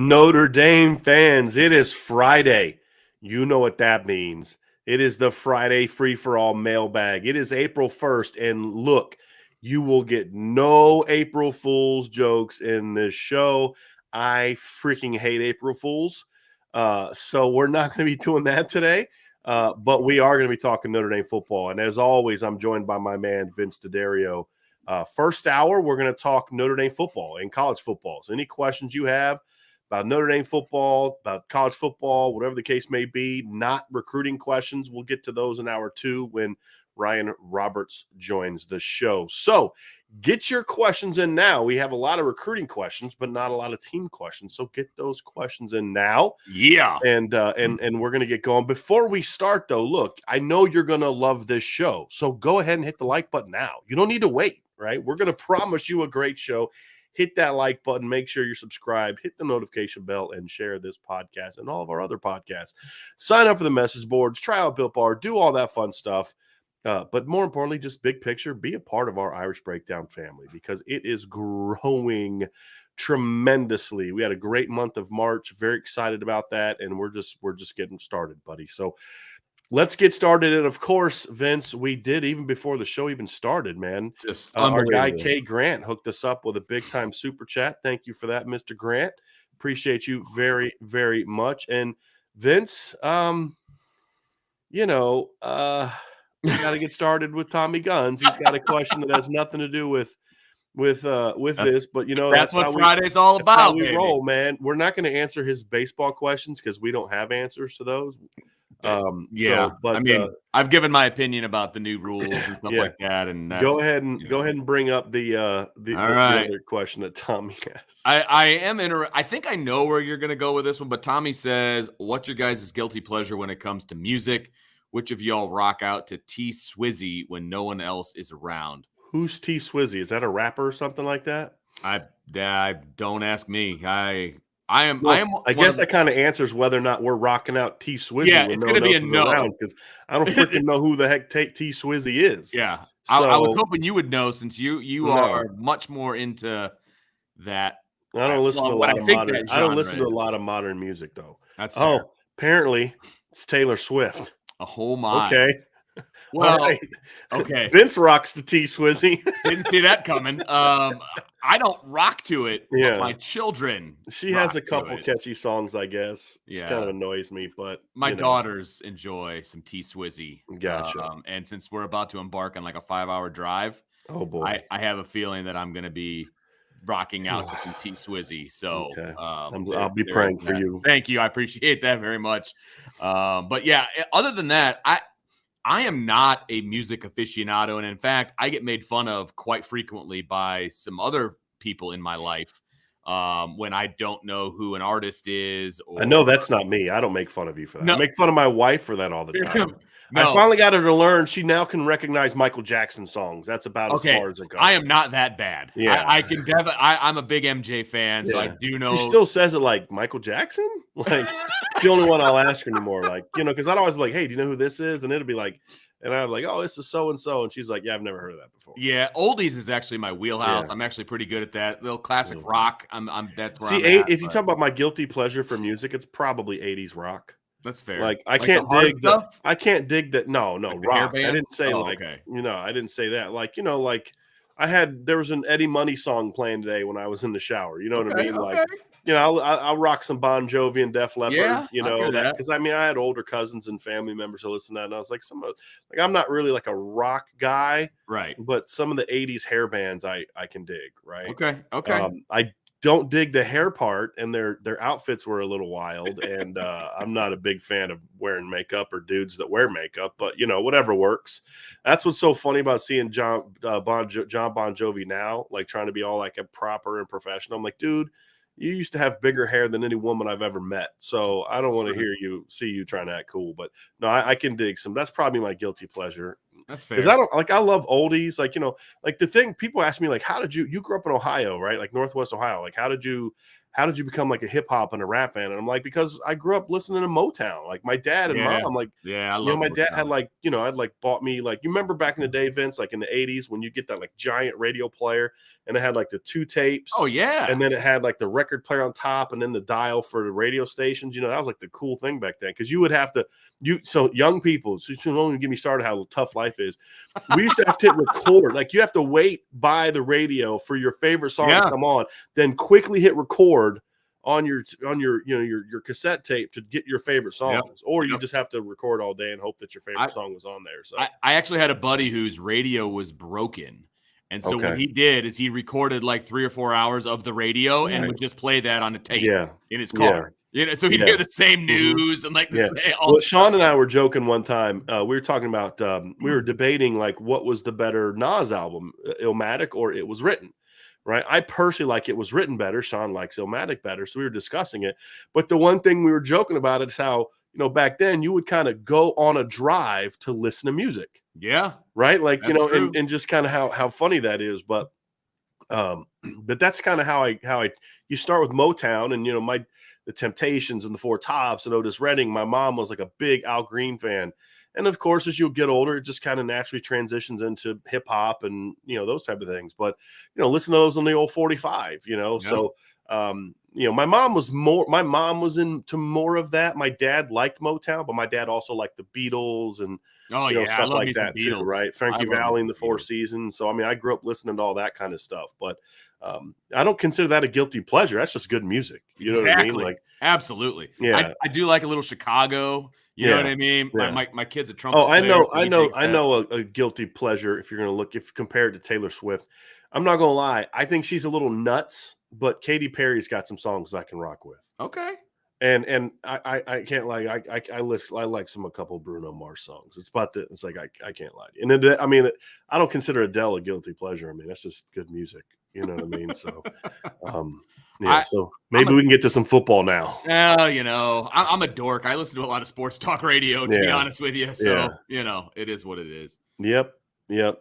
Notre Dame fans, it is Friday. You know what that means. It is the Friday free-for-all mailbag. It is April 1st, and look, you will get no April Fool's jokes in this show. I freaking hate April Fools, so we're not going to be doing that today, but we are going to be talking Notre Dame football, and as always, I'm joined by my man, Vince D'Addario. First hour, we're going to talk Notre Dame football and college football. So any questions you have about Notre Dame football, about college football, whatever the case may be, not recruiting questions, we'll get to those in hour two when Ryan Roberts joins the show. So get your questions in now. We have a lot of recruiting questions, but not a lot of team questions. So get those questions in now. Yeah. And we're going to get going. Before we start, though, look, I know you're going to love this show. So go ahead and hit the like button now. You don't need to wait, right? We're going to promise you a great show. Hit that like button. Make sure you're subscribed. Hit the notification bell and share this podcast and all of our other podcasts. Sign up for the message boards. Try out Built Bar. Do all that fun stuff. But more importantly, just big picture, be a part of our Irish Breakdown family because it is growing tremendously. We had a great month of March. Very excited about that, and we're just getting started, buddy. So let's get started. And of course, Vince, we did even before the show even started, man. Just our guy Kay Grant hooked us up with a big time super chat. Thank you for that, Mr. Grant. Appreciate you very, very much. And Vince, we got to get started with Tommy Guns. He's got a question that has nothing to do with this, but that's what Friday's all about. How we roll, man. We're not going to answer his baseball questions because we don't have answers to those. I've given my opinion about the new rules and stuff like that. And go ahead and bring up the other question that Tommy has. I think I know where you're going to go with this one, but Tommy says, "What's your guys' guilty pleasure when it comes to music? Which of y'all rock out to T Swizzy when no one else is around?" Who's T Swizzy? Is that a rapper or something like that? I don't ask me. I guess that kind of answers whether or not we're rocking out T Swizzy. Yeah, it's going to be a no because I don't freaking know who the heck T Swizzy is. Yeah, so, I was hoping you would know since you are much more into that. I don't listen to a lot of modern. I don't listen to a lot of modern music though. That's fair. Apparently it's Taylor Swift. Oh my. Okay. Well, right. Okay. Vince rocks the T Swizzy. Didn't see that coming. I don't rock to it. Yeah. But my children. She has a couple catchy songs, I guess. Yeah. It kind of annoys me, but my daughters enjoy some T Swizzy. Gotcha. And since we're about to embark on like a 5-hour drive, oh boy, I have a feeling that I'm going to be rocking out to some T Swizzy. So okay. I'll be praying for you. Thank you. I appreciate that very much. But yeah, other than that, I am not a music aficionado. And in fact, I get made fun of quite frequently by some other people in my life when I don't know who an artist is. I know that's not me. I don't make fun of you for that. No. I make fun of my wife for that all the time. No. I finally got her to learn. She now can recognize Michael Jackson songs. That's about as far as it goes. I am not that bad. Yeah, I can definitely. I'm a big MJ fan, so I do know. She still says it like Michael Jackson. Like it's the only one I'll ask her anymore. Like because I'd always be like, "Hey, do you know who this is?" And it'll be like, and I'm like, "Oh, this is so and so," and she's like, "Yeah, I've never heard of that before." Yeah, oldies is actually my wheelhouse. Yeah. I'm actually pretty good at that. Little classic rock. That's where if you talk about my guilty pleasure for music, it's probably 80s rock. That's fair. Like I can't dig that. No, like rock. I didn't say I didn't say that. Like, there was an Eddie Money song playing today when I was in the shower. You know what I mean? Okay. Like, I'll rock some Bon Jovi and Def Leppard. Yeah, that because I had older cousins and family members who listened to that, and I was like, I'm not really like a rock guy, right? But some of the 80s hair bands I can dig, right? Okay. I don't dig the hair part, and their outfits were a little wild, and I'm not a big fan of wearing makeup or dudes that wear makeup, but whatever works. That's what's so funny about seeing John Bon Jovi now, like trying to be all like a proper and professional. I'm like, dude, you used to have bigger hair than any woman I've ever met, so I don't want to see you trying to act cool. But no, I can dig some. That's probably my guilty pleasure. That's fair. Because I love oldies. Like, like the thing people ask me, like, how did you grew up in Ohio, right? Like Northwest Ohio. Like, how did you how did you become like a hip hop and a rap fan? And I'm like, because I grew up listening to Motown. Like my dad and mom, like, yeah, I love my dad Motown. had like, I'd like bought me like, you remember back in the day, Vince, like in the 80s when you get that like giant radio player and it had like the 2 tapes. Oh yeah. And then it had like the record player on top and then the dial for the radio stations. That was like the cool thing back then. Cause you would have to, so young people, so you don't even get me started how tough life is. We used to have to hit record. Like you have to wait by the radio for your favorite song to come on, then quickly hit record on your your cassette tape to get your favorite songs, or you just have to record all day and hope that your favorite song was on there. So I actually had a buddy whose radio was broken. And so what he did is he recorded like 3 or 4 hours of the radio and would just play that on a tape in his car. So he'd hear the same news and like the same. Well, Sean and I were joking one time. We were talking about we were debating like what was the better Nas album, Illmatic or It Was Written. Right. I personally like It Was Written better. Sean likes Illmatic better. So we were discussing it. But the one thing we were joking about is how, back then you would kind of go on a drive to listen to music. Yeah. Right. Like, and just kind of how funny that is. But that's kind of how you start with Motown and, the Temptations and the Four Tops and Otis Redding. My mom was like a big Al Green fan. And of course, as you get older, it just kind of naturally transitions into hip hop and, those type of things. But, listen to those on the old 45, So, my mom was into more of that. My dad liked Motown, but my dad also liked the Beatles and, stuff like that too, right? Frankie Valli and the Four Seasons. So, I grew up listening to all that kind of stuff, but I don't consider that a guilty pleasure. That's just good music. You know what I mean? Like, absolutely. Yeah. I do like a little Chicago. You know what I mean? Yeah. My kid's a trumpet I player, I know a guilty pleasure. If you're going to look, if compared to Taylor Swift, I'm not going to lie. I think she's a little nuts, but Katy Perry's got some songs I can rock with. Okay. And I can't lie. I like a couple Bruno Mars songs. It's like I can't lie. And I don't consider Adele a guilty pleasure. That's just good music. You know what I mean? So, so maybe we can get to some football now. I'm a dork. I listen to a lot of sports talk radio, to be honest with you. So, it is what it is. Yep.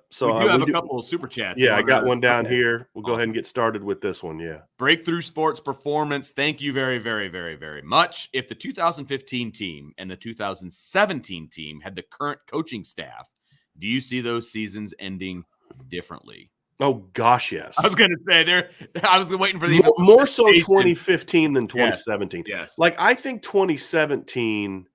So we do have a couple of super chats. Yeah, I got one down here. We'll go ahead and get started with this one. Yeah. Breakthrough Sports Performance. Thank you very, very, very, very much. If the 2015 team and the 2017 team had the current coaching staff, do you see those seasons ending differently? Oh gosh, yes. I was going to say I was waiting for the more so 2015 than 2017. Yes. Like I think 2017.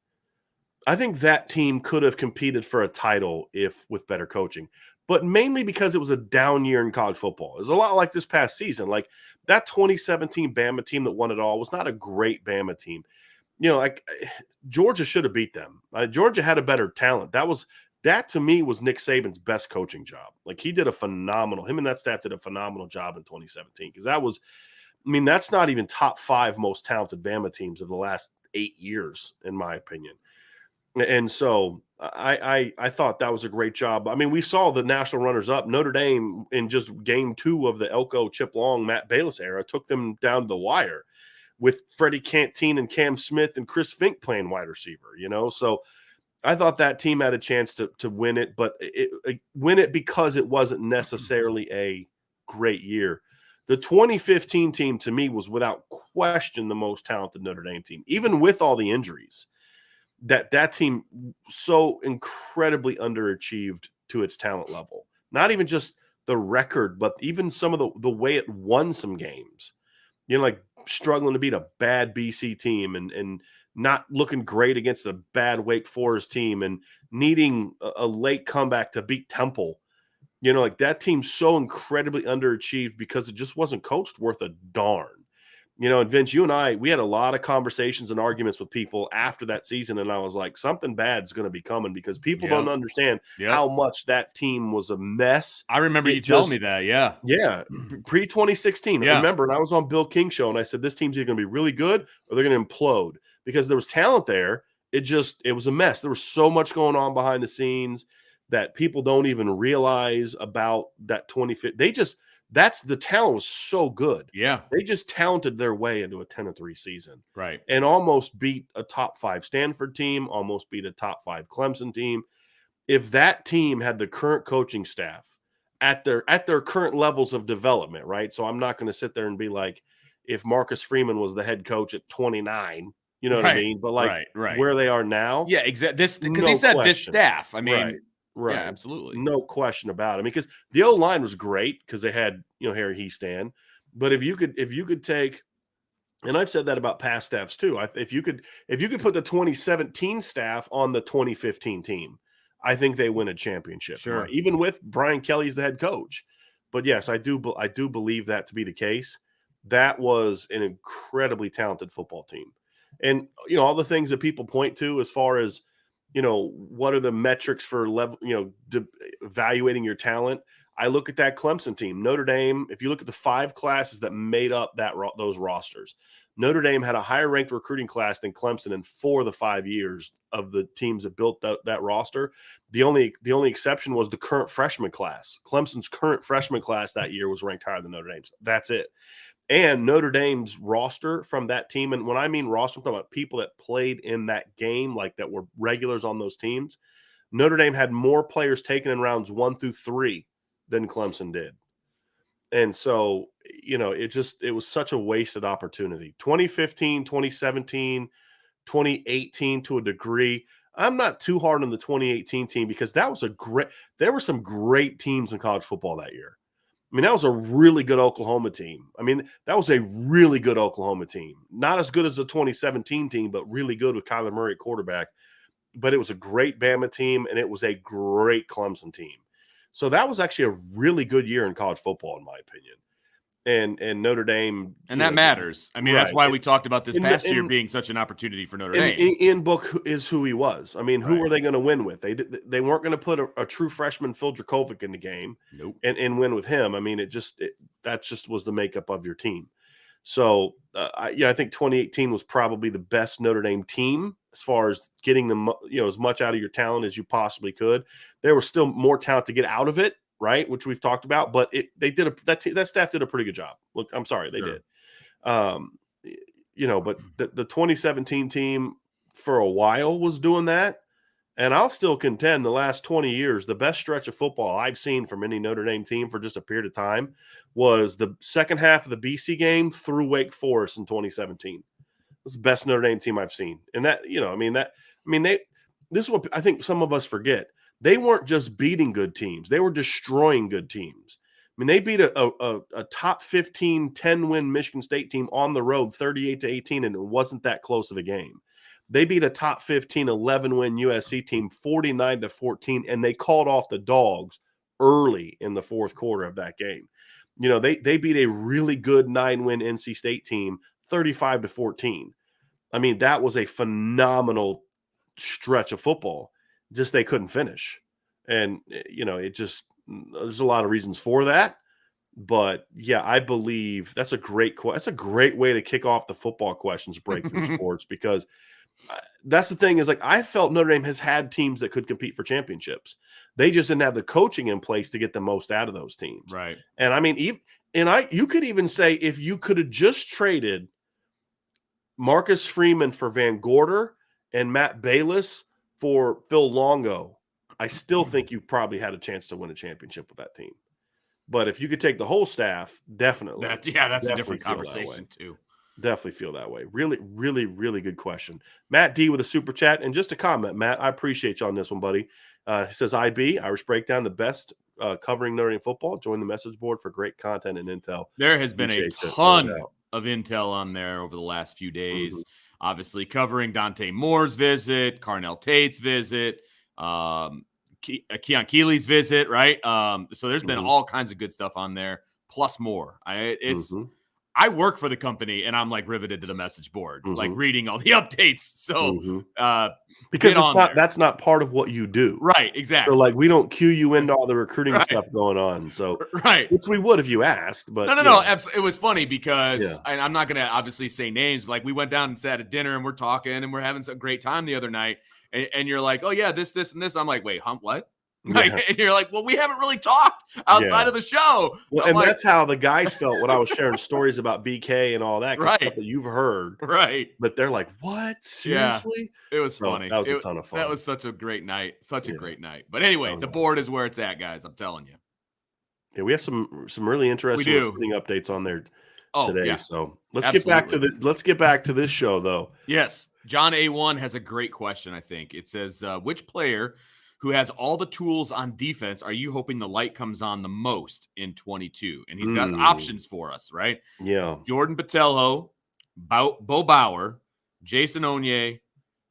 I think that team could have competed for a title with better coaching, but mainly because it was a down year in college football. It was a lot like this past season. Like that 2017 Bama team that won it all was not a great Bama team. Like Georgia should have beat them. Georgia had a better talent. That to me was Nick Saban's best coaching job. Like him and that staff did a phenomenal job in 2017 because that's not even top 5 most talented Bama teams of the last 8 years, in my opinion. And so I thought that was a great job. We saw the national runners-up, Notre Dame, in just game 2 of the Elko, Chip Long, Matt Balis era, took them down to the wire with Freddie Canteen and Cam Smith and Chris Fink playing wide receiver, So I thought that team had a chance to win it, but win it because it wasn't necessarily a great year. The 2015 team, to me, was without question the most talented Notre Dame team, even with all the injuries. That team so incredibly underachieved to its talent level. Not even just the record, but even some of the way it won some games. Like struggling to beat a bad BC team and not looking great against a bad Wake Forest team and needing a late comeback to beat Temple. Like that team's so incredibly underachieved because it just wasn't coached worth a darn. And Vince, you and I, we had a lot of conversations and arguments with people after that season. And I was like, something bad's going to be coming because people don't understand how much that team was a mess. I remember you telling me that. Yeah. Yeah. Pre-2016. I remember, and I was on Bill King's show and I said, this team's either going to be really good or they're going to implode because there was talent there. It was a mess. There was so much going on behind the scenes that people don't even realize about that 2015. The talent was so good. Yeah. They just talented their way into a 10-3 season. Right. And almost beat a top 5 Stanford team, almost beat a top 5 Clemson team. If that team had the current coaching staff at their current levels of development, right? So I'm not going to sit there and be like, if Marcus Freeman was the head coach at 29. You know what I mean? But like right. where they are now, Yeah, exactly. This because no he said this question. staff. I mean, Right. yeah, absolutely. No question about it. I mean, because the O-line was great because they had, Harry Heastan. But if you could take, and I've said that about past staffs too. If you could put the 2017 staff on the 2015 team, I think they win a championship. Sure. Even with Brian Kelly as the head coach. But yes, I do believe that to be the case. That was an incredibly talented football team. And all the things that people point to as far as what are the metrics for level, evaluating your talent. I look at that Clemson team, Notre Dame. If you look at the 5 classes that made up those rosters, Notre Dame had a higher ranked recruiting class than Clemson in 4 of the 5 years of the teams that built that roster. The only exception was the current freshman class. Clemson's current freshman class that year was ranked higher than Notre Dame's. That's it. And Notre Dame's roster from that team, and when I mean roster, I'm talking about people that played in that game, like that were regulars on those teams. Notre Dame had more players taken in rounds 1 through 3 than Clemson did. And so, it was such a wasted opportunity. 2015, 2017, 2018 to a degree. I'm not too hard on the 2018 team because there were some great teams in college football that year. I mean, that was a really good Oklahoma team. Not as good as the 2017 team, but really good with Kyler Murray at quarterback. But it was a great Bama team, and it was a great Clemson team. So that was actually a really good year in college football, in my opinion. And Notre Dame. And that matters. I mean, that's why we talked about this past year being such an opportunity for Notre Dame. Ian Book is who he was. I mean, who were they going to win with? They weren't going to put a true freshman, Phil Dracovic, in the game and win with him. I mean, that just was the makeup of your team. So, I think 2018 was probably the best Notre Dame team as far as getting them, as much out of your talent as you possibly could. There was still more talent to get out of it, right? Which we've talked about, but that staff did a pretty good job. Look, I'm sorry, they did. But the 2017 team for a while was doing that. And I'll still contend the last 20 years, the best stretch of football I've seen from any Notre Dame team for just a period of time was the second half of the BC game through Wake Forest in 2017. It's the best Notre Dame team I've seen. And that, this is what I think some of us forget. They weren't just beating good teams. They were destroying good teams. I mean, they beat a top 15, 10-win Michigan State team on the road 38-18, and it wasn't that close of a game. They beat a top 15, 11-win USC team 49-14, and they called off the dogs early in the fourth quarter of that game. They beat a really good 9-win NC State team 35-14. I mean, that was a phenomenal stretch of football. Just they couldn't finish. And, there's a lot of reasons for that. But, yeah, I believe that's a great way to kick off the football questions breakthrough sports because that's the thing is like I felt Notre Dame has had teams that could compete for championships. They just didn't have the coaching in place to get the most out of those teams. Right. And I mean, you could even say if you could have just traded Marcus Freeman for Van Gorder and Matt Bayless for Phil Longo, I still think you probably had a chance to win a championship with that team. But if you could take the whole staff, definitely. That's a different conversation too. Definitely feel that way. Really, really, really good question. Matt D with a super chat. And just a comment, Matt, I appreciate you on this one, buddy. He says, IB, Irish Breakdown, the best covering Notre Dame football. Join the message board for great content and intel. There has been a ton of intel on there over the last few days. Mm-hmm. Obviously covering Dante Moore's visit, Carnell Tate's visit, Keon Keeley's visit, right? So there's been all kinds of good stuff on there, plus more. I work for the company and I'm like riveted to the message board, like reading all the updates. So, because that's not part of what you do. Right. Exactly. So like, we don't cue you into all the recruiting stuff going on. So, which we would if you asked, but no. It was funny because and I'm not going to obviously say names. Like we went down and sat at dinner and we're talking and we're having a great time the other night. And you're like, oh yeah, this, and this. I'm like, wait, what? And you're like, well, we haven't really talked outside of the show. Well, and that's how the guys felt when I was sharing stories about BK and all that stuff that you've heard. Right. But they're like, what? Seriously? Yeah, it was funny. That was a ton of fun. That was such a great night. Such a great night. But anyway, the board is where it's at, guys. I'm telling you. Yeah, we have some really interesting recruiting updates on there today. yeah. So let's Absolutely. get back to this show though. Yes. John A1 has a great question, I think. It says, which player who has all the tools on defense are you hoping the light comes on the most in 22? And he's got options for us, right? Yeah. Jordan Patelho, Bo Bauer, Jason Onye,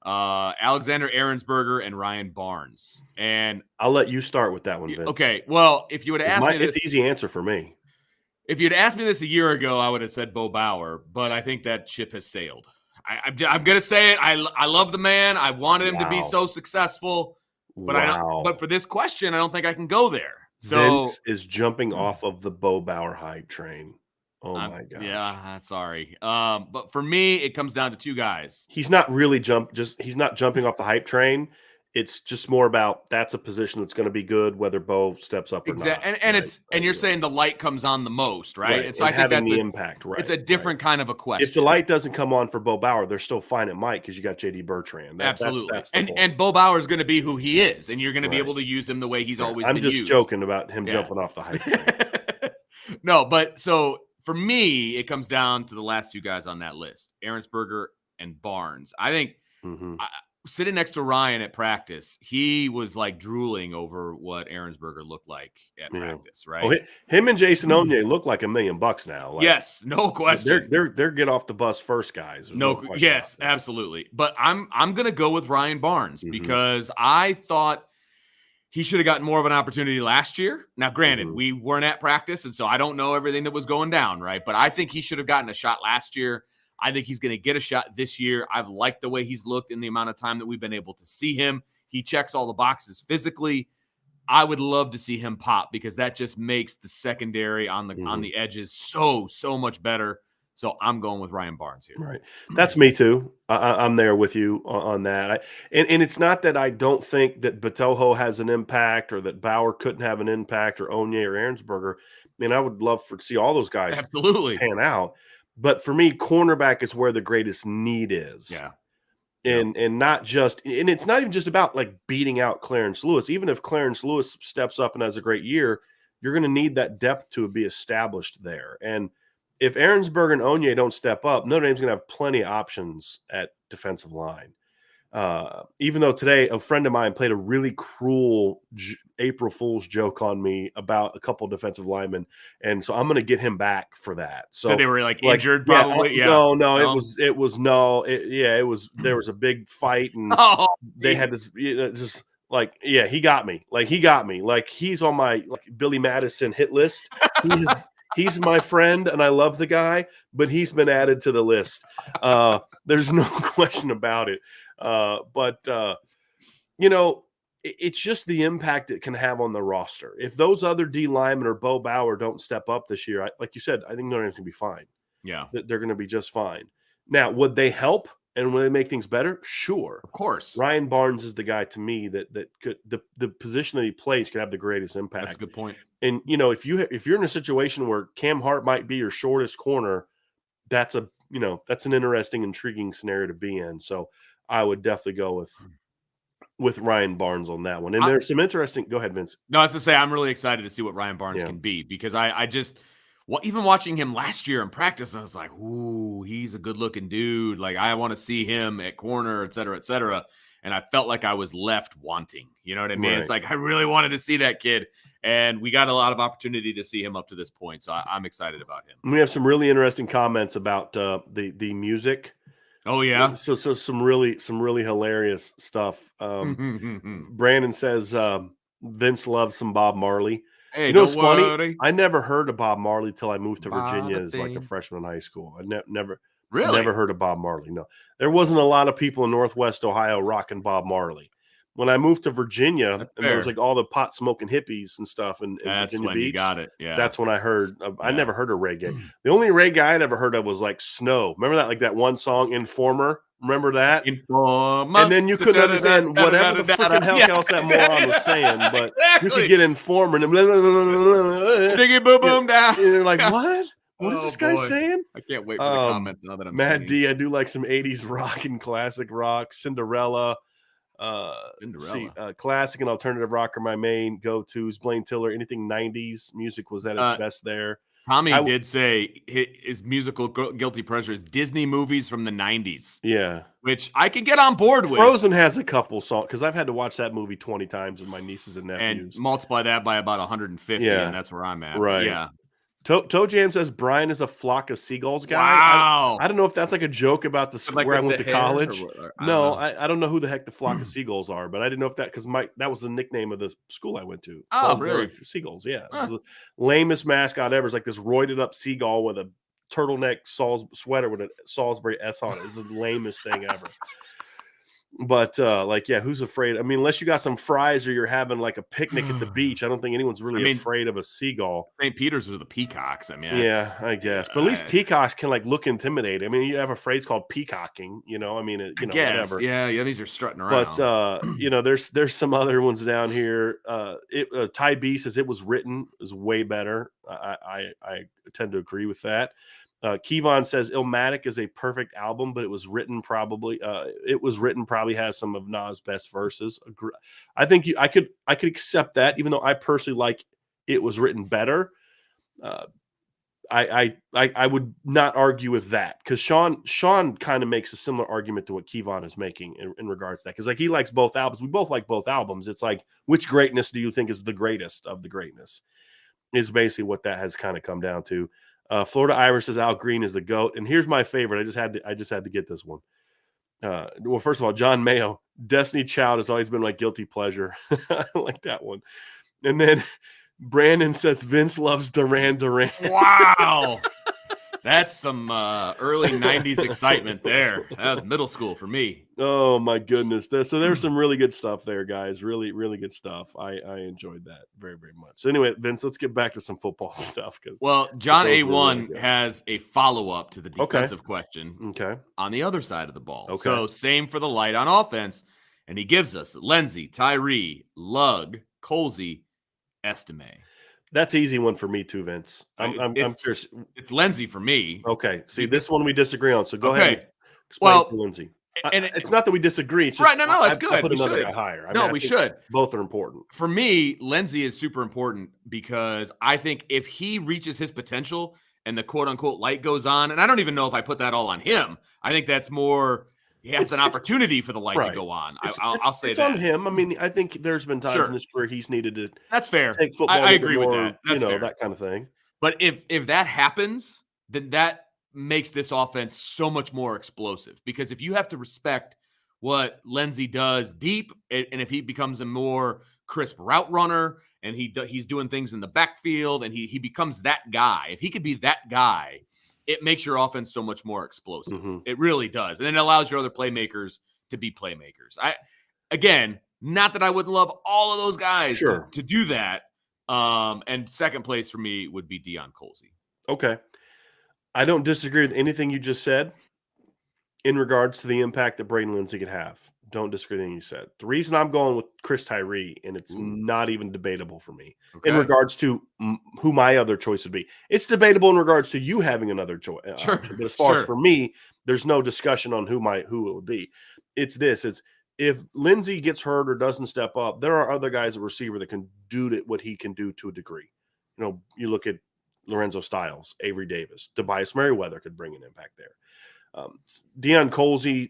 Alexander Ahrensberger, and Ryan Barnes. And I'll let you start with that one, Vince. okay, well, if you would have asked me this, it's easy answer for me. if you'd asked me this a year ago, I would have said Bo Bauer, but I think that ship has sailed. I'm going to say it. I love the man. I wanted him to be so successful, but But for this question, I don't think I can go there. So Vince is jumping off of the Bo Bauer hype train. Oh my gosh. Yeah, sorry. But for me, it comes down to two guys. He's not really he's not jumping off the hype train. It's just more about that's a position that's going to be good whether Bo steps up or not. And you're saying the light comes on the most, right? And so I think that's the impact, right? It's a different kind of a question. If the light doesn't come on for Bo Bauer, they're still fine at Mike because you got JD Bertrand. Absolutely. That's and Bo Bauer is going to be who he is, and you're going to be able to use him the way he's always been used. I'm just joking about him jumping off the hype train. No, but so for me, it comes down to the last two guys on that list, Ahrensberger and Barnes. I think sitting next to Ryan at practice, he was like drooling over what Ahrensberger looked like at practice, right? Well, him and Jason Onye look like $1 million now. Like, yes, no question. They're get off the bus first guys. Yes, absolutely. But I'm gonna go with Ryan Barnes because I thought he should have gotten more of an opportunity last year. Now, granted, we weren't at practice, and so I don't know everything that was going down, right? But I think he should have gotten a shot last year. I think he's going to get a shot this year. I've liked the way he's looked in the amount of time that we've been able to see him. He checks all the boxes physically. I would love to see him pop because that just makes the secondary on the edges so much better. So I'm going with Ryan Barnes here. Right. That's me too. I'm there with you on that. And it's not that I don't think that Patelho has an impact or that Bauer couldn't have an impact or Onye or Ahrensberger. I mean, I would love to see all those guys pan out. But for me, cornerback is where the greatest need is. Yeah. And not just – and it's not even just about like beating out Clarence Lewis. Even if Clarence Lewis steps up and has a great year, you're going to need that depth to be established there. And if Ahrensberger and Onye don't step up, Notre Dame's going to have plenty of options at defensive line. Even though today a friend of mine played a really cruel April Fool's joke on me about a couple of defensive linemen, and so I'm going to get him back for that. So they were like injured, probably. No, it was. There was a big fight, and they had this. Just like he got me. Like he's on my Billy Madison hit list. He's my friend, and I love the guy, but he's been added to the list. There's no question about it. It's just the impact it can have on the roster. If those other D linemen or Bo Bauer don't step up this year, like you said, I think Notre Dame's going to be fine. Yeah. They're going to be just fine. Now, would they help and would they make things better? Sure. Of course. Ryan Barnes is the guy to me that could the position that he plays could have the greatest impact. That's a good point. And, if you're in a situation where Cam Hart might be your shortest corner, that's an interesting, intriguing scenario to be in. So I would definitely go with Ryan Barnes on that one. And there's some interesting – go ahead, Vince. No, I was to say I'm really excited to see what Ryan Barnes can be because I just – even watching him last year in practice, I was like, ooh, he's a good-looking dude. Like, I want to see him at corner, et cetera, et cetera. And I felt like I was left wanting. You know what I mean? Right. It's like I really wanted to see that kid. And we got a lot of opportunity to see him up to this point. So I'm excited about him. We have some really interesting comments about the music. Oh yeah. So some really hilarious stuff. Brandon says Vince loves some Bob Marley. Hey, you know what's funny? I never heard of Bob Marley till I moved to Virginia as like a freshman in high school. I never heard of Bob Marley. No, there wasn't a lot of people in Northwest Ohio rocking Bob Marley. When I moved to Virginia, and there was like all the pot smoking hippies and stuff in Virginia Beach. You got it. Yeah, that's when I heard. I never heard of reggae. The only reggae I'd ever heard of was like Snow. Remember that? Like that one song, Informer. Remember that? Informer. And then you couldn't understand whatever the freaking hell else that moron was saying, but you could get Informer and diggy boom boom down. And you're like, what? What is this guy saying? I can't wait for the comments now that I'm Mad D. I do like some 80s rock and classic rock. Cinderella. Classic and alternative rock are my main go-tos. Blaine Tiller, anything 90s music was at its best there. Tommy did say his musical guilty pleasure is Disney movies from the 90s. Yeah. Which I can get on board with. Frozen has a couple songs because I've had to watch that movie 20 times with my nieces and nephews. And multiply that by about 150, and that's where I'm at. Right. But yeah. Toe Jam says Brian is a flock of seagulls guy. Wow. I don't know if that's like a joke about where I went to college. No, I don't know who the heck the flock of seagulls are, but I didn't know if that because that was the nickname of the school I went to. Oh, really? Seagulls, yeah. Huh. The lamest mascot ever. It's like this roided up seagull with a turtleneck sweater with a Salisbury S on it. It's the lamest thing ever. But who's afraid? I mean, unless you got some fries or you're having like a picnic at the beach, I don't think anyone's really afraid of a seagull. St. Peter's with the peacocks. I mean, yeah, I guess. But at least peacocks can like look intimidating. I mean, you have a phrase called peacocking. I mean, whatever. Yeah, these are strutting around. But there's some other ones down here. Ty B says it was written is way better. I tend to agree with that. Kevon says Illmatic is a perfect album, but it was written probably has some of Nas' best verses. I think I could accept that, even though I personally like it was written better. I would not argue with that because Sean kind of makes a similar argument to what Kevon is making in regards to that, because like he likes both albums. We both like both albums. It's like, which greatness do you think is the greatest of the greatness? Is basically what that has kind of come down to. Florida Irish says Al Green is the GOAT. And here's my favorite. I just had to get this one. Well, first of all, John Mayo, Destiny Child has always been my guilty pleasure. I like that one. And then Brandon says Vince loves Duran Duran. Wow. That's some early 90s excitement there. That was middle school for me. Oh, my goodness. So there's some really good stuff there, guys. Really, really good stuff. I enjoyed that very, very much. So anyway, Vince, let's get back to some football stuff. Well, John A1 really has a follow-up to the defensive question on the other side of the ball. Okay. So same for the light on offense. And he gives us Lindsey, Tyree, Lugg, Colsey, Estime. That's an easy one for me too, Vince. I'm curious. It's Lindsey for me. Okay. See, this one we disagree on. So go ahead and explain to Lindsey. And it's not that we disagree. It's just, right. No, that's good. I put another guy higher. We should. Both are important. For me, Lindsey is super important because I think if he reaches his potential and the quote unquote light goes on, and I don't even know if I put that all on him. I think that's more. He has an opportunity for the light to go on. I'll say it's that. on him. I mean, I think there's been times in his career he's needed to. That's fair. Take football. I agree with that. That's fair. That kind of thing. But if that happens, then that makes this offense so much more explosive. Because if you have to respect what Lindsey does deep, and if he becomes a more crisp route runner, and he's doing things in the backfield, and he becomes that guy. If he could be that guy, it makes your offense so much more explosive. Mm-hmm. It really does. And then it allows your other playmakers to be playmakers. Again, not that I would love all of those guys to do that. And second place for me would be Deion Colsey. Okay. I don't disagree with anything you just said in regards to the impact that Braden Lindsey could have. Don't disagree with anything you said. The reason I'm going with Chris Tyree, and it's not even debatable for me in regards to who my other choice would be. It's debatable in regards to you having another choice. But as far as for me, there's no discussion on who it would be. It's this. It's if Lindsey gets hurt or doesn't step up, there are other guys at receiver that can do what he can do to a degree. You look at Lorenzo Styles, Avery Davis, Tobias Merriweather could bring an impact there. Deion Colsey,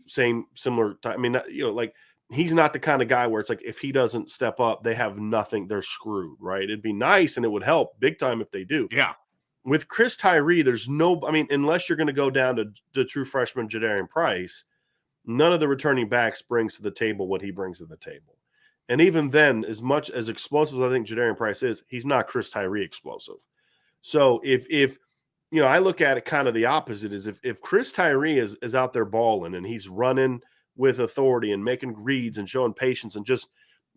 similar time. I mean, like he's not the kind of guy where it's like if he doesn't step up, they have nothing. They're screwed, right? It'd be nice and it would help big time if they do. Yeah. With Chris Tyree, there's no. I mean, unless you're going to go down to the true freshman Jadarian Price, none of the returning backs brings to the table what he brings to the table. And even then, as much as explosive as I think Jadarian Price is, he's not Chris Tyree explosive. So if I look at it kind of the opposite is if Chris Tyree is out there balling and he's running with authority and making reads and showing patience and just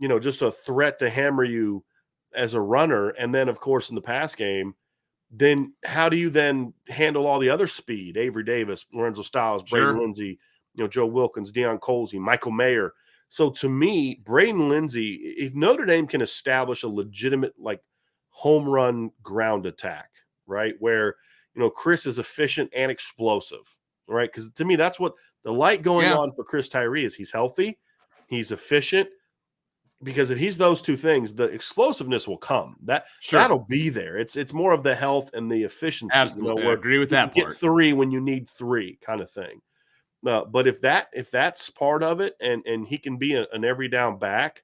a threat to hammer you as a runner. And then of course in the pass game, then how do you then handle all the other speed? Avery Davis, Lorenzo Styles, Braden Lindsey, Joe Wilkins, Deion Colsey, Michael Mayer. So to me, Braden Lindsey, if Notre Dame can establish a legitimate like home run ground attack, right? Where Chris is efficient and explosive, right? Because to me, that's what the light going on for Chris Tyree is. He's healthy, he's efficient, because if he's those two things, the explosiveness will come. That'll be there. It's more of the health and the efficiency. Absolutely, I where agree with you that can part. get 3 when you need 3, kind of thing. But if that's part of it, and he can be an every down back,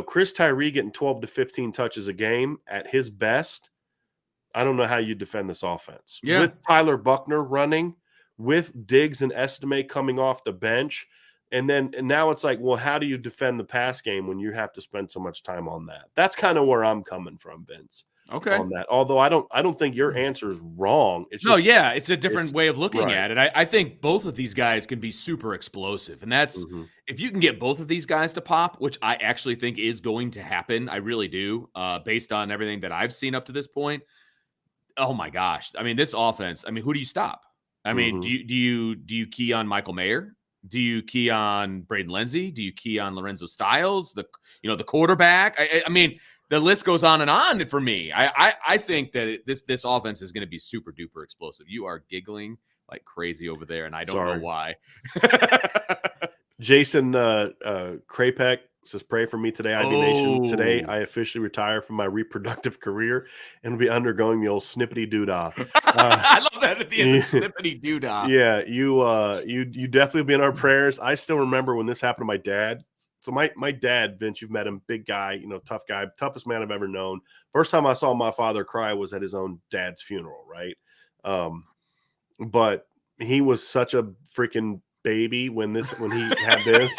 Chris Tyree getting 12 to 15 touches a game at his best, I don't know how you defend this offense. Yeah. With Tyler Buckner running, with Diggs and Estime coming off the bench, and now it's like, well, how do you defend the pass game when you have to spend so much time on that? That's kind of where I'm coming from, Vince. Okay. On that. Although I don't think your answer is wrong. It's just, it's a different way of looking at it. I think both of these guys can be super explosive. And that's if you can get both of these guys to pop, which I actually think is going to happen. I really do, based on everything that I've seen up to this point. Oh my gosh. I mean, this offense, who do you stop? I mean, do you key on Michael Mayer? Do you key on Braden Lenzy? Do you key on Lorenzo Styles, the quarterback? I mean, the list goes on and on for me. I think that this offense is going to be super duper explosive. You are giggling like crazy over there, and I don't know why. Jason Krapek says, "Pray for me today, IB Nation. Today, I officially retire from my reproductive career and will be undergoing the old snippety doodah." I love that at the end, the snippety doodah. Yeah, you definitely be in our prayers. I still remember when this happened to my dad. So my dad, Vince, you've met him, big guy, tough guy, toughest man I've ever known. First time I saw my father cry was at his own dad's funeral, right? But he was such a freaking baby when he had this.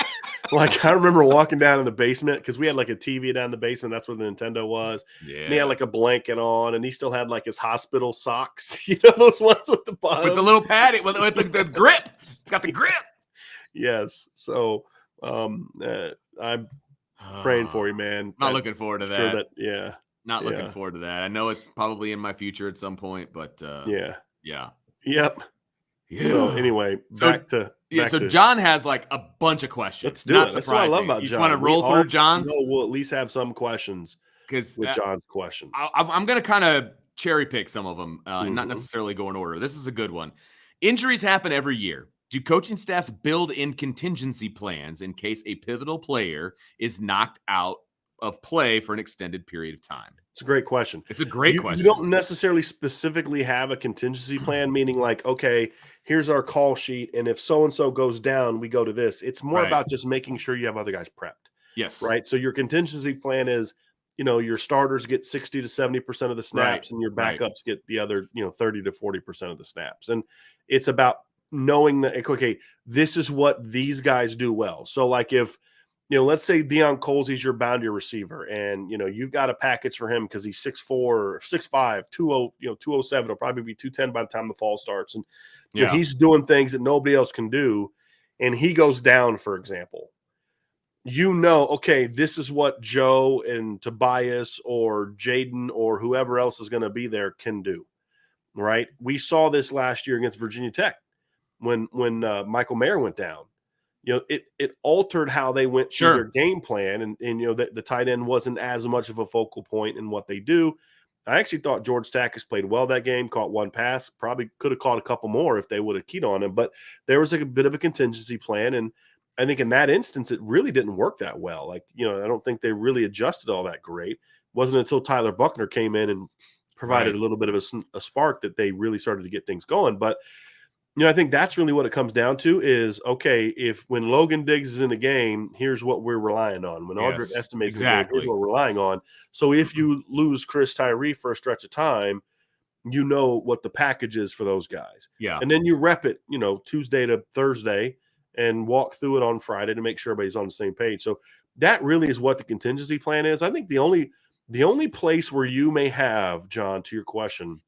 Like, I remember walking down in the basement because we had like a TV down in the basement. That's where the Nintendo was. Yeah. And he had like a blanket on, and he still had like his hospital socks. Those ones with the bottom. With the little padding, with the grip. It's got the grip. Yes. So I'm praying for you, man. Not looking forward to that. Sure Not looking forward to that. I know it's probably in my future at some point, but yeah. Yep. Yeah. So anyway, back to John has like a bunch of questions. Let's do it. That's what I love about John. You just want to roll through John's? We'll at least have some questions with John's questions. I'm going to kind of cherry pick some of them and not necessarily go in order. This is a good one. Injuries happen every year. Do coaching staffs build in contingency plans in case a pivotal player is knocked out of play for an extended period of time? It's a great question. It's a great question. You don't necessarily specifically have a contingency plan, meaning like, okay, here's our call sheet, and if so-and-so goes down, we go to this. It's more about just making sure you have other guys prepped. Yes. Right? So your contingency plan is, your starters get 60 to 70% of the snaps, and your backups get the other, 30 to 40% of the snaps. And it's about knowing that, okay, this is what these guys do well. So like if, let's say Deion Colsey's your boundary receiver, and you've got a package for him because he's 6'4", or 6'5", 207. He'll probably be 210 by the time the fall starts, and he's doing things that nobody else can do, and he goes down, for example. Okay, this is what Joe and Tobias or Jaden or whoever else is going to be there can do, right? We saw this last year against Virginia Tech when Michael Mayer went down. It altered how they went through their game plan, and the tight end wasn't as much of a focal point in what they do. I actually thought George Takis played well that game, caught one pass, probably could have caught a couple more if they would have keyed on him, but there was like a bit of a contingency plan, and I think in that instance, it really didn't work that well. Like, I don't think they really adjusted all that great. It wasn't until Tyler Buckner came in and provided a little bit of a spark that they really started to get things going. But I think that's really what it comes down to is, okay, when Logan Diggs is in the game, here's what we're relying on. When Audric estimates the game, here's what we're relying on. So if you lose Chris Tyree for a stretch of time, you know what the package is for those guys. Yeah. And then you rep it, Tuesday to Thursday and walk through it on Friday to make sure everybody's on the same page. So that really is what the contingency plan is. I think the only place where you may have, John, to your question,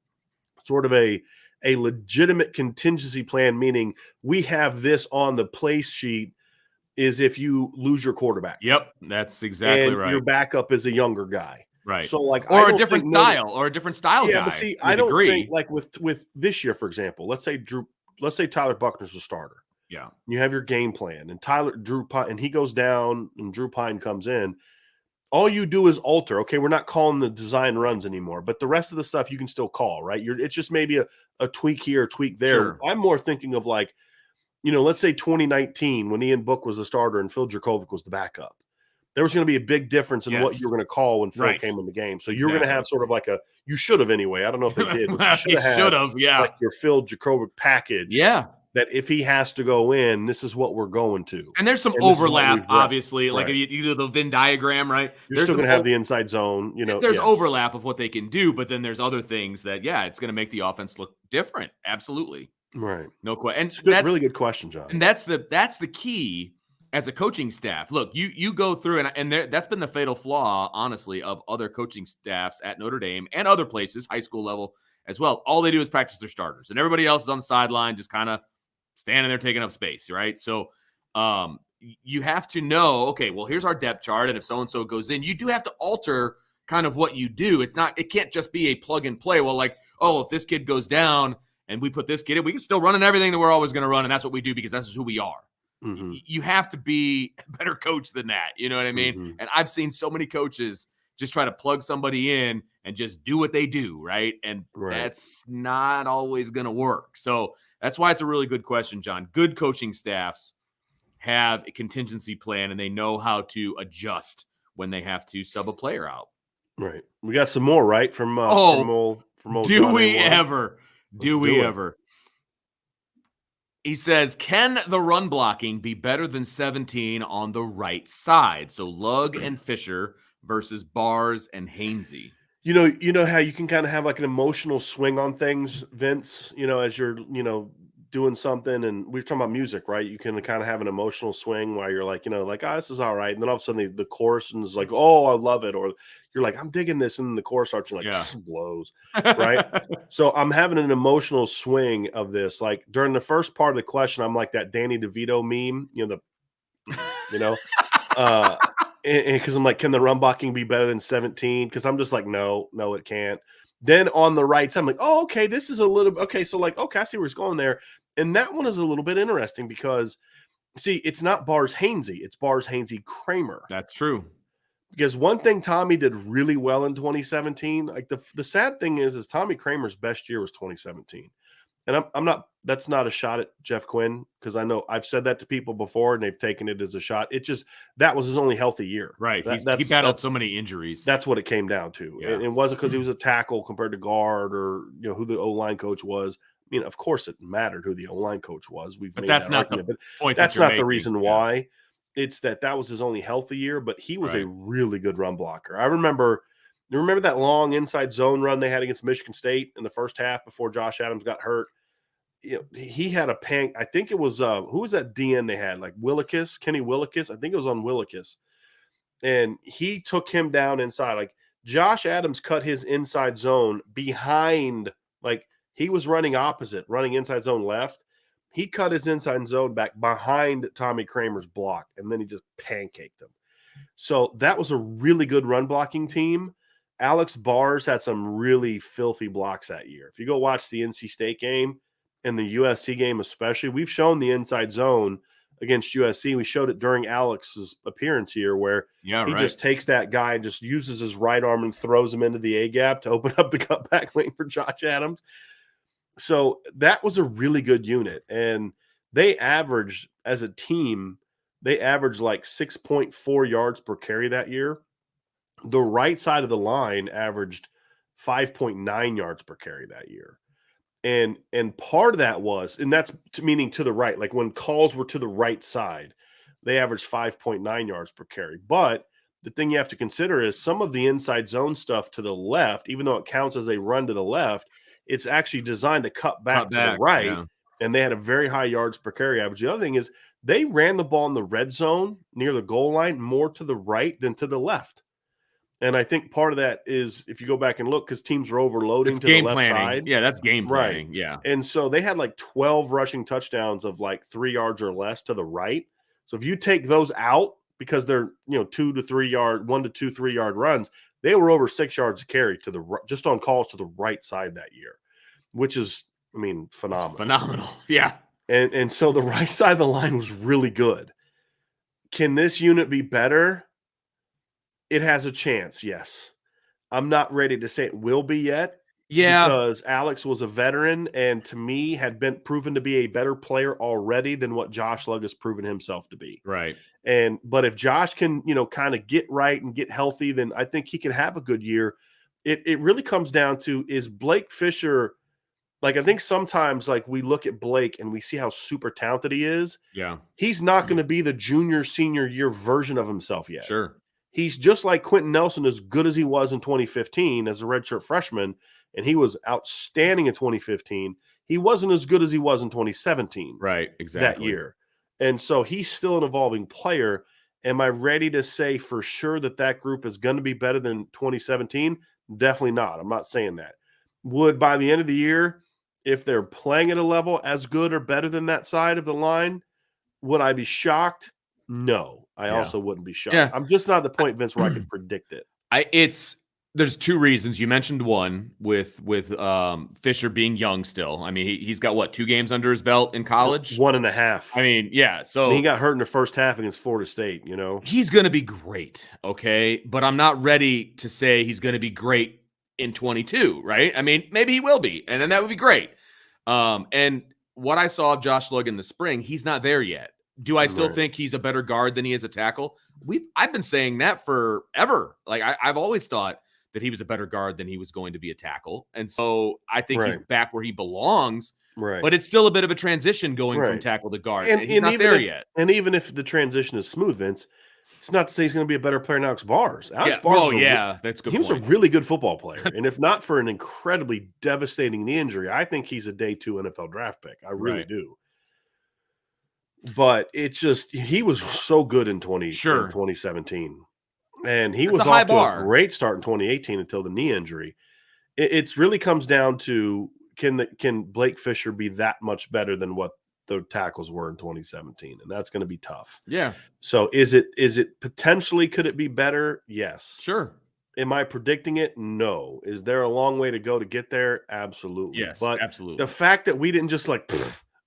sort of a legitimate contingency plan, meaning we have this on the place sheet, is if you lose your quarterback. Yep, that's exactly right. Your backup is a younger guy. Right. So like, or a different style guy. But see, I don't think like with this year, for example, let's say Tyler Buckner's the starter. Yeah. You have your game plan, and Drew Pine, and he goes down and Drew Pine comes in. All you do is alter. Okay, we're not calling the design runs anymore, but the rest of the stuff you can still call, right? It's just maybe a tweak here, a tweak there. Sure. I'm more thinking of like, let's say 2019 when Ian Book was the starter and Phil Jerkovic was the backup. there was going to be a big difference in what Yes. you were going to call when Phil Right. came in the game. So you were going to Exactly. have sort of like you should have anyway. I don't know if they did, but you Well, should he have should had have, yeah. like your Phil Jacobic package. Yeah. That if he has to go in, this is what we're going to. And there's some And this is what overlap, we've read. obviously. Like if you do the Venn diagram, right? You're There's still some going to have the inside zone, there's yes. overlap of what they can do, but then there's other things that, it's going to make the offense look different. Absolutely. Right. No question. And it's a really good question, John. And that's the key as a coaching staff. Look, you go through, and that's been the fatal flaw, honestly, of other coaching staffs at Notre Dame and other places, high school level as well. All they do is practice their starters, and everybody else is on the sideline just kind of standing there taking up space, right? So you have to know, okay, well, here's our depth chart, and if so-and-so goes in, you do have to alter kind of what you do. It can't just be a plug and play. Well, like, if this kid goes down and we put this kid in, we can still run everything that we're always going to run, and that's what we do because that's who we are. Mm-hmm. You have to be a better coach than that. You know what I mean? Mm-hmm. And I've seen so many coaches just try to plug somebody in and just do what they do, right? And that's not always going to work. So that's why it's a really good question, John. Good coaching staffs have a contingency plan, and they know how to adjust when they have to sub a player out. Right. We got some more, right? From old do John we A1. ever? Do we ever? He says, can the run blocking be better than 17 on the right side? So Lugg and Fisher versus Bars and Hainsey. You know how you can kind of have like an emotional swing on things, Vince, as you're, doing something, and we're talking about music, right? You can kind of have an emotional swing while you're like, this is all right. And then all of a sudden the chorus is like, oh, I love it. Or you're like, I'm digging this. And then the chorus starts, you're like, this blows. Right. So I'm having an emotional swing of this. Like during the first part of the question, I'm like that Danny DeVito meme, because I'm like, can the run blocking be better than 17? Because I'm just like, no, it can't. Then on the right side, I'm like, oh, okay, this is a little okay. So like, okay, I see where it's going there. And that one is a little bit interesting because, see, it's not Bars Hainsey, it's Bars Hainsey Kramer. That's true. Because one thing Tommy did really well in 2017, like the sad thing is Tommy Kramer's best year was 2017. And I'm not, that's not a shot at Jeff Quinn, because I know I've said that to people before and they've taken it as a shot. It just, that was his only healthy year. Right. He battled so many injuries. That's what it came down to. Yeah. It wasn't because he was a tackle compared to guard or, who the O-line coach was. I mean, of course it mattered who the O-line coach was. But that's not the point. That's not the reason why. It's that was his only healthy year, but he was a really good run blocker. I remember that long inside zone run they had against Michigan State in the first half before Josh Adams got hurt. He had a pank. I think it was who was that DN they had? Like Kenny Willekes. I think it was on Willekes. And he took him down inside. Like Josh Adams cut his inside zone behind, like he was running opposite, running inside zone left. He cut his inside zone back behind Tommy Kramer's block, and then he just pancaked him. So that was a really good run blocking team. Alex Bars had some really filthy blocks that year. If you go watch the NC State game and the USC game especially, we've shown the inside zone against USC. We showed it during Alex's appearance here where he just takes that guy and just uses his right arm and throws him into the A-gap to open up the cutback lane for Josh Adams. So that was a really good unit. And they averaged, as a team, like 6.4 yards per carry that year. The right side of the line averaged 5.9 yards per carry that year. And part of that was, and that's meaning to the right, like when calls were to the right side, they averaged 5.9 yards per carry. But the thing you have to consider is some of the inside zone stuff to the left, even though it counts as a run to the left, it's actually designed to cut back to the right. Yeah. And they had a very high yards per carry average. The other thing is they ran the ball in the red zone near the goal line more to the right than to the left. And I think part of that is, if you go back and look, because teams are overloading to the left side. Yeah, that's game planning. Right. Yeah. And so they had like 12 rushing touchdowns of like 3 yards or less to the right. So if you take those out, because they're 1 to 2 3 yard runs, they were over 6 yards a carry to the just on calls to the right side that year, which is, phenomenal. It's phenomenal. Yeah. And so the right side of the line was really good. Can this unit be better? It has a chance, yes. I'm not ready to say it will be yet. Yeah. because Alex was a veteran and to me had been proven to be a better player already than what Josh Lugg has proven himself to be. Right. But if Josh can, kind of get right and get healthy, then I think he can have a good year. It really comes down to, is Blake Fisher, like, I think sometimes like we look at Blake and we see how super talented he is. Yeah. He's not going to be the junior, senior year version of himself yet. Sure. He's just like Quentin Nelson, as good as he was in 2015 as a redshirt freshman, and he was outstanding in 2015. He wasn't as good as he was in 2017 Right. Exactly. that year. And so he's still an evolving player. Am I ready to say for sure that that group is going to be better than 2017? Definitely not. I'm not saying that. Would by the end of the year, if they're playing at a level as good or better than that side of the line, would I be shocked? No, I also wouldn't be shocked. Yeah. I'm just not at the point, Vince, where I could predict it. There's two reasons. You mentioned one with Fisher being young still. I mean, he's got what, 2 games under his belt in college? 1.5. I mean, yeah. So he got hurt in the first half against Florida State, He's going to be great, okay? But I'm not ready to say he's going to be great in 22, right? I mean, maybe he will be, and then that would be great. And what I saw of Josh Lugg in the spring, he's not there yet. Do I still think he's a better guard than he is a tackle? I've been saying that forever. Like I've always thought that he was a better guard than he was going to be a tackle. And so I think he's back where he belongs. Right. But it's still a bit of a transition going from tackle to guard. And he's not there yet. And even if the transition is smooth, Vince, it's not to say he's going to be a better player than Alex Bars. Alex Bars that's a good point. He was a really good football player. And if not for an incredibly devastating knee injury, I think he's a day 2 NFL draft pick. I really do. But it's just, he was so good in 2017. And he was off to a great start in 2018 until the knee injury. It really comes down to, can Blake Fisher be that much better than what the tackles were in 2017? And that's going to be tough. Yeah. So is it potentially, could it be better? Yes. Sure. Am I predicting it? No. Is there a long way to go to get there? Absolutely. Yes, but absolutely. The fact that we didn't just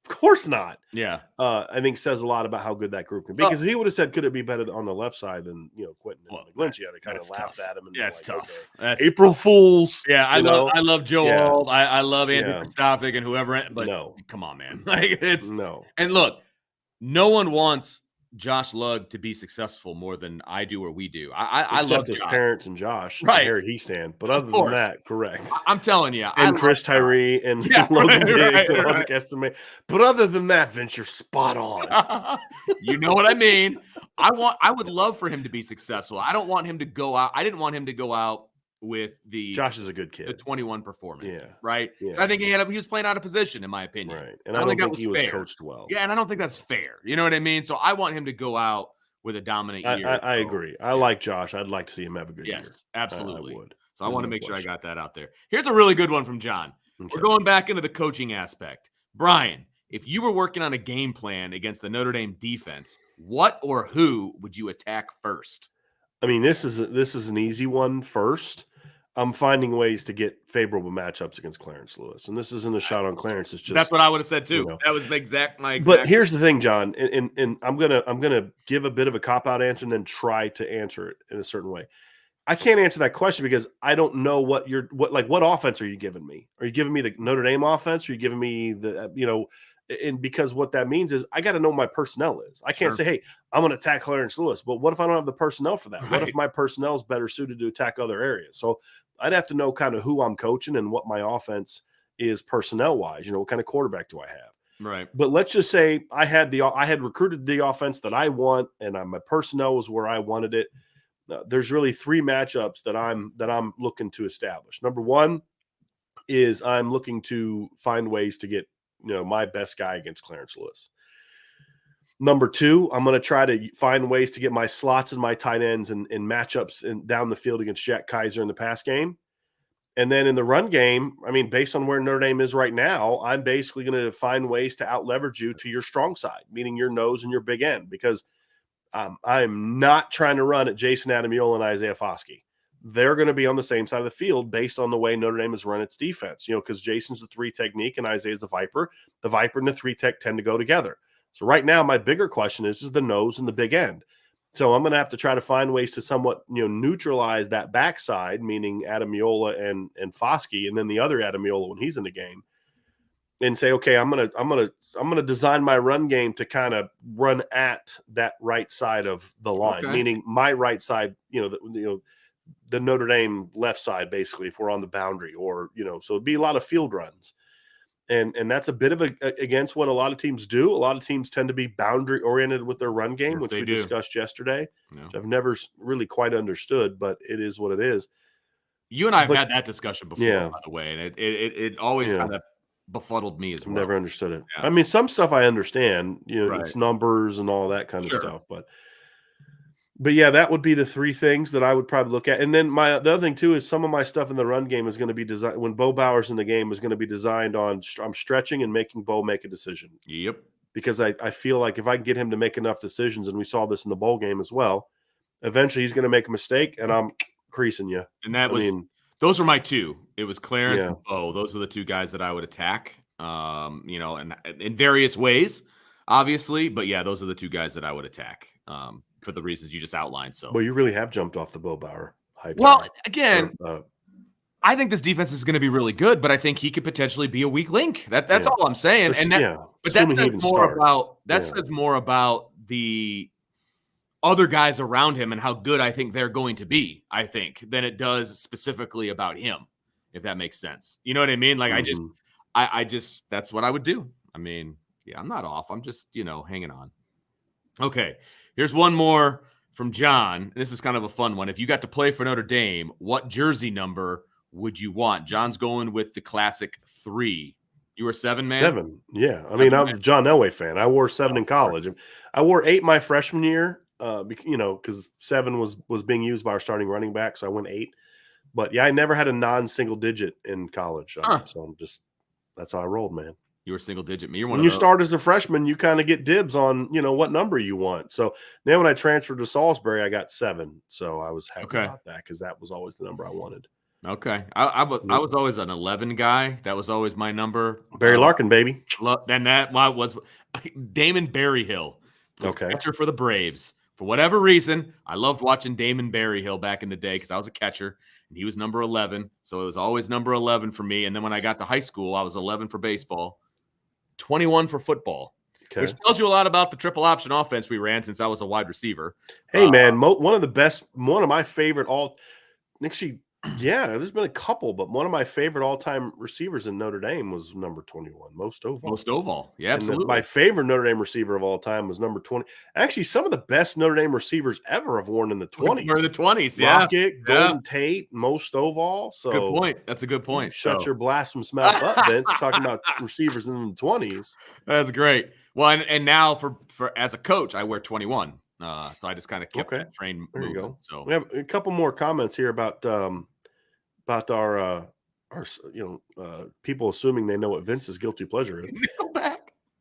of course not. Yeah. I think says a lot about how good that group can be. Because if he would have said, could it be better on the left side than, Quentin and Lynch? You had to kind of laughed at him. And it's tough. Okay. That's April Fools. Yeah, I love Joe Alt. I love Andrew Kristofic and whoever. But come on, man. And look, no one wants Josh Lugg to be successful more than I do or we do. I love his Josh. Parents and Josh. Right. Where he stand. But other than that, correct. I'm telling you. And Chris Tyree and Logan Diggs and Logic Estimate. But other than that, Vince, you're spot on. You know what I mean? I would love for him to be successful. I don't want him to go out. I didn't want him to go out with Josh is a good kid. The 21 performance. Yeah. Right. Yeah. So I think he was playing out of position, in my opinion. Right. And I don't think he was coached well. Yeah, and I don't think that's fair. You know what I mean? So I want him to go out with a dominant year. I agree. I like Josh. I'd like to see him have a good year. Yes, absolutely. I would. So I want to make sure I got that out there. Here's a really good one from John. Okay. We're going back into the coaching aspect. Brian, if you were working on a game plan against the Notre Dame defense, what or who would you attack first? I mean, this is an easy one first. I'm finding ways to get favorable matchups against Clarence Lewis. And this isn't a shot on Clarence. It's just, that's what I would have said too. That was my exact. But here's the thing, John, and I'm gonna give a bit of a cop-out answer and then try to answer it in a certain way. I can't answer that question because I don't know what offense are you giving me? Are you giving me the Notre Dame offense? Are you giving me the, and because what that means is I got to know what my personnel is. I can't say, hey, I'm going to attack Clarence Lewis. But what if I don't have the personnel for that? Right. What if my personnel is better suited to attack other areas? So I'd have to know kind of who I'm coaching and what my offense is personnel wise. What kind of quarterback do I have? Right. But let's just say I had recruited the offense that I want, and my personnel was where I wanted it. There's really 3 matchups that I'm looking to establish. Number 1 is I'm looking to find ways to get my best guy against Clarence Lewis. Number 2, I'm going to try to find ways to get my slots and my tight ends and matchups and down the field against Jack Kaiser in the pass game. And then in the run game, I mean, based on where Notre Dame is right now, I'm basically going to find ways to out leverage you to your strong side, meaning your nose and your big end, because I'm not trying to run at Jason Adamiola and Isaiah Foskey. They're going to be on the same side of the field based on the way Notre Dame has run its defense, because Jason's the 3 technique and Isaiah's the Viper. The Viper and the 3 tech tend to go together. So right now, my bigger question is the nose and the big end. So I'm going to have to try to find ways to somewhat, neutralize that backside, meaning Adamiola and Foskey, and then the other Adamiola when he's in the game, and say, okay, I'm gonna design my run game to kind of run at that right side of the line, meaning my right side, the Notre Dame left side, basically, if we're on the boundary, or so it'd be a lot of field runs. And that's a bit of against what a lot of teams do. A lot of teams tend to be boundary oriented with their run game, which we discussed yesterday, which I've never really quite understood, but it is what it is. You and I have had that discussion before, by the way, and it always kind of befuddled me as well. Never understood it. Yeah. I mean, some stuff I understand, it's numbers and all that kind of stuff, but yeah, that would be the three things that I would probably look at. And then the other thing too is some of my stuff in the run game is going to be designed when Bo Bauer's in the game is going to be designed on I'm stretching and making Bo make a decision. Yep. Because I feel like if I can get him to make enough decisions, and we saw this in the bowl game as well, eventually he's going to make a mistake and I'm creasing you. And those were my two. It was Clarence and Bo. Those are the two guys that I would attack, and in various ways, obviously. But yeah, those are the two guys that I would attack. For the reasons you just outlined. So, well, you really have jumped off the Bo Bauer hype. Well, again, I think this defense is going to be really good, but I think he could potentially be a weak link. That's all I'm saying. But that says more about the other guys around him and how good I think they're going to be. I think than it does specifically about him, if that makes sense. You know what I mean? Like I just that's what I would do. I mean, yeah, I'm not off. I'm just hanging on. Okay. Here's one more from John. This is kind of a fun one. If you got to play for Notre Dame, what jersey number would you want? John's going with the classic 3. You were 7, man? 7, yeah. I mean, I'm a John Elway fan. I wore 7 in college. I wore 8 my freshman year, because 7 was being used by our starting running back, so I went 8. But, yeah, I never had a non-single digit in college. So I'm just – that's how I rolled, man. You were single digit. Me, when you start as a freshman, you kind of get dibs on, what number you want. So then when I transferred to Salisbury, I got 7. So I was happy about that because that was always the number I wanted. Okay. I was always an 11 guy. That was always my number. Barry Larkin, baby. Then that was Damon Berryhill. Catcher for the Braves. For whatever reason, I loved watching Damon Berryhill back in the day because I was a catcher. And he was number 11. So it was always number 11 for me. And then when I got to high school, I was 11 for baseball. 21 for football, which tells you a lot about the triple option offense we ran since I was a wide receiver. Hey, man, one of my favorite actually, there's been a couple, but one of my favorite all-time receivers in Notre Dame was number 21, Most Oval. Yeah, absolutely. My favorite Notre Dame receiver of all time was number 20. Actually, some of the best Notre Dame receivers ever have worn in the 20s. Were in the 20s, yeah. Rocket, Golden Tate, Most Oval. So good point. That's a good point. Shut your blasphemous mouth up, Vince, talking about receivers in the 20s. That's great. Well, and now for as a coach, I wear 21. So I just kind of kept that train moving. There you go. So we have a couple more comments here about our people assuming they know what Vince's guilty pleasure is. Nickelback.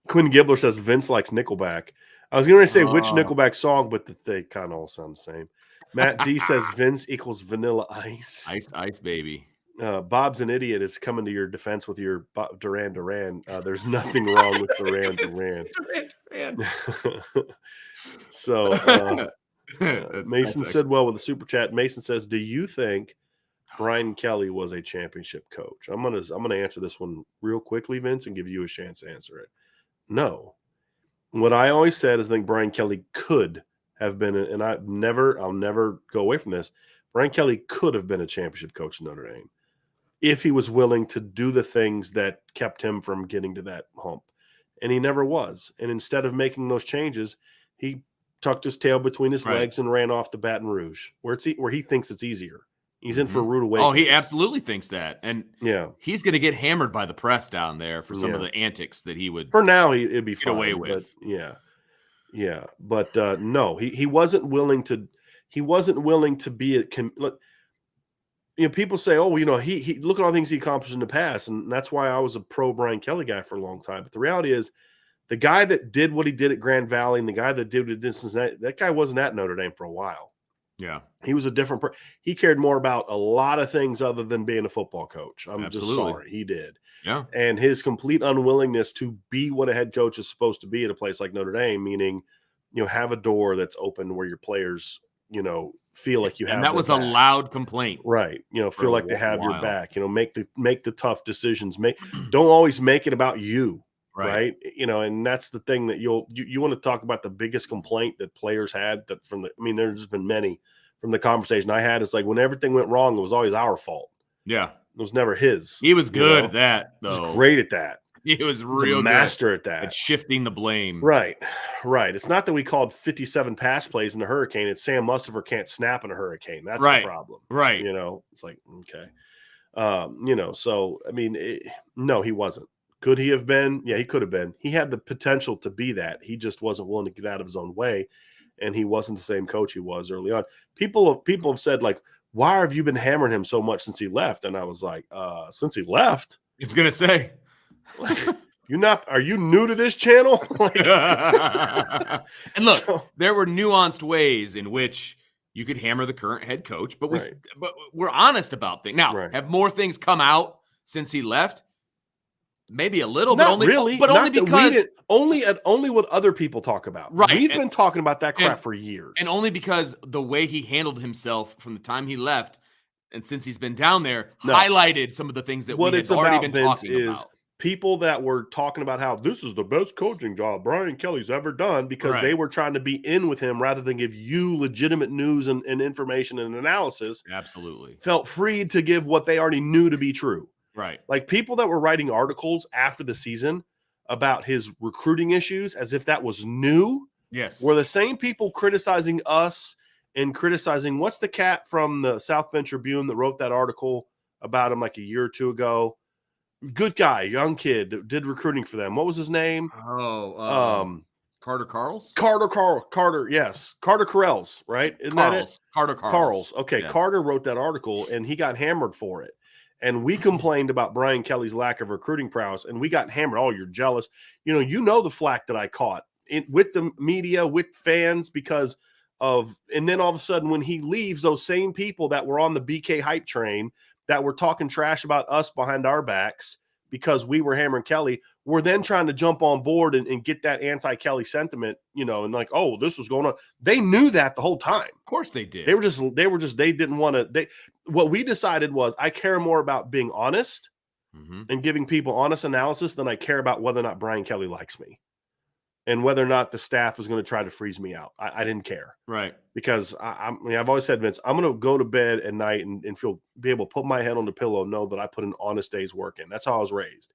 Quinn Gibbler says Vince likes Nickelback. I was going to say which Nickelback song, but they kind of all sound the same. Matt D says Vince equals Vanilla Ice. Ice, baby. Bob's an idiot is coming to your defense with your Duran. There's nothing wrong with Duran. So Mason Sidwell with a super chat. Mason says, do you think Brian Kelly was a championship coach? I'm gonna answer this one real quickly, Vince, and give you a chance to answer it. No. What I always said is I think Brian Kelly could have been, and I'll never go away from this. Brian Kelly could have been a championship coach in Notre Dame if he was willing to do the things that kept him from getting to that hump. And he never was. And instead of making those changes, he tucked his tail between his legs and ran off to Baton Rouge, where he thinks it's easier. He's in for a rude awakening. Oh, he absolutely thinks that. And he's going to get hammered by the press down there for some of the antics that he would. For now, it'd be get away with. But no, he wasn't willing to. He wasn't willing to be look. People say, "Oh, he look at all the things he accomplished in the past," and that's why I was a pro Brian Kelly guy for a long time. But the reality is, the guy that did what he did at Grand Valley and the guy that did what he did in Cincinnati, that guy wasn't at Notre Dame for a while. Yeah, he was a different he cared more about a lot of things other than being a football coach. I'm just sorry, he did. Yeah, and his complete unwillingness to be what a head coach is supposed to be at a place like Notre Dame, meaning have a door that's open where your players, feel like you have And that their was a back. loud complaint. Right. Feel like they have your while. back, make the tough decisions. Don't always make it about you. Right. And that's the thing that you want to talk about. The biggest complaint that players had there's been many from the conversation I had. It's like when everything went wrong, it was always our fault. Yeah. It was never his. He was good at that, though. He was great at that. He was He's real a master at that. At shifting the blame. Right. It's not that we called 57 pass plays in the hurricane. It's Sam Mustafer can't snap in a hurricane. That's the problem. Right. It's like, okay. So, no, he wasn't. Could he have been? Yeah, he could have been. He had the potential to be that. He just wasn't willing to get out of his own way, and he wasn't the same coach he was early on. People have said, like, why have you been hammering him so much since he left? And I was like, since he left? I was going to say. Are you new to this channel? And look, there were nuanced ways in which you could hammer the current head coach, but we're honest about things. Now, have more things come out since he left? Maybe a little, Not but only really. But only because only what other people talk about. Right. We've been talking about that crap for years. And only because the way he handled himself from the time he left and since he's been down there highlighted some of the things that we had already been talking about. People that were talking about how this is the best coaching job Brian Kelly's ever done because they were trying to be in with him rather than give you legitimate news and information and analysis. Absolutely. Felt free to give what they already knew to be true. Right. Like people that were writing articles after the season about his recruiting issues as if that was new. Yes. Were the same people criticizing us and criticizing what's the cat from the South Bend Tribune that wrote that article about him like a year or two ago. Good guy, young kid, did recruiting for them. What was his name? Carter Carls? Carter, yes. Carter Carrells, right? Isn't that it? Carter Carls. Okay, yeah. Carter wrote that article, and he got hammered for it. And we complained about Brian Kelly's lack of recruiting prowess, and we got hammered. Oh, you're jealous. The flack that I caught with the media, with fans, because of – and then all of a sudden when he leaves, those same people that were on the BK hype train that were talking trash about us behind our backs because we were hammering Kelly, were then trying to jump on board and get that anti-Kelly sentiment, and like, oh, this was going on. They knew that the whole time. Of course they did. They didn't want to, what we decided was I care more about being honest and giving people honest analysis than I care about whether or not Brian Kelly likes me and whether or not the staff was going to try to freeze me out. I didn't care. Right. Because I've always said, Vince, I'm going to go to bed at night and be able to put my head on the pillow and know that I put an honest day's work in. That's how I was raised.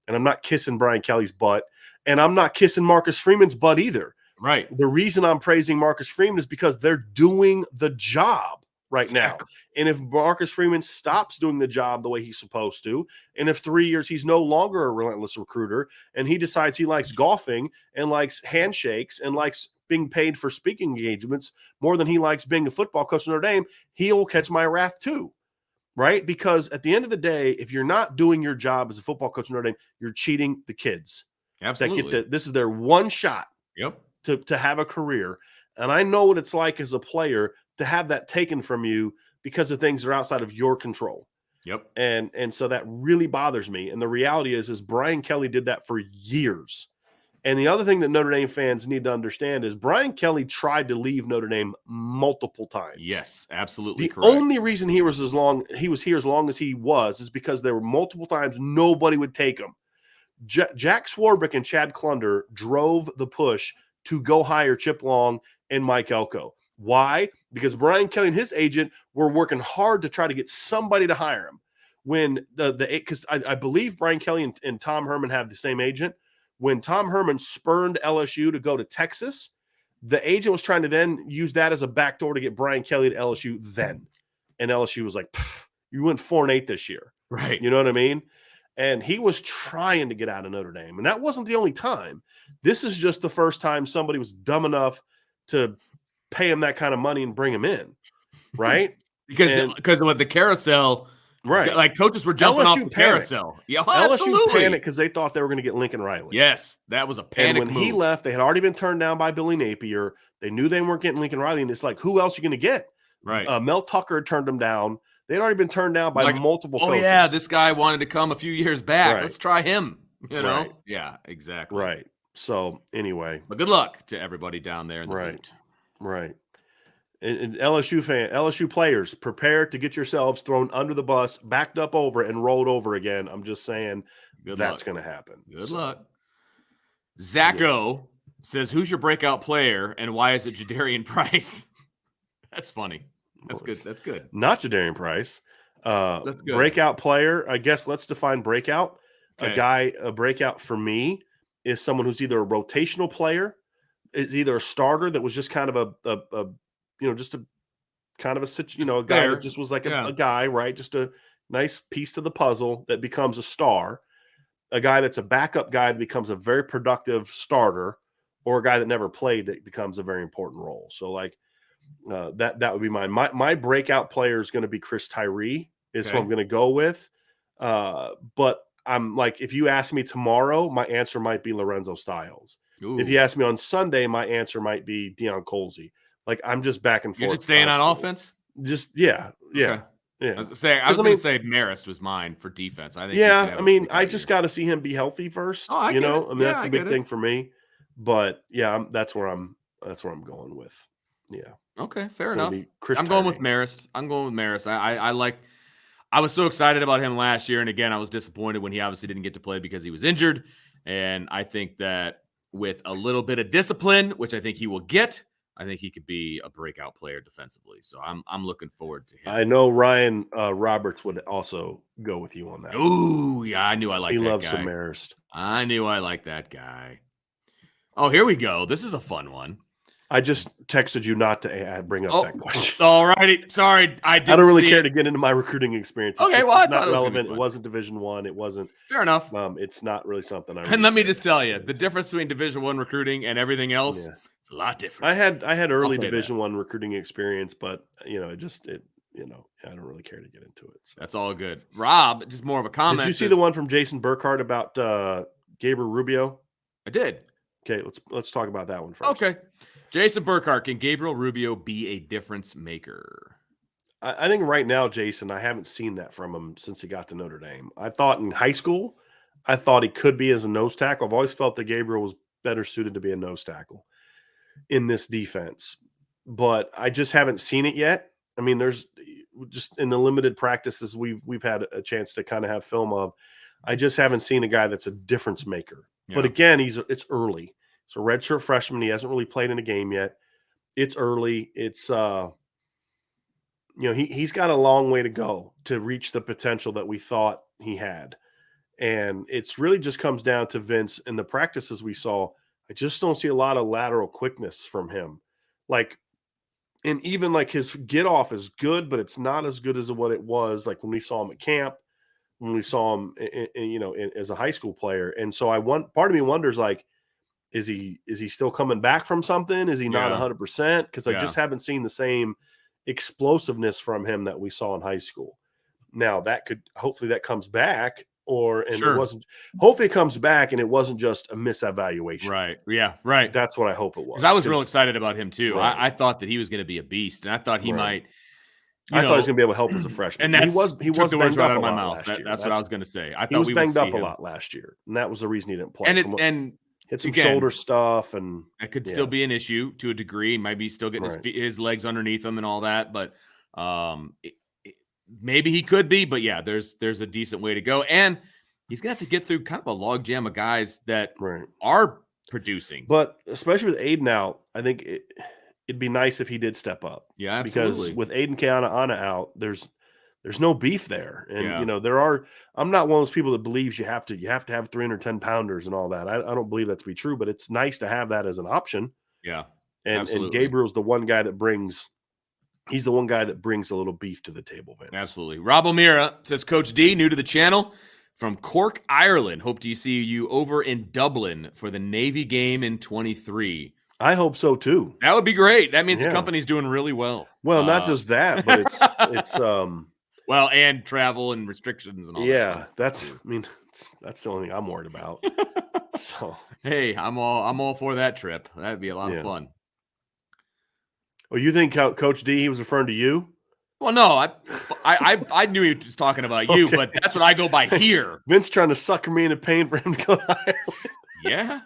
And I'm not kissing Brian Kelly's butt, and I'm not kissing Marcus Freeman's butt either. Right. The reason I'm praising Marcus Freeman is because they're doing the job right now. And if Marcus Freeman stops doing the job the way he's supposed to, and if 3 years he's no longer a relentless recruiter and he decides he likes golfing and likes handshakes and likes being paid for speaking engagements more than he likes being a football coach at Notre Dame, he'll catch my wrath too. Right? Because at the end of the day, if you're not doing your job as a football coach at Notre Dame, you're cheating the kids. Absolutely. This is their one shot to have a career. And I know what it's like as a player to have that taken from you because of things that are outside of your control. Yep. And so that really bothers me. And the reality is Brian Kelly did that for years. And the other thing that Notre Dame fans need to understand is Brian Kelly tried to leave Notre Dame multiple times. Yes, absolutely correct. The only reason he was here as long as he was is because there were multiple times nobody would take him. Jack Swarbrick and Chad Klunder drove the push to go hire Chip Long and Mike Elko. Why? Because Brian Kelly and his agent were working hard to try to get somebody to hire him. When because I believe Brian Kelly and Tom Herman have the same agent. When Tom Herman spurned LSU to go to Texas, the agent was trying to then use that as a backdoor to get Brian Kelly to LSU then. And LSU was like, you went 4-8 this year. Right. You know what I mean? And he was trying to get out of Notre Dame. And that wasn't the only time. This is just the first time somebody was dumb enough to pay him that kind of money and bring him in. Right? because with the carousel, right? Like coaches were jumping off the carousel. Yeah, LSU panicked because they thought they were going to get Lincoln Riley. Yes, that was a panic move. When he left, they had already been turned down by Billy Napier. They knew they weren't getting Lincoln Riley, and it's like, who else are you going to get? Right. Mel Tucker had turned them down. They'd already been turned down by multiple coaches. Yeah, this guy wanted to come a few years back. Right. Let's try him. You know? Right. Yeah, exactly. Right. So anyway, But good luck to everybody down there in the right, boot. right. And LSU players, prepare to get yourselves thrown under the bus, backed up over, and rolled over again. I'm just saying that's going to happen. Good luck. Zach O says, "Who's your breakout player, and why is it Jadarian Price?" That's funny. That's good. That's good. Not Jadarian Price. That's good. Breakout player. I guess let's define breakout. Okay. A breakout for me is someone who's either a rotational player, is either a starter that was just kind of a just a kind of a guy that just was like a guy, right? Just a nice piece to the puzzle that becomes a star. A guy that's a backup guy that becomes a very productive starter, or a guy that never played that becomes a very important role. So like that would be mine. My breakout player is going to be Chris Tyree is who I'm going to go with. But I'm like, if you ask me tomorrow, my answer might be Lorenzo Styles. Ooh. If you ask me on Sunday, my answer might be Deion Colsey. Like I'm just back and forth. You're just staying on offense? Just yeah. Okay. Yeah. I was going to say Marist was mine for defense. I think. Yeah, I mean, I just got to see him be healthy first. Oh, I mean, that's the big thing for me. But yeah, that's where I'm going with. Yeah. Okay, fair enough. I'm going with Marist. I was so excited about him last year, and again, I was disappointed when he obviously didn't get to play because he was injured. And I think that with a little bit of discipline, which I think he will get, I think he could be a breakout player defensively. So I'm looking forward to him. I know Ryan Roberts would also go with you on that. Ooh, yeah, I knew I liked that guy. He loves some Marist. I knew I liked that guy. Oh, here we go. This is a fun one. I just texted you not to bring up that question. All righty. Sorry, I don't really care to get into my recruiting experience. Okay, well, I thought it was relevant. It wasn't Division I. It wasn't. Fair enough. It's not really something And let me just tell you, the difference between Division I recruiting and everything else, it's a lot different. I had early Division I recruiting experience, but I don't really care to get into it. So. That's all good. Rob, just more of a comment. Did you see the one from Jason Burkhardt about Gabriel Rubio? I did. Okay, let's talk about that one first. Okay. Jason Burkhardt, can Gabriel Rubio be a difference maker? I think right now, Jason, I haven't seen that from him since he got to Notre Dame. I thought in high school, I thought he could be as a nose tackle. I've always felt that Gabriel was better suited to be a nose tackle in this defense, but I just haven't seen it yet. I mean, there's just in the limited practices we've had a chance to kind of have film of. I just haven't seen a guy that's a difference maker. Yeah. But again, it's early. So redshirt freshman, he hasn't really played in a game yet. It's early. It's he's got a long way to go to reach the potential that we thought he had. And it's really just comes down to Vince in the practices we saw. I just don't see a lot of lateral quickness from him. And even like his get off is good, but it's not as good as what it was like when we saw him at camp, when we saw him as a high school player. And so part of me wonders, like, is he still coming back from something? Is he not 100%? Because I just haven't seen the same explosiveness from him that we saw in high school. Now hopefully that comes back, it wasn't. Hopefully it comes back and it wasn't just a misevaluation. Right. Yeah. Right. That's what I hope it was. Because I was real excited about him too. Right. I thought that he was going to be a beast, and I thought he might. I thought he was going to be able to help as a freshman. And he was banged up a lot last year. That's what I was going to say. I thought he was banged up a lot last year, and that was the reason he didn't play. And hit some shoulder stuff, and that could still be an issue to a degree. Might be still getting his legs underneath him and all that, but maybe he could be. But yeah, there's a decent way to go, and he's gonna have to get through kind of a log jam of guys that are producing. But especially with Aiden out, I think it'd be nice if he did step up. Yeah, absolutely. Because with Aiden Keana out, there's no beef there. And, I'm not one of those people that believes you have to have 310 pounders and all that. I don't believe that to be true, but it's nice to have that as an option. Yeah. And Gabriel's the one guy that brings a little beef to the table, Vince. Absolutely. Rob O'Meara says, Coach D, new to the channel from Cork, Ireland. Hope to see you over in Dublin for the Navy game in 23. I hope so too. That would be great. That means the company's doing really well. Well, not just that, but it's well, and travel and restrictions and all that. Yeah, that's the only thing I'm worried about. So hey, I'm all for that trip. That'd be a lot of fun. Oh, you think Coach D, he was referring to you? Well, no, I knew he was talking about you, but that's what I go by here. Vince trying to sucker me into paying for him to go to Ireland. Yeah.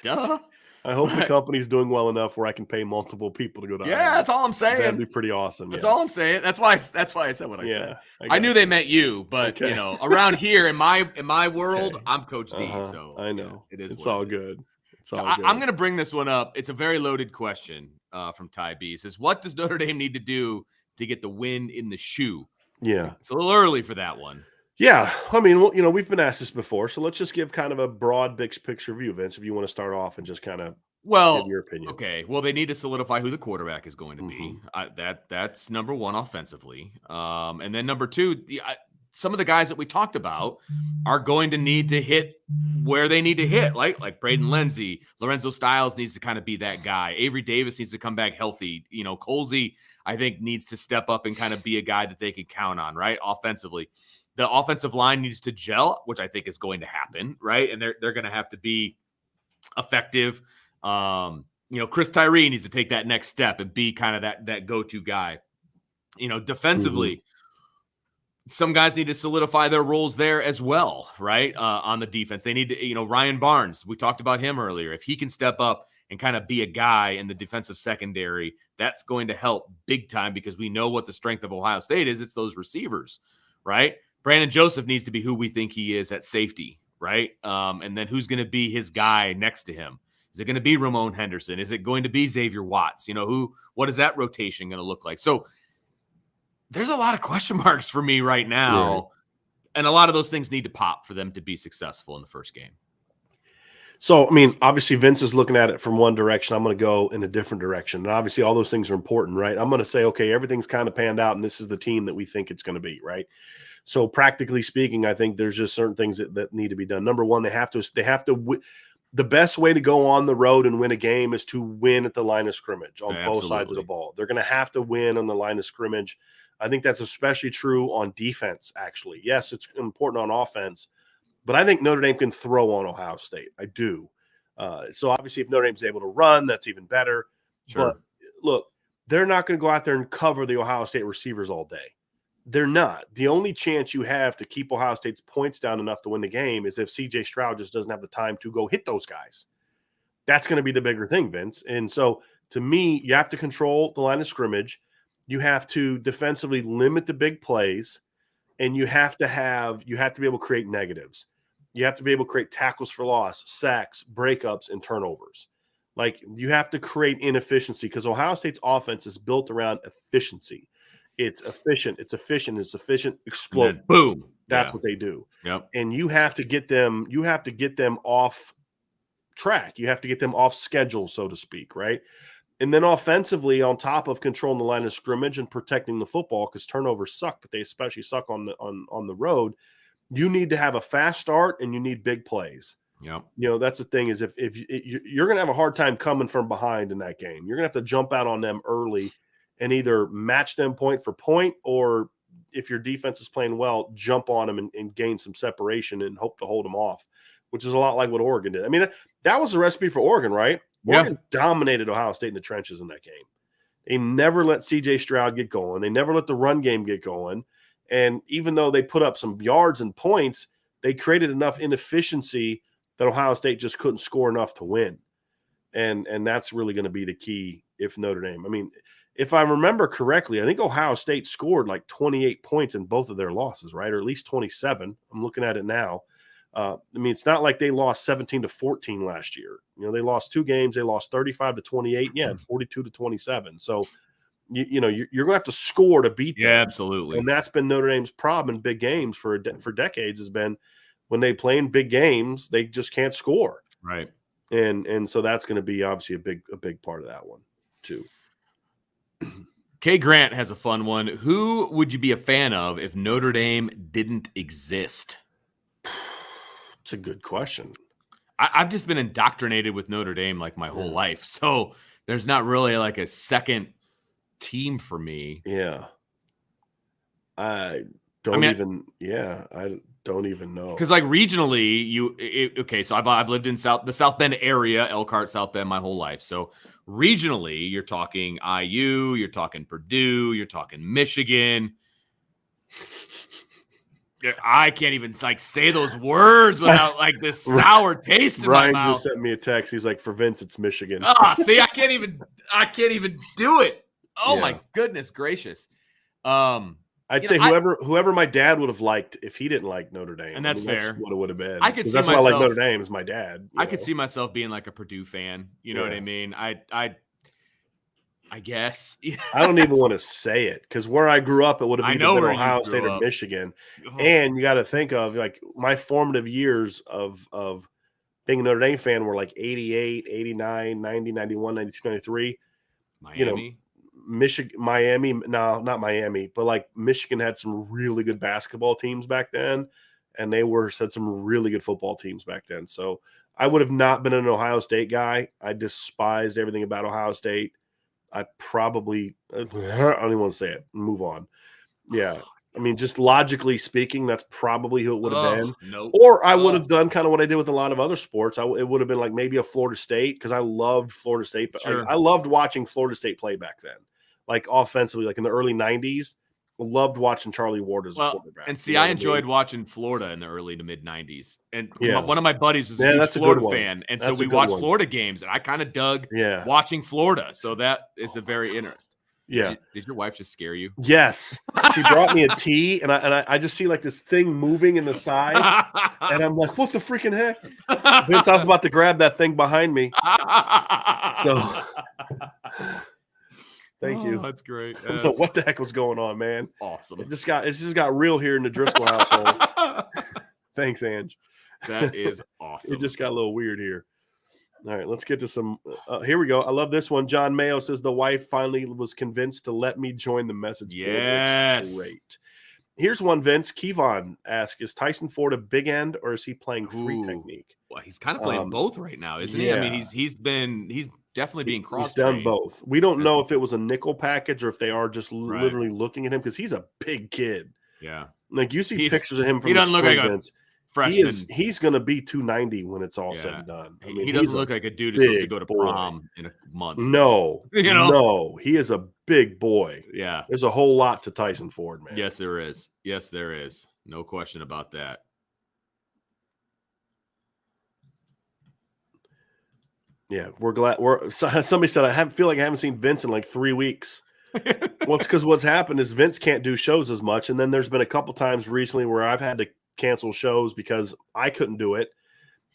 Duh. I hope the company's doing well enough where I can pay multiple people to go to Yeah, Iowa. that's all I'm saying. That'd be pretty awesome. That's all I'm saying. That's why I said what I said. I knew they meant you, but Okay. around here in my world, Okay. I'm Coach D. So I know it is. It's all good. It's all good. I'm going to bring this one up. It's a very loaded question from Ty B. It says, "What does Notre Dame need to do to get the win in the shoe?" Yeah, it's a little early for that one. Yeah, I mean, we've been asked this before, so let's just give kind of a broad, big picture view, Vince. If you want to start off and just kind of give your opinion. Okay. Well, they need to solidify who the quarterback is going to be. That's number one offensively, and then number two, some of the guys that we talked about are going to need to hit where they need to hit, like Braden Lenzy. Lorenzo Styles needs to kind of be that guy. Avery Davis needs to come back healthy. Colsey, I think, needs to step up and kind of be a guy that they can count on, right? Offensively. The offensive line needs to gel, which I think is going to happen, right? And they're going to have to be effective. Chris Tyree needs to take that next step and be kind of that go-to guy. Defensively, some guys need to solidify their roles there as well, right? On the defense, they need to, Ryan Barnes, we talked about him earlier. If he can step up and kind of be a guy in the defensive secondary, that's going to help big time because we know what the strength of Ohio State is. It's those receivers, right? Brandon Joseph needs to be who we think he is at safety, right? And then who's going to be his guy next to him? Is it going to be Ramon Henderson? Is it going to be Xavier Watts? What is that rotation going to look like? So there's a lot of question marks for me right now. Right. And a lot of those things need to pop for them to be successful in the first game. So, I mean, obviously Vince is looking at it from one direction. I'm going to go in a different direction. And obviously all those things are important, right? I'm going to say, okay, everything's kind of panned out and this is the team that we think it's going to be, right? So practically speaking, I think there's just certain things that need to be done. Number one, they have to the best way to go on the road and win a game is to win at the line of scrimmage on both sides of the ball. They're going to have to win on the line of scrimmage. I think that's especially true on defense, actually. Yes, it's important on offense, but I think Notre Dame can throw on Ohio State. I do. So obviously if Notre Dame's able to run, that's even better. Sure. But look, they're not going to go out there and cover the Ohio State receivers all day. They're not. The only chance you have to keep Ohio State's points down enough to win the game is if C.J. Stroud just doesn't have the time to go hit those guys. That's going to be the bigger thing, Vince. And so, to me, you have to control the line of scrimmage. You have to defensively limit the big plays, and you have to be able to create negatives. You have to be able to create tackles for loss, sacks, breakups, and turnovers. Like, you have to create inefficiency because Ohio State's offense is built around efficiency. It's efficient, explode. Boom. That's what they do. Yep. And you have to get them off track. You have to get them off schedule, so to speak, right? And then offensively, on top of controlling the line of scrimmage and protecting the football, because turnovers suck, but they especially suck on the road, you need to have a fast start and you need big plays. Yep. That's the thing is if you're going to have a hard time coming from behind in that game. You're going to have to jump out on them early and either match them point for point, or if your defense is playing well, jump on them and gain some separation and hope to hold them off, which is a lot like what Oregon did. I mean, that was the recipe for Oregon, right? Yeah. Oregon dominated Ohio State in the trenches in that game. They never let C.J. Stroud get going. They never let the run game get going. And even though they put up some yards and points, they created enough inefficiency that Ohio State just couldn't score enough to win. And that's really going to be the key if Notre Dame. I mean, if I remember correctly, I think Ohio State scored like 28 points in both of their losses, right? Or at least 27. I'm looking at it now. I mean, it's not like they lost 17-14 last year. They lost 2 games. They lost 35-28. Yeah, and 42-27. So, you're going to have to score to beat them. Yeah, absolutely. And that's been Notre Dame's problem in big games for decades has been when they play in big games, they just can't score. Right. And so that's going to be obviously a big part of that one too. Kay Grant has a fun one. Who would you be a fan of if Notre Dame didn't exist? It's a good question. I've just been indoctrinated with Notre Dame like my whole life. So there's not really like a second team for me. Yeah. I don't even know. Because like regionally, so I've lived in the South Bend area, Elkhart, South Bend my whole life. So regionally, you're talking IU, you're talking Purdue, you're talking Michigan. I can't even like say those words without like this sour taste in Ryan my mouth. just sent me a text. He's like, for Vince, it's Michigan. See, I can't even do it. Oh my goodness gracious. I'd say whoever my dad would have liked if he didn't like Notre Dame. And that's fair. That's what it would have been. I could see that's myself, why I like Notre Dame is my dad. I could see myself being like a Purdue fan. You know what I mean? I guess. I don't even want to say it because where I grew up, it would have been either Ohio State or Michigan. Oh. And you got to think of like my formative years of being a Notre Dame fan were like 88, 89, 90, 91, 92, 93. Miami? Miami, no, not Miami, but like Michigan had some really good basketball teams back then, and they had some really good football teams back then. So I would have not been an Ohio State guy. I despised everything about Ohio State. I don't even want to say it. Move on. Yeah. I mean, just logically speaking, that's probably who it would have been. Nope. Or I would have done kind of what I did with a lot of other sports. It would have been like maybe a Florida State because I loved Florida State. But I loved watching Florida State play back then, like offensively, like in the early 90s. Loved watching Charlie Ward as a quarterback. And see, I enjoyed watching Florida in the early to mid 90s. And one of my buddies was a huge Florida fan. And so we watched Florida games, and I kind of dug watching Florida. So that is a very interesting. Yeah. Did your wife just scare you? Yes. She brought me a tea, and I just see like this thing moving in the side, and I'm like, what the freaking heck? Vince, I was about to grab that thing behind me. So thank you. That's great. I don't know what the heck was going on, man. Awesome. It's just got real here in the Driscoll household. Thanks, Ange. That is awesome. It just got a little weird here. All right, let's get to some. Here we go. I love this one. John Mayo says the wife finally was convinced to let me join the message board. Yes. Great. Here's one, Vince. Kevon asks, is Tyson Ford a big end or is he playing three technique? Well, he's kind of playing both right now, isn't he? I mean, he's definitely being cross. He's done both. We don't know if it was a nickel package or if they are just literally looking at him because he's a big kid. Yeah. Like you see pictures of him from he doesn't look like a freshman. He's going to be 290 when it's all said and done. I mean, he doesn't look like a dude who's supposed to go to prom in a month. No, no, he is a big boy. Yeah, there's a whole lot to Tyson Ford, man. Yes, there is. Yes, there is. No question about that. Yeah, we're glad. Somebody said I feel like I haven't seen Vince in like 3 weeks. Well, it's because what's happened is Vince can't do shows as much, and then there's been a couple times recently where I've had to cancel shows because I couldn't do it,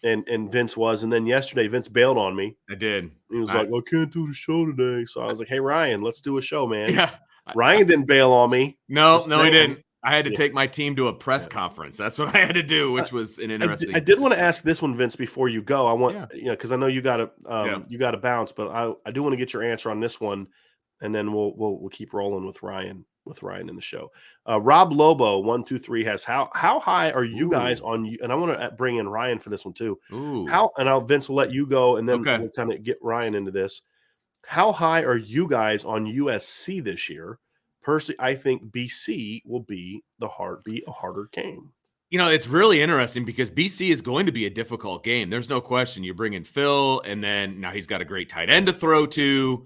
and Vince was. And then yesterday, Vince bailed on me. I did. He was like, "I can't do the show today." So I was like, "Hey, Ryan, let's do a show, man." Yeah. Ryan didn't bail on me. No, he didn't. I had to take my team to a press conference. That's what I had to do, which was an interesting. I did want to ask this one, Vince, before you go. I want, because I know you got to bounce, but I do want to get your answer on this one, and then we'll keep rolling with Ryan in the show. Rob Lobo 123 has how high are you guys on you? And I want to bring in Ryan for this one too. Vince will let you go, and then we'll kind of get Ryan into this. How high are you guys on USC this year? Personally, I think BC will be a harder game. You know, it's really interesting because BC is going to be a difficult game. There's no question. You bring in Phil, and then now he's got a great tight end to throw to.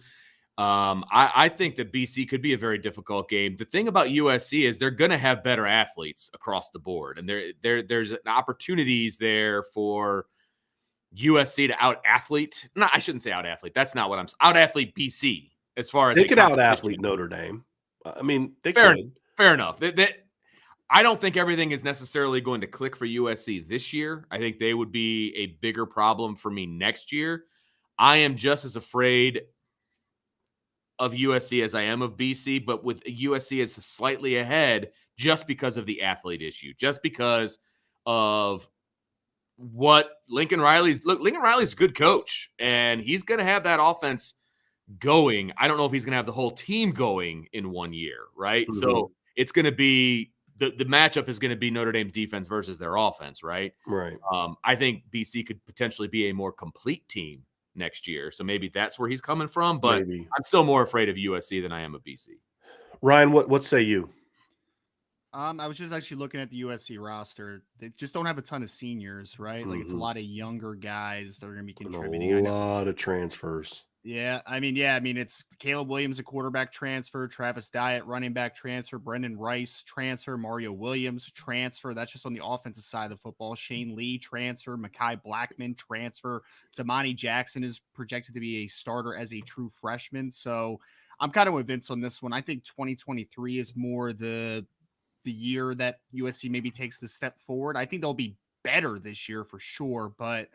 I think that BC could be a very difficult game. The thing about USC is they're going to have better athletes across the board, and there's opportunities there for USC to out-athlete. No, I shouldn't say out-athlete. That's not what I'm saying. Out-athlete BC as far as they could out-athlete Notre Dame. I mean, they could. Fair enough. I don't think everything is necessarily going to click for USC this year. I think they would be a bigger problem for me next year. I am just as afraid of USC as I am of BC, but with USC is slightly ahead just because of the athlete issue, just because of what Lincoln Riley's a good coach, and he's going to have that offense going. I don't know if he's going to have the whole team going in 1 year, right? Mm-hmm. So it's going to be the matchup is going to be Notre Dame's defense versus their offense, right? Right. I think BC could potentially be a more complete team next year. So maybe that's where he's coming from, but I'm still more afraid of USC than I am of BC. Ryan, what say you? I was just actually looking at the USC roster. They just don't have a ton of seniors, right? Like it's a lot of younger guys that are going to be contributing. A lot of transfers. Yeah, I mean, it's Caleb Williams, a quarterback transfer, Travis Dye, running back transfer, Brendan Rice transfer, Mario Williams transfer. That's just on the offensive side of the football. Shane Lee transfer, Mekhi Blackman transfer. Damani Jackson is projected to be a starter as a true freshman. So I'm kind of with Vince on this one. I think 2023 is more the year that USC maybe takes the step forward. I think they'll be better this year for sure, but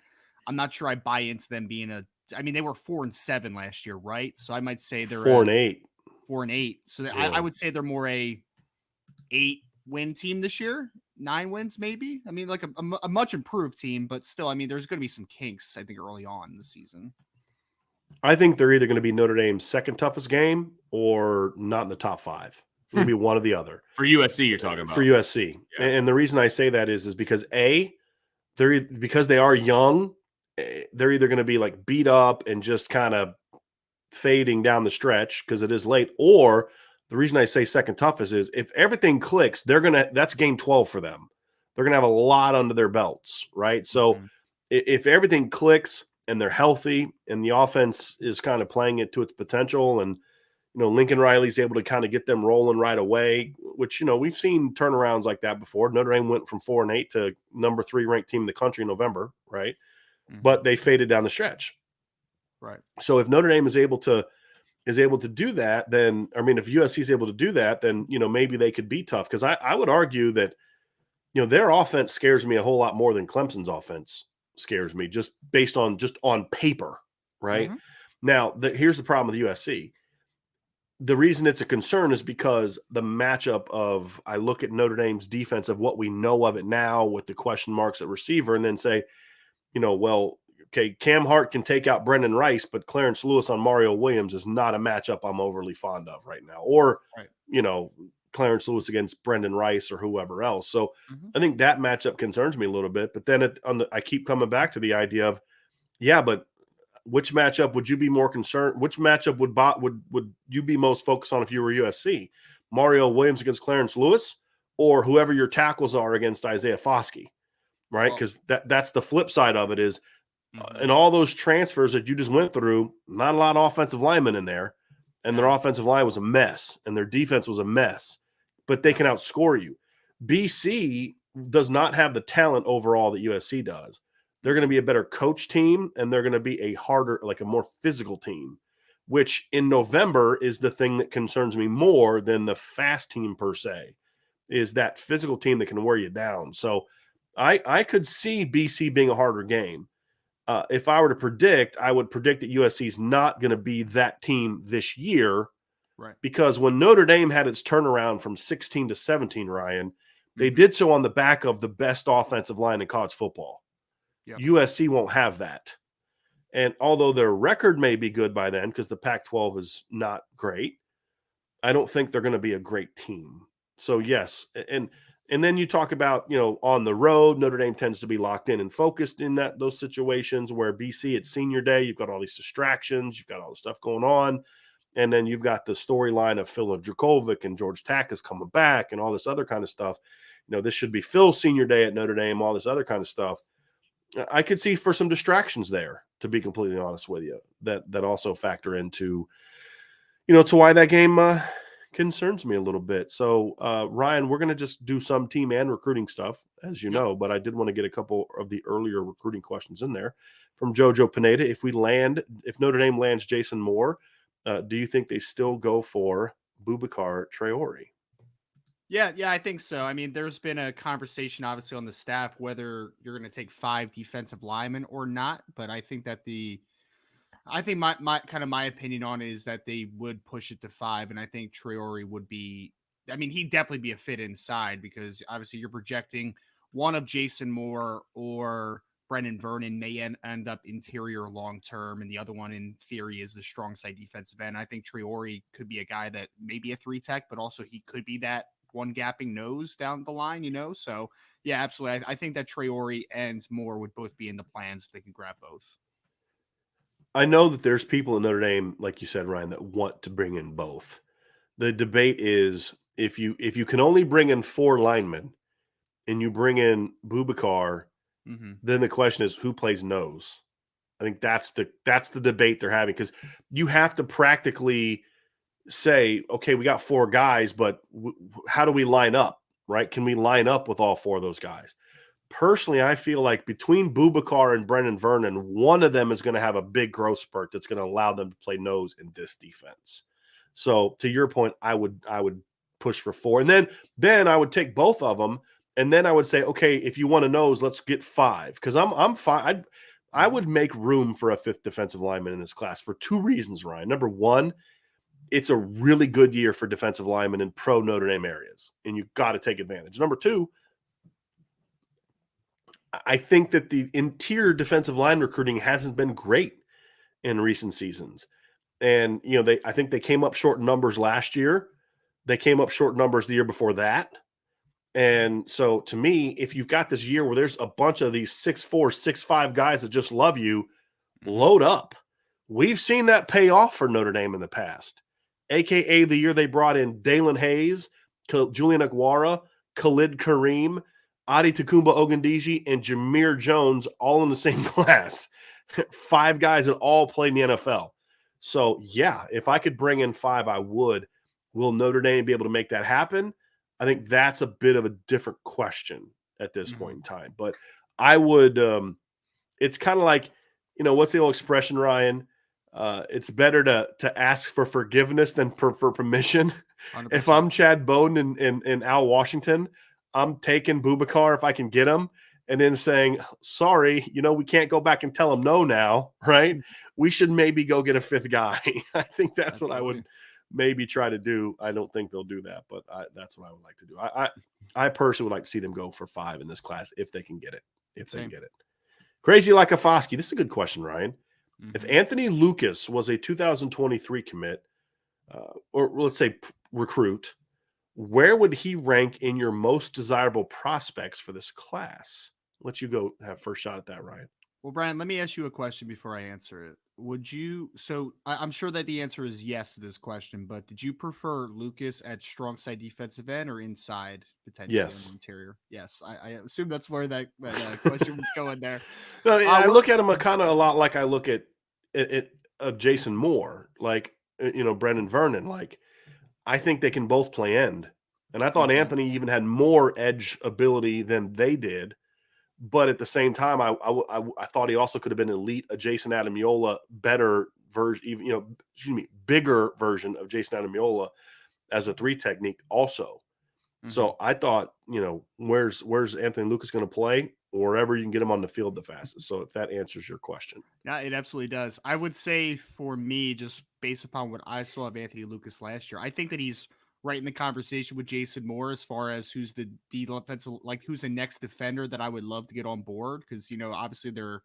I'm not sure I buy into them being I mean, they were 4-7 last year, right? So I might say they're 4-8. 4-8. So Yeah. I would say they're more a 8-win team this year, 9 wins maybe. I mean, like a much improved team, but still, I mean, there's going to be some kinks, I think, early on in the season. I think they're either going to be Notre Dame's second toughest game or not in the top 5. It'll be one or the other. For USC, you're talking about. For USC. Yeah. And the reason I say that is because because they are young, they're either going to be like beat up and just kind of fading down the stretch because it is late, or the reason I say second toughest is if everything clicks, that's game 12 for them. They're going to have a lot under their belts, right? So if everything clicks and they're healthy and the offense is kind of playing it to its potential, and Lincoln Riley's able to kind of get them rolling right away, which we've seen turnarounds like that before. Notre Dame went from 4-8 to number 3 ranked team in the country in November, right? But they faded down the stretch. Right. So if Notre Dame is able to do that, then if USC is able to do that, then maybe they could be tough. Because I would argue that their offense scares me a whole lot more than Clemson's offense scares me, just based on paper, right? Now here's the problem with USC. The reason it's a concern is because the matchup of, I look at Notre Dame's defense of what we know of it now with the question marks at receiver, and then say, well, okay, Cam Hart can take out Brendan Rice, but Clarence Lewis on Mario Williams is not a matchup I'm overly fond of right now. Or, Clarence Lewis against Brendan Rice or whoever else. So I think that matchup concerns me a little bit. But then I keep coming back to the idea of, but which matchup would you be more concerned? Which matchup would you be most focused on if you were USC? Mario Williams against Clarence Lewis, or whoever your tackles are against Isaiah Foskey, right? Because that's the flip side of it is, and all those transfers that you just went through, not a lot of offensive linemen in there, and their offensive line was a mess, and their defense was a mess, but they can outscore you. BC does not have the talent overall that USC does. They're going to be a better coach team, and they're going to be a harder, like a more physical team, which in November is the thing that concerns me more than the fast team per se, is that physical team that can wear you down. So I could see BC being a harder game. If I were to predict, I would predict that USC is not going to be that team this year, right? Because when Notre Dame had its turnaround from 16 to 17, Ryan, they did so on the back of the best offensive line in college football. USC won't have that. And although their record may be good by then, because the Pac-12 is not great, I don't think they're going to be a great team. So yes, and then you talk about, on the road, Notre Dame tends to be locked in and focused in those situations, where BC, it's senior day, you've got all these distractions, you've got all the stuff going on, and then you've got the storyline of Phil Dracovic and George Tack is coming back and all this other kind of stuff. This should be Phil's senior day at Notre Dame, all this other kind of stuff. I could see for some distractions there, to be completely honest with you, that also factor into, to why that game concerns me a little bit. So, Ryan, we're going to just do some team and recruiting stuff, as you know, but I did want to get a couple of the earlier recruiting questions in there from Jojo Pineda. If Notre Dame lands Jason Moore, do you think they still go for Boubacar Traore? Yeah, I think so. I mean, there's been a conversation, obviously, on the staff whether you're going to take 5 defensive linemen or not. But I think that my opinion on it is that they would push it to 5, and I think Traore would be. I mean, he'd definitely be a fit inside, because obviously you're projecting one of Jason Moore or Brennan Vernon may end up interior long term, and the other one in theory is the strong side defensive end. I think Traore could be a guy that may be a 3 tech, but also he could be that one gapping nose down the line, So yeah, absolutely. I think that Traore and Moore would both be in the plans if they can grab both. I know that there's people in Notre Dame, like you said, Ryan, that want to bring in both. The debate is, if you can only bring in 4 linemen and you bring in Boubacar, then the question is, who plays nose? I think that's the debate they're having, because you have to practically say, okay, we got 4 guys, but how do we line up, right? Can we line up with all 4 of those guys? Personally, I feel like between Boubacar and Brennan Vernon, one of them is going to have a big growth spurt that's going to allow them to play nose in this defense. So to your point, I would push for 4. And then I would take both of them, and then I would say, okay, if you want a nose, let's get 5. Because I'm fine. I would make room for a 5th defensive lineman in this class for 2 reasons, Ryan. Number one, it's a really good year for defensive linemen in pro Notre Dame areas, and you've got to take advantage. Number 2, I think that the interior defensive line recruiting hasn't been great in recent seasons. And, I think they came up short in numbers last year. They came up short in numbers the year before that. And so to me, if you've got this year where there's a bunch of these 6'4", 6'5" guys that just love you, load up. We've seen that pay off for Notre Dame in the past, AKA the year they brought in Dalen Hayes, Julian Aguara, Khalid Kareem, Adi Takumba Ogundiji, and Jameer Jones all in the same class. 5 guys that all played in the NFL. So, yeah, if I could bring in 5, I would. Will Notre Dame be able to make that happen? I think that's a bit of a different question at this point in time. But I would it's kind of like, what's the old expression, Ryan? It's better to ask for forgiveness than for permission. 100%. If I'm Chad Bowden and Al Washington, I'm taking Boubacar if I can get him, and then saying, sorry, we can't go back and tell him no now, right? We should maybe go get a 5th guy. I think that's what I would maybe try to do. I don't think they'll do that, but that's what I would like to do. I personally would like to see them go for 5 in this class if they can get it. They can get it. Crazy like a Foskey. This is a good question, Ryan. If Anthony Lucas was a 2023 commit, or let's say recruit, where would he rank in your most desirable prospects for this class? Let you go have first shot at that, Ryan. Well, Brian, let me ask you a question before I answer it. I'm sure that the answer is yes to this question, but did you prefer Lucas at strong side defensive end or inside potentially? Yes. In the interior? Yes. I assume that's where that question was going there. No, I look at him kind of a lot like I look at Jason Moore, like, Brennan Vernon. Like, I think they can both play end. And I thought Anthony even had more edge ability than they did. But at the same time, I thought he also could have been elite, a Jason Adamiola better version, even, bigger version of Jason Adamiola as a 3 technique also. So I thought, where's Anthony Lucas going to play? Wherever you can get him on the field the fastest. So if that answers your question. Yeah, it absolutely does. I would say for me, just based upon what I saw of Anthony Lucas last year, I think that he's right in the conversation with Jason Moore as far as who's the defensive, like who's the next defender that I would love to get on board. Because, obviously they're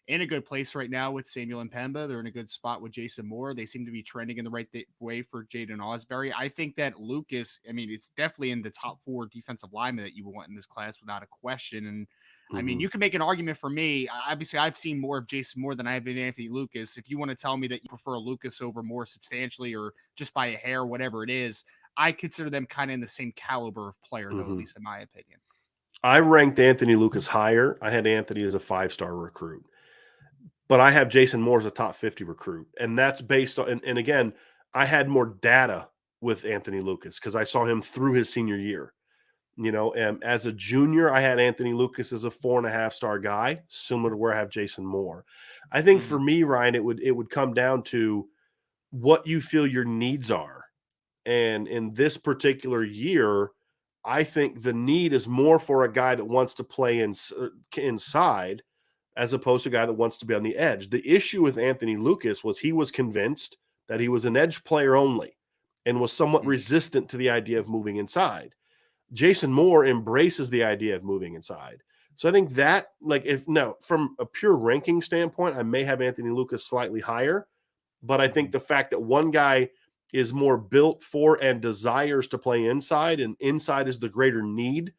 in a good place right now with Samuel Mpemba. They're in a good spot with Jason Moore. They seem to be trending in the right way for Jaden Osbury. I think that Lucas, it's definitely in the top 4 defensive linemen that you want in this class without a question. And you can make an argument for me. Obviously, I've seen more of Jason Moore than I have in Anthony Lucas. If you want to tell me that you prefer Lucas over Moore substantially or just by a hair, whatever it is, I consider them kind of in the same caliber of player, though, at least in my opinion. I ranked Anthony Lucas higher. I had Anthony as a 5-star recruit. But I have Jason Moore as a top 50 recruit. And that's based on, and again, I had more data with Anthony Lucas because I saw him through his senior year. And as a junior, I had Anthony Lucas as a 4.5-star guy, similar to where I have Jason Moore. I think for me, Ryan, it would come down to what you feel your needs are. And in this particular year, I think the need is more for a guy that wants to play inside as opposed to a guy that wants to be on the edge. The issue with Anthony Lucas was he was convinced that he was an edge player only and was somewhat resistant to the idea of moving inside. Jason Moore embraces the idea of moving inside. So I think that, from a pure ranking standpoint, I may have Anthony Lucas slightly higher, but I think the fact that one guy is more built for and desires to play inside, and inside is the greater need,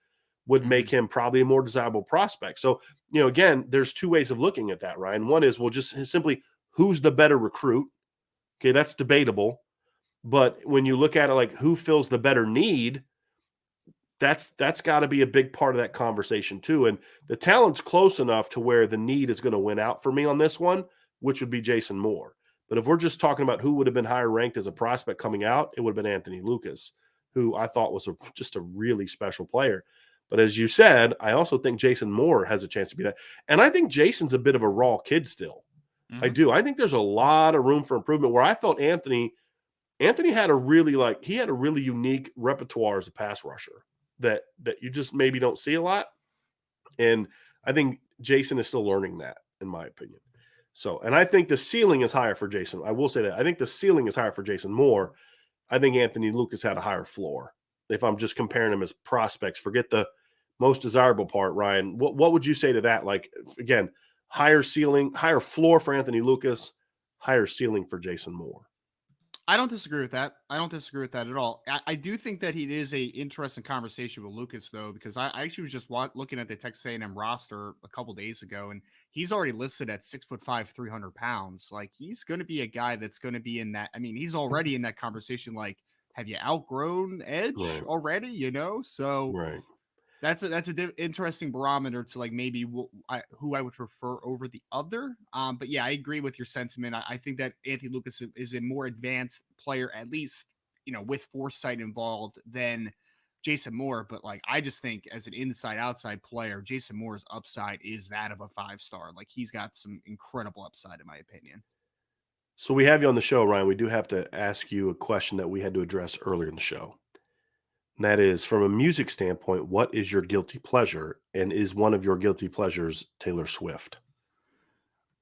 would make him probably a more desirable prospect. So, again, there's 2 ways of looking at that, Ryan. One is, well, just simply who's the better recruit? Okay, that's debatable. But when you look at it like who fills the better need, that's got to be a big part of that conversation too. And the talent's close enough to where the need is going to win out for me on this one, which would be Jason Moore. But if we're just talking about who would have been higher ranked as a prospect coming out, it would have been Anthony Lucas, who I thought was just a really special player. But as you said, I also think Jason Moore has a chance to be that. And I think Jason's a bit of a raw kid still. I do. I think there's a lot of room for improvement where I felt Anthony had a really unique repertoire as a pass rusher that you just maybe don't see a lot. And I think Jason is still learning that, in my opinion. So, and I think the ceiling is higher for Jason. I will say that. I think the ceiling is higher for Jason Moore. I think Anthony Lucas had a higher floor. If I'm just comparing them as prospects, forget the most desirable part, Ryan. What would you say to that? Like, again, higher ceiling, higher floor for Anthony Lucas, higher ceiling for Jason Moore. I don't disagree with that. I don't disagree with that at all. I do think that it is a interesting conversation with Lucas, though, because I actually was just looking at the Texas A&M roster a couple days ago, and he's already listed at 6'5", 300 pounds. Like, he's going to be a guy that's going to be in that. I mean, he's already in that conversation. Like, have you outgrown edge already? You know, so that's a interesting barometer to like maybe who I would prefer over the other. But yeah, I agree with your sentiment. I think that Anthony Lucas is a more advanced player, at least, you know, with foresight involved than Jason Moore. But like, I just think as an inside outside player, Jason Moore's upside is that of a 5-star. Like, he's got some incredible upside, in my opinion. So we have you on the show, Ryan. We do have to ask you a question that we had to address earlier in the show. And that is, from a music standpoint, what is your guilty pleasure? And is one of your guilty pleasures Taylor Swift?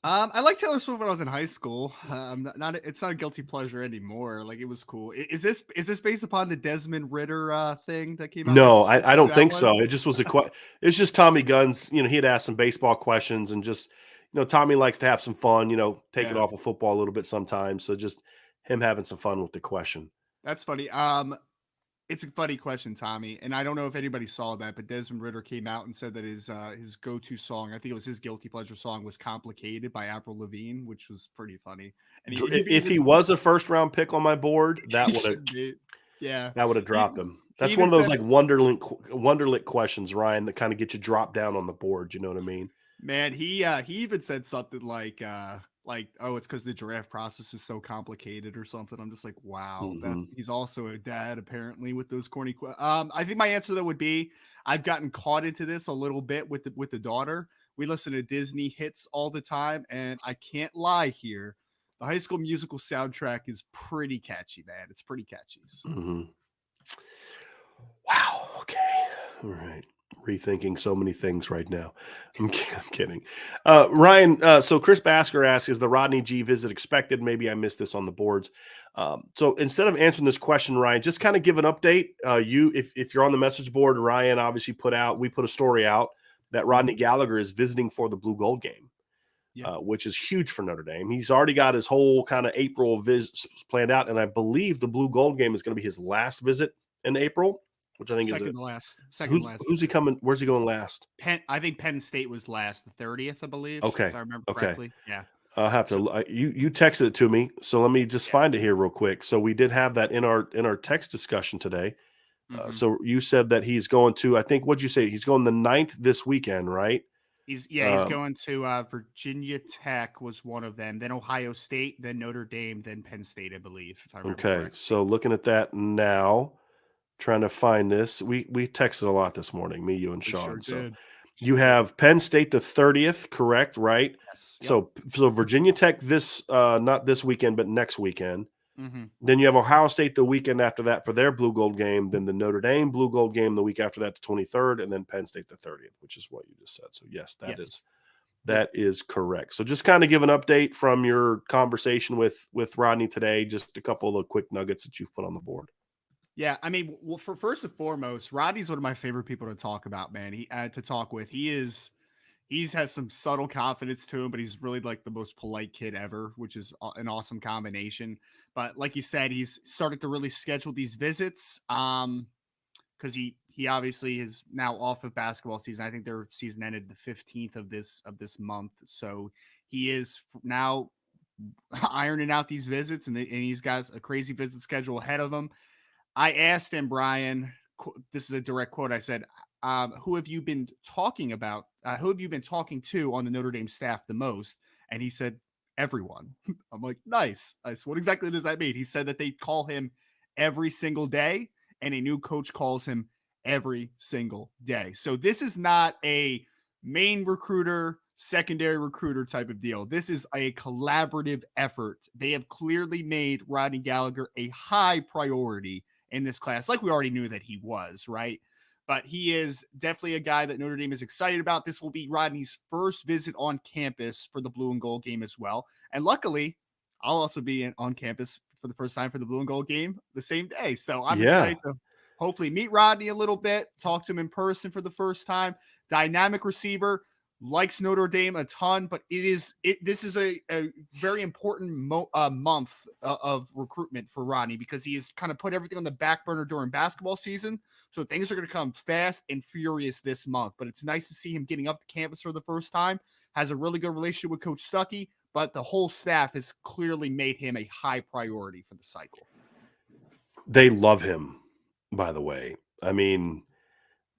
I like Taylor Swift when I was in high school. It's not a guilty pleasure anymore. Like, it was cool. Is this based upon the Desmond Ritter thing that came out? No, I don't think so. It just was it's just Tommy Gunn's, you know, he had asked some baseball questions and just, you know, Tommy likes to have some fun, you know, take it off of football a little bit sometimes. So just him having some fun with the question. That's funny. It's a funny question, Tommy, and I don't know if anybody saw that, but Desmond Ritter came out and said that his go-to song, I think it was his guilty pleasure song, was "Complicated" by Avril Lavigne, which was pretty funny. And if he was a first-round pick on my board, that would have dropped him. That's one of those like wonderlic questions, Ryan, that kind of get you dropped down on the board. You know what I mean? Man, he even said something like, oh, it's because the draft process is so complicated or something. I'm just like, wow. He's also a dad, apparently, with those corny I think my answer though would be, I've gotten caught into this a little bit with the daughter. We listen to Disney hits all the time, and I can't lie here, the High School Musical soundtrack is pretty catchy, man. It's pretty catchy. So. Wow. Okay. All right. Rethinking so many things right now. I'm kidding. Ryan, so Chris Basker asks, is the Rodney G visit expected? Maybe I missed this on the boards. So instead of answering this question, Ryan, just kind of give an update. If you're on the message board, Ryan obviously we put a story out that Rodney Gallagher is visiting for the Blue Gold game, which is huge for Notre Dame. He's already got his whole kind of April visit planned out, and I believe the Blue Gold game is going to be his last visit in April, which I think second is to last. Who's he coming? Where's he going last? I think Penn State was last, the 30th, I believe. Okay, if I remember correctly. Yeah. I'll have to. You texted it to me, so let me just find it here real quick. So we did have that in our text discussion today. So you said that he's going to. I think what'd you say? He's going the 9th this weekend, right? He's going to Virginia Tech was one of them, then Ohio State, then Notre Dame, then Penn State, I believe. If I remember correctly. So looking at that now, trying to find this. We texted a lot this morning, me, you, and Sean. Sure did. You have Penn State the 30th, correct? Right. Yes. Yep. So Virginia Tech not this weekend, but next weekend. Mm-hmm. Then you have Ohio State the weekend after that for their Blue Gold game. Then the Notre Dame Blue Gold game the week after that, the 23rd, and then Penn State the 30th, which is what you just said. So yes, that is correct. So just kind of give an update from your conversation with Rodney today. Just a couple of quick nuggets that you've put on the board. Yeah, I mean, well, for first and foremost, Rodney's one of my favorite people to talk about, man. To talk with. He has some subtle confidence to him, but he's really like the most polite kid ever, which is an awesome combination. But like you said, he's started to really schedule these visits because he obviously is now off of basketball season. I think their season ended the 15th of this month, so he is now ironing out these visits, and he's got a crazy visit schedule ahead of him. I asked him, Brian, this is a direct quote. I said, who have you been talking about? Who have you been talking to on the Notre Dame staff the most? And he said, everyone. I'm like, nice. What exactly does that mean? He said that they call him every single day, and a new coach calls him every single day. So this is not a main recruiter, secondary recruiter type of deal. This is a collaborative effort. They have clearly made Rodney Gallagher a high priority in this class, like we already knew that he was, right? But he is definitely a guy that Notre Dame is excited about. This will be Rodney's first visit on campus for the Blue and Gold game as well. And luckily, I'll also be on campus for the first time for the Blue and Gold game the same day. So I'm excited to hopefully meet Rodney a little bit, talk to him in person for the first time. Dynamic receiver, likes Notre Dame a ton, but this is a very important month of recruitment for Rodney, because he has kind of put everything on the back burner during basketball season. So things are going to come fast and furious this month, but it's nice to see him getting up to campus for the first time. Has a really good relationship with Coach Stuckey, but the whole staff has clearly made him a high priority for the cycle. They love him, by the way. I mean,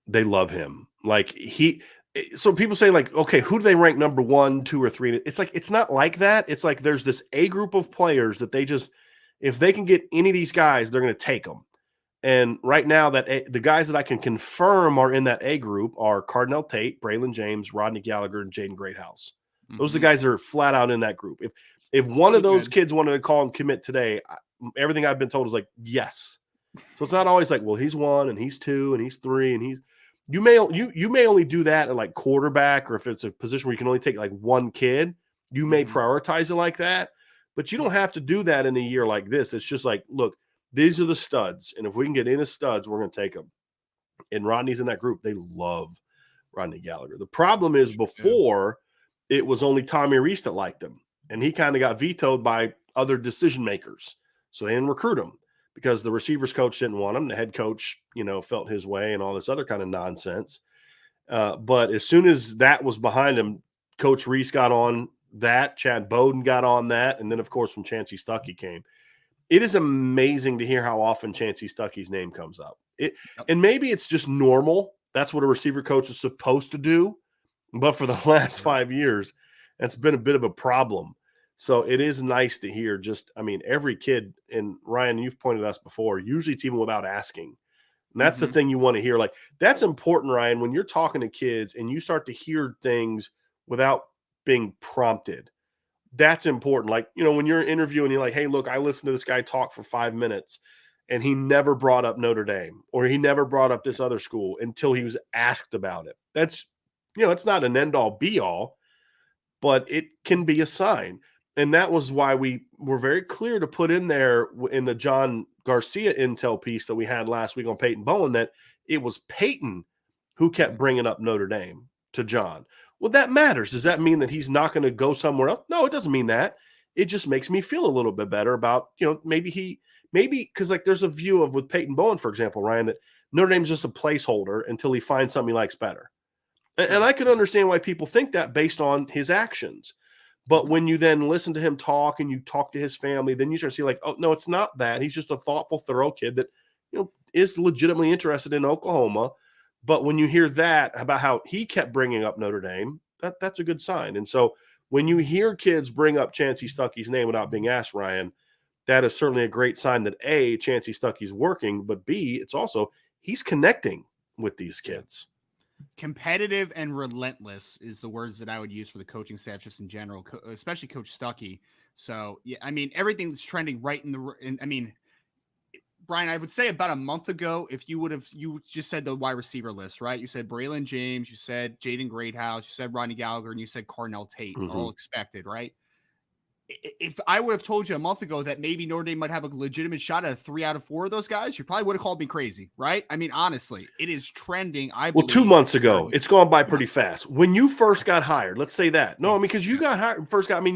they love him. Like so people say, like, okay, who do they rank number 1, 2, or 3? It's like, it's not like that. It's like there's this A group of players that they just, if they can get any of these guys, they're going to take them. And right now, the guys that I can confirm are in that A group are Cardinal Tate, Braylon James, Rodney Gallagher, and Jaden Greathouse. Mm-hmm. Those are the guys that are flat out in that group. If one of those kids wanted to call and commit today, everything I've been told is like, yes. So it's not always like, well, he's 1 and he's 2 and he's 3 and he's. You may only do that at like quarterback, or if it's a position where you can only take like one kid, you may prioritize it like that. But you don't have to do that in a year like this. It's just like, look, these are the studs, and if we can get in the studs, we're going to take them. And Rodney's in that group. They love Rodney Gallagher. The problem is, before it was only Tommy Reese that liked him, and he kind of got vetoed by other decision makers, so they didn't recruit him, because the receivers coach didn't want him. The head coach, felt his way and all this other kind of nonsense. But as soon as that was behind him, Coach Reese got on that, Chad Bowden got on that, and then, of course, when Chancey Stuckey came. It is amazing to hear how often Chancey Stuckey's name comes up. And maybe it's just normal. That's what a receiver coach is supposed to do. But for the last 5 years, that's been a bit of a problem. So it is nice to hear every kid, and Ryan, you've pointed us before, usually it's even without asking. And that's the thing you want to hear. Like, that's important, Ryan, when you're talking to kids and you start to hear things without being prompted. That's important. Like, when you're interviewing, you're like, hey, look, I listened to this guy talk for 5 minutes and he never brought up Notre Dame, or he never brought up this other school until he was asked about it. That's, it's not an end all be all, but it can be a sign. And that was why we were very clear to put in there in the John Garcia intel piece that we had last week on Peyton Bowen, that it was Peyton who kept bringing up Notre Dame to John. Well, that matters. Does that mean that he's not going to go somewhere else? No, it doesn't mean that. It just makes me feel a little bit better about, maybe because like there's a view of with Peyton Bowen, for example, Ryan, that Notre Dame's just a placeholder until he finds something he likes better. And I can understand why people think that based on his actions. But when you then listen to him talk and you talk to his family, then you start to see like, oh, no, it's not that. He's just a thoughtful, thorough kid that, is legitimately interested in Oklahoma. But when you hear that about how he kept bringing up Notre Dame, that's a good sign. And so when you hear kids bring up Chancey Stuckey's name without being asked, Ryan, that is certainly a great sign that A, Chancey Stuckey's working, but B, it's also he's connecting with these kids. Competitive and relentless is the words that I would use for the coaching staff just in general, especially Coach Stuckey. So, yeah, everything that's trending right Brian, I would say about a month ago, if you just said the wide receiver list, right? You said Braylon James, you said Jaden Greathouse, you said Rodney Gallagher, and you said Cardinal Tate, all expected, right? If I would have told you a month ago that maybe Notre Dame might have a legitimate shot at 3 out of 4 of those guys, you probably would have called me crazy, right? Honestly, it is trending. Well, 2 months ago, it's gone by pretty fast. When you first got hired, let's say that. No, because you got hired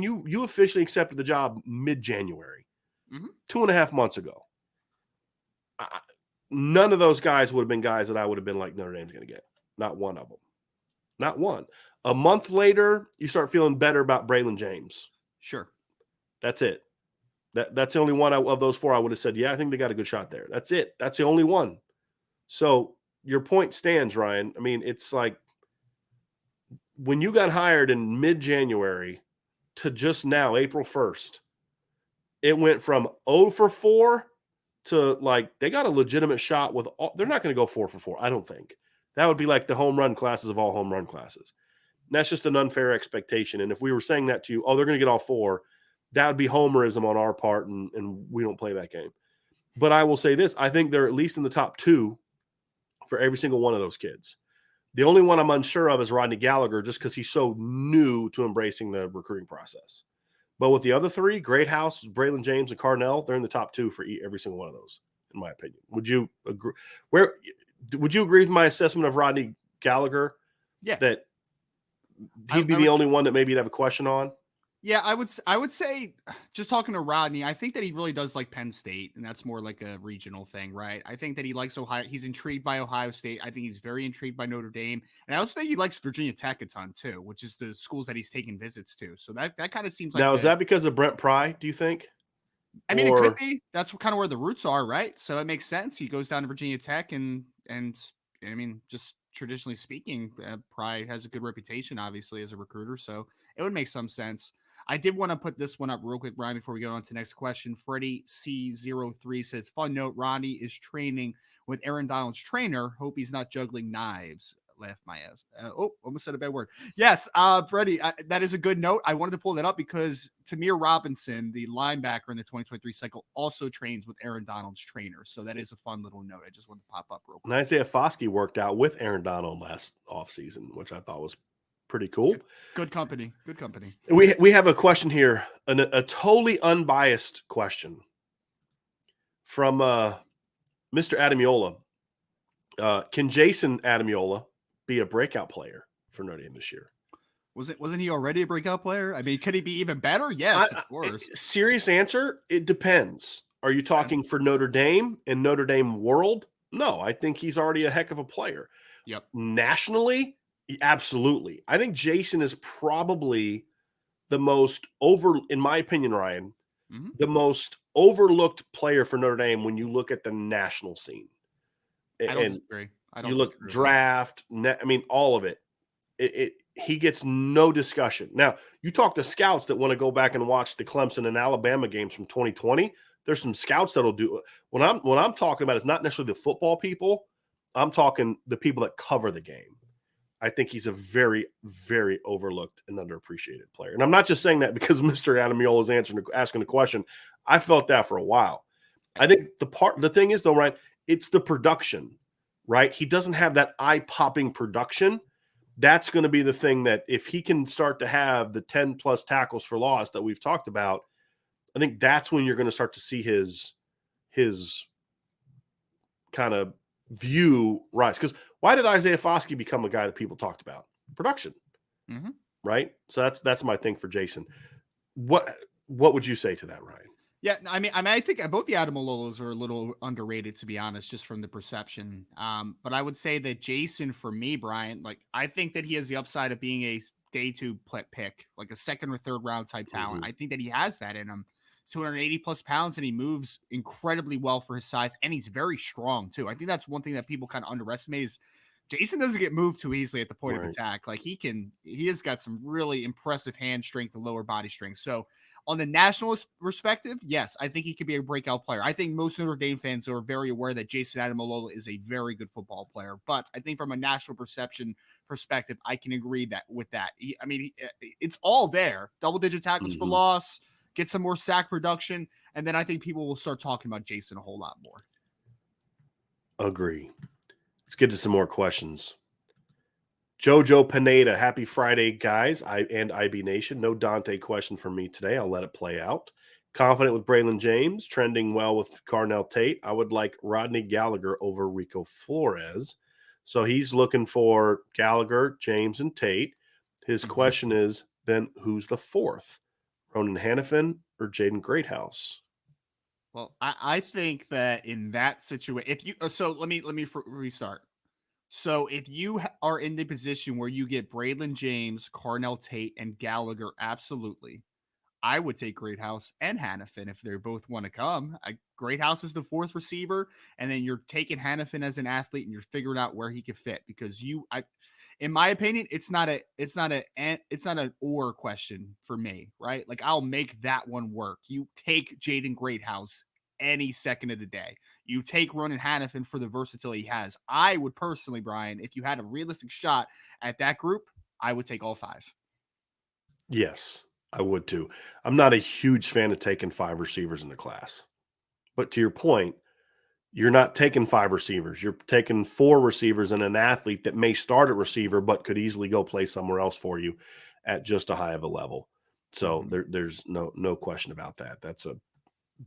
you officially accepted the job mid-January, 2.5 months ago. None of those guys would have been guys that I would have been like, Notre Dame's going to get. Not one of them. Not one. A month later, you start feeling better about Braylon James. Sure. That's it. That's the only one of those 4 I would have said, yeah, I think they got a good shot there. That's it. That's the only one. So your point stands, Ryan. I mean, it's like when you got hired in mid-January to just now, April 1st, it went from 0 for 4 to like they got a legitimate shot with all, they're not going to go 4 for 4, I don't think. That would be like the home run classes of all home run classes. And that's just an unfair expectation. And if we were saying that to you, oh, they're going to get all 4, that would be homerism on our part, and we don't play that game. But I will say this, I think they're at least in the top 2 for every single one of those kids. The only one I'm unsure of is Rodney Gallagher, just because he's so new to embracing the recruiting process. But with the other 3, Greathouse, Braylon James, and Carnell, they're in the top 2 for every single one of those, in my opinion. Would you agree? Would you agree with my assessment of Rodney Gallagher? Yeah, that he'd be the only one that maybe you'd have a question on. Yeah, I would say, just talking to Rodney, I think that he really does like Penn State, and that's more like a regional thing, right? I think that he likes Ohio. He's intrigued by Ohio State. I think he's very intrigued by Notre Dame. And I also think he likes Virginia Tech a ton too, which is the schools that he's taking visits to. So that kind of seems like Is that because of Brent Pry, do you think? I mean, it could be. That's kind of where the roots are, right? So it makes sense. He goes down to Virginia Tech, and I mean, just traditionally speaking, Pry has a good reputation, obviously, as a recruiter. So it would make some sense. I did want to put this one up real quick, Brian, before we go on to the next question. Freddie C03 says, fun note, Rodney is training with Aaron Donald's trainer. Hope he's not juggling knives. Laugh my ass. Almost said a bad word. Yes, Freddie, that is a good note. I wanted to pull that up because Tamir Robinson, the linebacker in the 2023 cycle, also trains with Aaron Donald's trainer. So that is a fun little note. I just wanted to pop up real quick. And Isaiah Foskey worked out with Aaron Donald last offseason, which I thought was pretty cool. Good company. Good company. We have a question here, a totally unbiased question from Mr. Adamiola. Can Jason Adamiola be a breakout player for Notre Dame this year? Wasn't he already a breakout player? I mean, could he be even better? Yes, of course. Serious answer, it depends. Are you talking for Notre Dame and Notre Dame world? No, I think he's already a heck of a player. Yep. Nationally, absolutely. I think Jason is probably the most in my opinion, Ryan, the most overlooked player for Notre Dame when you look at the national scene. I don't disagree. You look draft, I mean, all of it. He gets no discussion. Now, you talk to scouts that want to go back and watch the Clemson and Alabama games from 2020. There's some scouts that'll do it. What I'm talking about is not necessarily the football people. I'm talking the people that cover the game. I think he's a very, very overlooked and underappreciated player. And I'm not just saying that because Mr. Adamiola is asking the question. I felt that for a while. I think the thing is, though, right, it's the production, right? He doesn't have that eye-popping production. That's going to be the thing that if he can start to have the 10-plus tackles for loss that we've talked about, I think that's when you're going to start to see his kind of view rise. Because why did Isaiah Foskey become a guy that people talked about? Production, right? So that's my thing for Jason. What would you say to that, Ryan? Yeah, I mean, I think both the Adamiolas are a little underrated, to be honest, just from the perception. But I would say that Jason, for me, Brian, like I think that he has the upside of being a day 2 pick, like a second or third round type talent. I think that he has that in him. 280 plus pounds, and he moves incredibly well for his size, and he's very strong too. I think that's one thing that people kind of underestimate is Jason doesn't get moved too easily at the point of attack. Like he has got some really impressive hand strength and lower body strength. So on the national perspective, yes, I think he could be a breakout player. I think most Notre Dame fans are very aware that Jason Adamiola is a very good football player. But I think from a national perception perspective, I can agree with that. It's all there. Double-digit tackles for loss, get some more sack production, and then I think people will start talking about Jason a whole lot more. Agree. Let's get to some more questions. Jojo Pineda, happy Friday, guys, and IB Nation. No Dante question from me today. I'll let it play out. Confident with Braylon James, trending well with Carnell Tate. I would like Rodney Gallagher over Rico Flores. So he's looking for Gallagher, James, and Tate. His question is, then who's the fourth? Ronan Hannafin or Jaden Greathouse? Well, I think that in that situation, let me restart. So if you are in the position where you get Braylon James, Carnell Tate, and Gallagher, absolutely. I would take Greathouse and Hannafin if they both want to come. Greathouse is the fourth receiver, and then you're taking Hannafin as an athlete, and you're figuring out where he could fit because in my opinion, it's not an or question for me, right? Like I'll make that one work. You take Jaden Greathouse any second of the day. You take Ronan Hannafin for the versatility he has. I would personally, Brian, if you had a realistic shot at that group, I would take all 5. Yes, I would too. I'm not a huge fan of taking 5 receivers in the class. But to your point, you're not taking 5 receivers. You're taking 4 receivers and an athlete that may start at receiver but could easily go play somewhere else for you at just a high of a level. So there's no question about that. That's a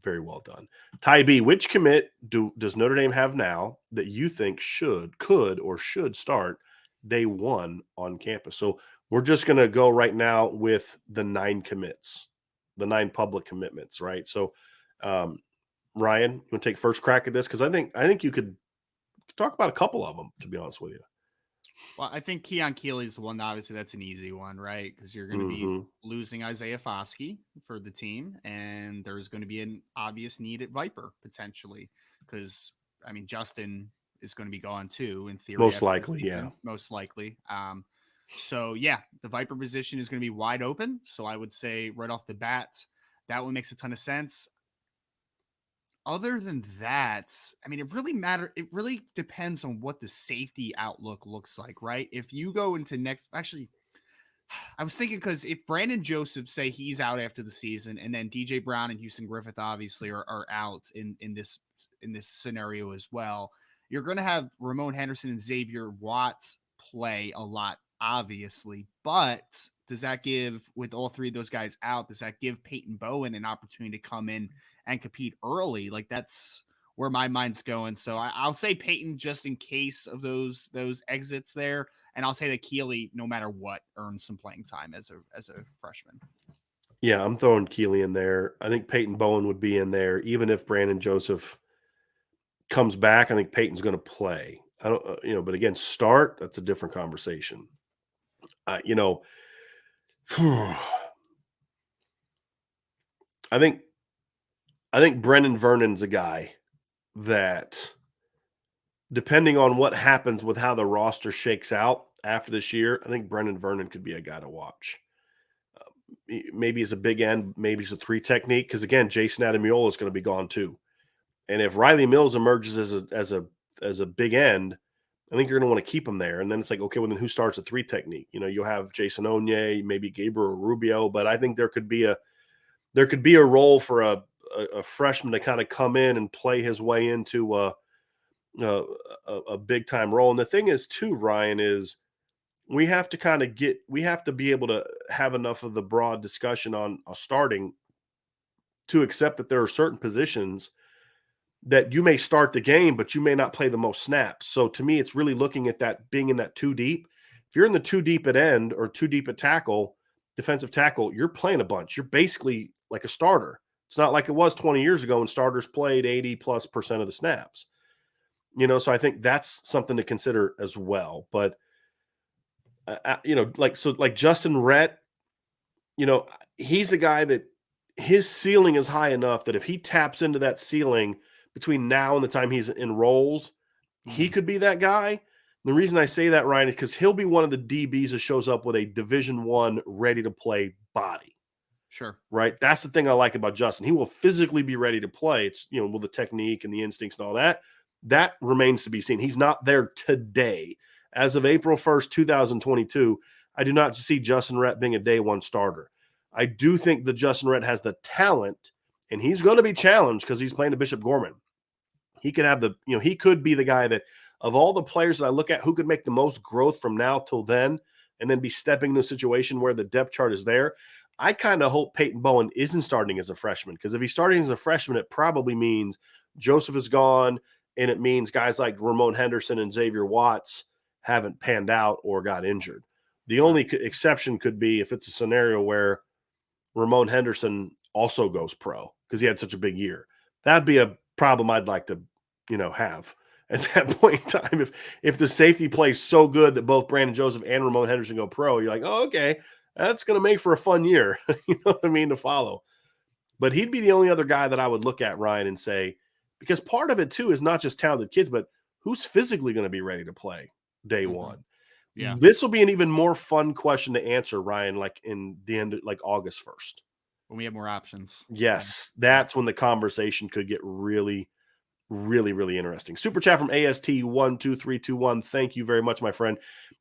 very well done. Ty B, which commit does Notre Dame have now that you think could or should start day 1 on campus? So we're just going to go right now with the 9 commits, the 9 public commitments, right? So, Ryan, you want to take first crack at this? Because I think you could talk about a couple of them, to be honest with you. Well, I think Keon Keeley is the one. Obviously, that's an easy one, right? Because you're going to be losing Isaiah Foskey for the team, and there's going to be an obvious need at Viper potentially. Because I mean, Justin is going to be gone too, in theory. Most likely, yeah. Most likely. So yeah, the Viper position is going to be wide open. So I would say right off the bat, that one makes a ton of sense. Other than that, I mean, it really depends on what the safety outlook looks like, right? If you go into actually, I was thinking because if Brandon Joseph say he's out after the season, and then DJ Brown and Houston Griffith obviously are out in this scenario as well, you're going to have Ramon Henderson and Xavier Watts play a lot, obviously, but does that give, with all 3 of those guys out, does that give Peyton Bowen an opportunity to come in and compete early? Like that's where my mind's going. So I'll say Peyton just in case of those exits there, and I'll say that Keeley, no matter what, earns some playing time as a freshman. Yeah, I'm throwing Keeley in there. I think Peyton Bowen would be in there, even if Brandon Joseph comes back. I think Peyton's going to play. I don't, but again, start. That's a different conversation. I think Brennan Vernon's a guy that, depending on what happens with how the roster shakes out after this year, I think Brennan Vernon could be a guy to watch. Maybe he's a big end, maybe he's a 3 technique, because again, Jason Adamiola is going to be gone too. And if Riley Mills emerges as a big end, I think you're going to want to keep him there. And then it's like, okay, well then who starts a 3 technique? You'll have Jason Onye, maybe Gabriel Rubio, but I think there could be a role for a freshman to kind of come in and play his way into a big time role. And the thing is too, Ryan, is we have to be able to have enough of the broad discussion on starting to accept that there are certain positions that you may start the game, but you may not play the most snaps. So to me, it's really looking at that being in that 2 deep. If you're in the 2 deep at end or 2 deep at tackle, defensive tackle, you're playing a bunch. You're basically like a starter. It's not like it was 20 years ago when starters played 80+% of the snaps. So I think that's something to consider as well. But, like Justin Rhett, he's a guy that his ceiling is high enough that if he taps into that ceiling between now and the time he's enrolls, he could be that guy. The reason I say that, Ryan, is because he'll be one of the DBs that shows up with a Division I ready to play body. Sure. Right. That's the thing I like about Justin. He will physically be ready to play. It's, with the technique and the instincts and all that. That remains to be seen. He's not there today. As of April 1st, 2022, I do not see Justin Rhett being a day 1 starter. I do think that Justin Rhett has the talent, and he's going to be challenged because he's playing to Bishop Gorman. He could have he could be the guy that, of all the players that I look at, who could make the most growth from now till then, and then be stepping into a situation where the depth chart is there. I kind of hope Peyton Bowen isn't starting as a freshman, because if he's starting as a freshman, it probably means Joseph is gone, and it means guys like Ramon Henderson and Xavier Watts haven't panned out or got injured. The only exception could be if it's a scenario where Ramon Henderson also goes pro because he had such a big year. That'd be a problem I'd like to, have at that point in time. If the safety plays so good that both Brandon Joseph and Ramon Henderson go pro, you're like, oh, okay, That's going to make for a fun year. You know what I mean, to follow. But he'd be the only other guy that I would look at, Ryan, and say, because part of it too is not just talented kids, but who's physically going to be ready to play day one. Yeah. This will be an even more fun question to answer, Ryan, like in the end, like August 1st. When we have more options. Yes, that's when the conversation could get really, really, really interesting. Super chat from AST12321. Thank you very much, my friend.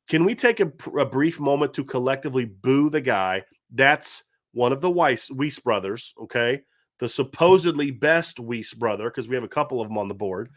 Can we take a brief moment to collectively boo the guy that's one of the Weiss brothers, okay? The supposedly best Weiss brother, because we have a couple of them on the board,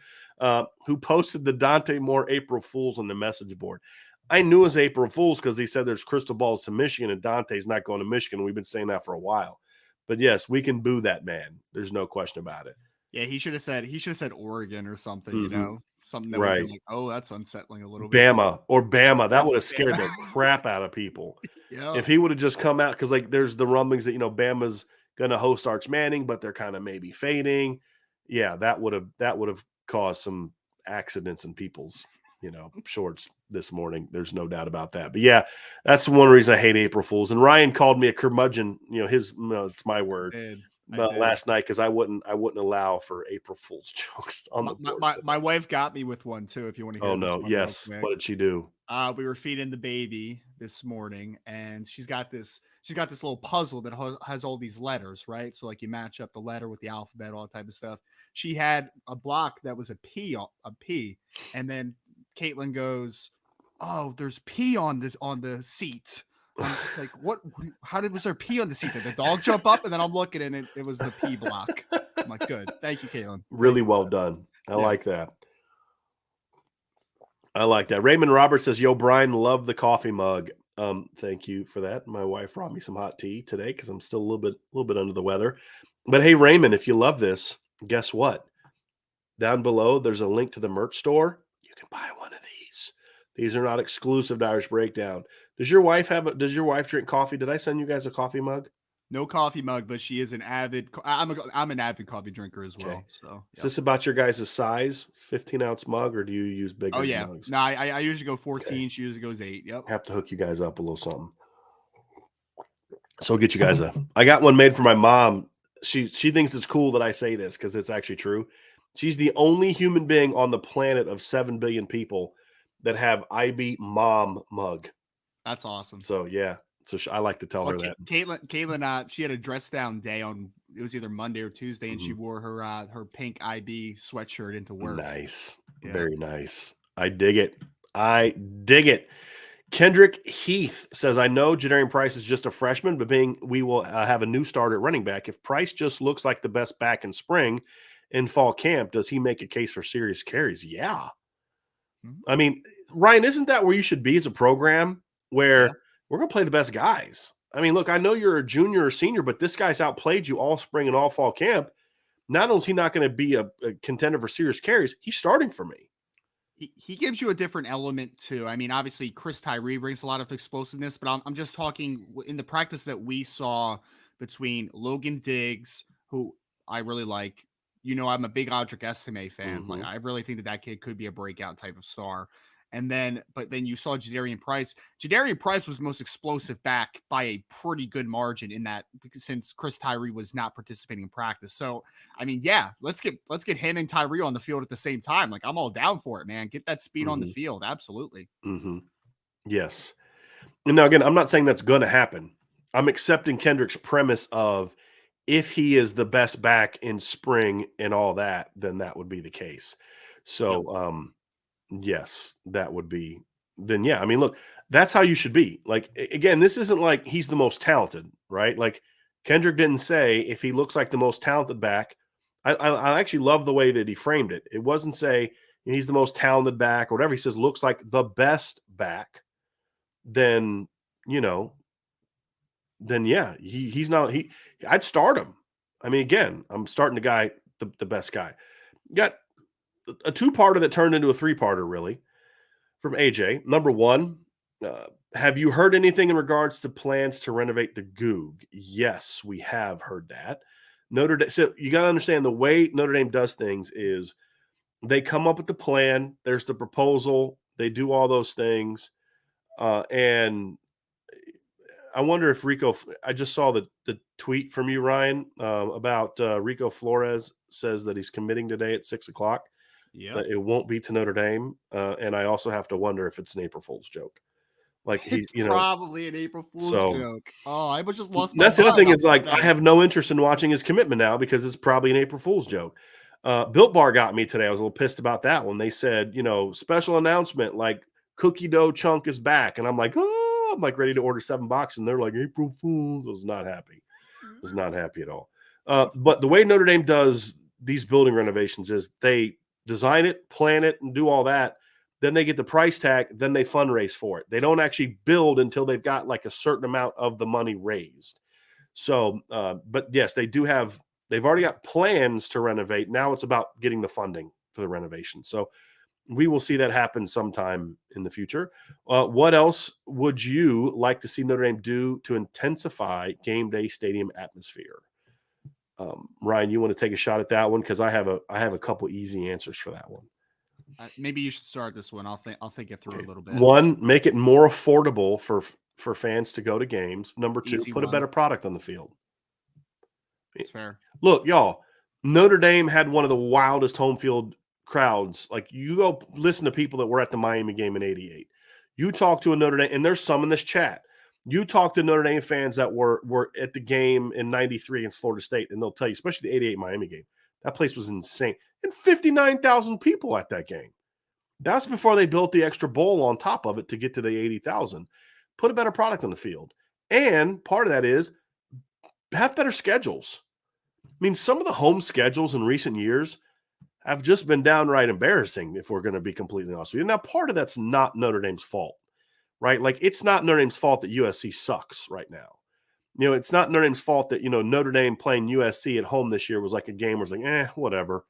who posted the Dante Moore April Fools on the message board. I knew it was April Fools because he said there's crystal balls to Michigan and Dante's not going to Michigan. We've been saying that for a while. But yes, we can boo that man. There's no question about it. Yeah, he should have said Oregon or something, you know, something that Right. would be like, oh, that's unsettling a little Bama bit. or Bama. That would have scared the crap out of people. Yeah. If he would have just come out, because like there's the rumblings that, you know, Bama's gonna host Arch Manning, but they're kind of maybe fading. Yeah, that would have caused some accidents in people's, you know, shorts this morning. There's no doubt about that. But yeah, that's one reason I hate April Fools. And Ryan called me a curmudgeon, you know, it's my word. Last night, because I wouldn't allow for April Fool's jokes on the board. My wife got me with one too. If you want to hear. Oh no, yes. What did she do? We were feeding the baby this morning, and she's got this little puzzle that has all these letters, right? So like you match up the letter with the alphabet, all that type of stuff. She had a block that was a P, and then Caitlin goes, "Oh, there's P on the seat." I'm just like, what? Was there P on the seat? Did the dog jump up? And then I'm looking and it was the P block. I'm like, good. Thank you, Caitlin. Really well done. I like that. I like that. Raymond Roberts says, yo, Brian, love the coffee mug. Thank you for that. My wife brought me some hot tea today because I'm still a little bit under the weather. But hey, Raymond, if you love this, guess what? Down below, there's a link to the merch store. You can buy one of these. These are not exclusive to Irish Breakdown. Does your wife drink coffee? Did I send you guys a coffee mug? No coffee mug, but she is an avid. I'm an avid coffee drinker as well. Okay. So, yep. Is this about your guys' size? 15-ounce mug, or do you use bigger mugs? No, I usually go 14. Okay. She usually goes 8. Yep. Have to hook you guys up a little something. So we'll get you guys I got one made for my mom. She thinks it's cool that I say this because it's actually true. She's the only human being on the planet of 7 billion people that have IB mom mug. That's awesome. So yeah. So I like to tell her that. Caitlin, she had a dress down day it was either Monday or Tuesday, and she wore her pink IB sweatshirt into work. Nice. Yeah. Very nice. I dig it. Kendrick Heath says, I know Jadarian Price is just a freshman, but we will have a new starter at running back. If Price just looks like the best back in spring in fall camp, does he make a case for serious carries? Yeah. I mean, Ryan, isn't that where you should be as a program where we're going to play the best guys? I mean, look, I know you're a junior or senior, but this guy's outplayed you all spring and all fall camp. Not only is he not going to be a contender for serious carries, he's starting for me. He gives you a different element too. I mean, obviously Chris Tyree brings a lot of explosiveness, but I'm just talking in the practice that we saw between Logan Diggs, who I really like. You know, I'm a big Audric Estime fan. Like, I really think that kid could be a breakout type of star. But then you saw Jadarian Price. Jadarian Price was the most explosive back by a pretty good margin in that, since Chris Tyree was not participating in practice. So, I mean, yeah, let's get him and Tyree on the field at the same time. Like, I'm all down for it, man. Get that speed on the field. Absolutely. Yes. And now, again, I'm not saying that's going to happen. I'm accepting Kendrick's premise of if he is the best back in spring and all that, then that would be the case. So, yes, that would be then. Yeah. I mean, look, that's how you should be. Like, again, this isn't like he's the most talented, right? Like Kendrick didn't say if he looks like the most talented back. I actually love the way that he framed it. It wasn't say he's the most talented back or whatever. He says looks like the best back. Then, yeah, he's not, I'd start him. I mean, again, I'm starting the guy, the best guy. Got a 2-parter that turned into a 3-parter, really, from AJ. Number one, have you heard anything in regards to plans to renovate the Goog? Yes, we have heard that. Notre Dame. So you got to understand the way Notre Dame does things is they come up with the plan. There's the proposal. They do all those things. And I wonder if Rico. I just saw the tweet from you, Ryan, about Rico Flores says that he's committing today at 6:00. Yeah. That it won't be to Notre Dame, and I also have to wonder if it's an April Fool's joke. Like It's probably an April Fool's joke. Oh, I just lost my That's the other mind. thing is like I have no interest in watching his commitment now because it's probably an April Fool's joke. Built Bar got me today. I was a little pissed about that one. They said, special announcement like cookie dough chunk is back, and I'm like, oh, I'm like ready to order 7 boxes, and they're like April Fools. I was not happy. Was not happy at all. But the way Notre Dame does these building renovations is they design it, plan it, and do all that. Then they get the price tag, then they fundraise for it. They don't actually build until they've got like a certain amount of the money raised. So, but yes, they've already got plans to renovate. Now it's about getting the funding for the renovation. So we will see that happen sometime in the future. What else would you like to see Notre Dame do to intensify game day stadium atmosphere? Ryan, you want to take a shot at that one? Because I have a couple easy answers for that one. Maybe you should start this one. I'll think it through a little bit. One, make it more affordable for fans to go to games. Number 2, Easy put one. a better product on the field. It's fair. Look, y'all, Notre Dame had one of the wildest home field crowds. Like, you go listen to people that were at the Miami game in '88. You talk to a Notre Dame, and there's some in this chat. You talk to Notre Dame fans that were at the game in '93 against Florida State, and they'll tell you, especially the '88 Miami game, that place was insane. And 59,000 people at that game. That's before they built the extra bowl on top of it to get to the 80,000. Put a better product on the field. And part of that is have better schedules. I mean, some of the home schedules in recent years have just been downright embarrassing, if we're going to be completely honest with you. Now, part of that's not Notre Dame's fault, right? Like, it's not Notre Dame's fault that USC sucks right now. It's not Notre Dame's fault that, Notre Dame playing USC at home this year was like a game where it's like, whatever.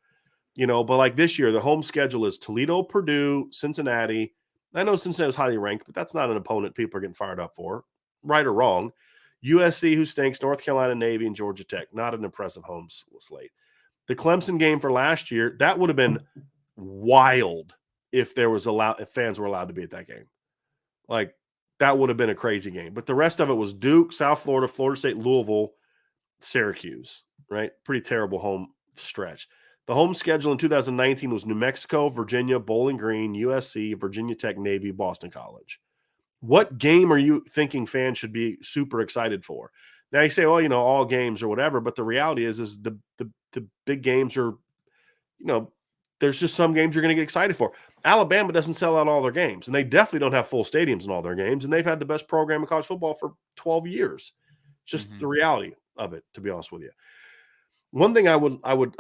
But like this year, the home schedule is Toledo, Purdue, Cincinnati. I know Cincinnati is highly ranked, but that's not an opponent people are getting fired up for, right or wrong. USC, who stinks, North Carolina, Navy, and Georgia Tech. Not an impressive home slate. The Clemson game for last year, that would have been wild if fans were allowed to be at that game. Like, that would have been a crazy game. But the rest of it was Duke, South Florida, Florida State, Louisville, Syracuse, right? Pretty terrible home stretch. The home schedule in 2019 was New Mexico, Virginia, Bowling Green, USC, Virginia Tech, Navy, Boston College. What game are you thinking fans should be super excited for? Now you say, well, all games or whatever, but the reality is the big games are, there's just some games you're going to get excited for. Alabama doesn't sell out all their games, and they definitely don't have full stadiums in all their games, and they've had the best program in college football for 12 years. Just the reality of it, to be honest with you. One thing I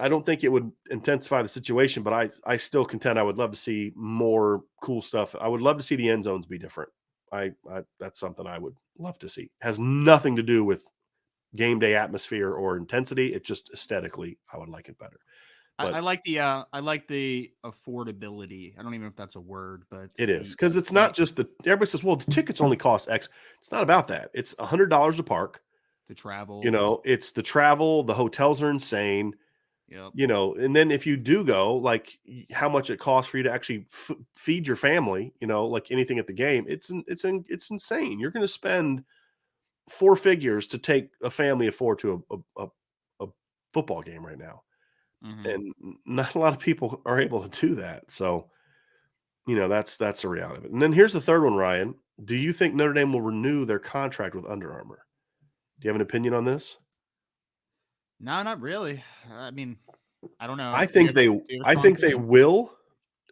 don't think it would intensify the situation, but I still contend I would love to see more cool stuff. I would love to see the end zones be different. That's something I would love to see. It has nothing to do with game day atmosphere or intensity. It's just aesthetically, I would like it better. I like the affordability. I don't even know if that's a word, but it is, because it's not just everybody says, well, the tickets only cost X. It's not about that. It's $100 to park. To travel, it's the travel. The hotels are insane. Yep. And then if you do go, like how much it costs for you to actually feed your family, like anything at the game, it's insane. You're going to spend 4 figures to take a family of 4 to a football game right now. Mm-hmm. And not a lot of people are able to do that. So, that's the reality of it. And then here's the third one, Ryan. Do you think Notre Dame will renew their contract with Under Armour? Do you have an opinion on this? No, not really. I mean, I don't know. I think they will,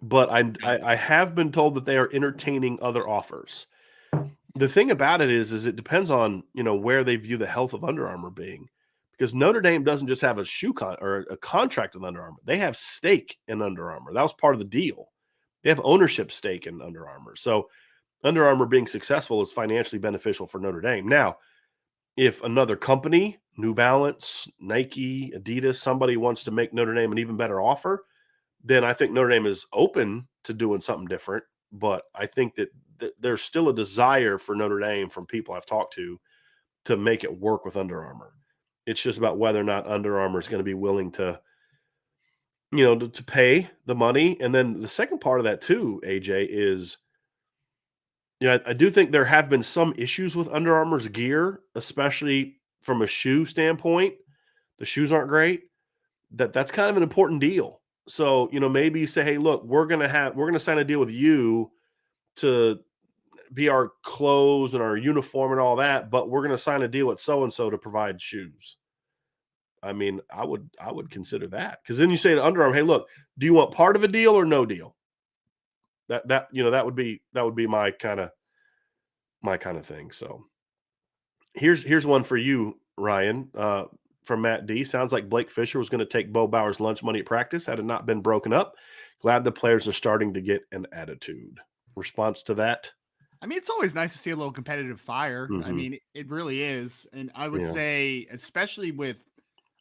but I have been told that they are entertaining other offers. The thing about it is it depends on, where they view the health of Under Armour being, because Notre Dame doesn't just have a contract with Under Armour. They have stake in Under Armour. That was part of the deal. They have ownership stake in Under Armour. So Under Armour being successful is financially beneficial for Notre Dame. Now, if another company, New Balance, Nike, Adidas, somebody wants to make Notre Dame an even better offer, then I think Notre Dame is open to doing something different. But I think that there's still a desire for Notre Dame from people I've talked to make it work with Under Armour. It's just about whether or not Under Armour is going to be willing to, to pay the money. And then the second part of that too, AJ, is I do think there have been some issues with Under Armour's gear, especially from a shoe standpoint. The shoes aren't great. That's kind of an important deal. So, maybe you say, hey, look, we're gonna sign a deal with you to be our clothes and our uniform and all that, but we're gonna sign a deal with so and so to provide shoes. I mean, I would consider that, because then you say to Under Armour, hey, look, do you want part of a deal or no deal? That would be my kind of thing. So here's one for you, Ryan, from Matt D. Sounds like Blake Fisher was going to take Bo Bauer's lunch money at practice had it not been broken up. Glad the players are starting to get an attitude. Response to that? I mean, it's always nice to see a little competitive fire. I Mhm. mean, it really is. And I would Yeah. say, especially with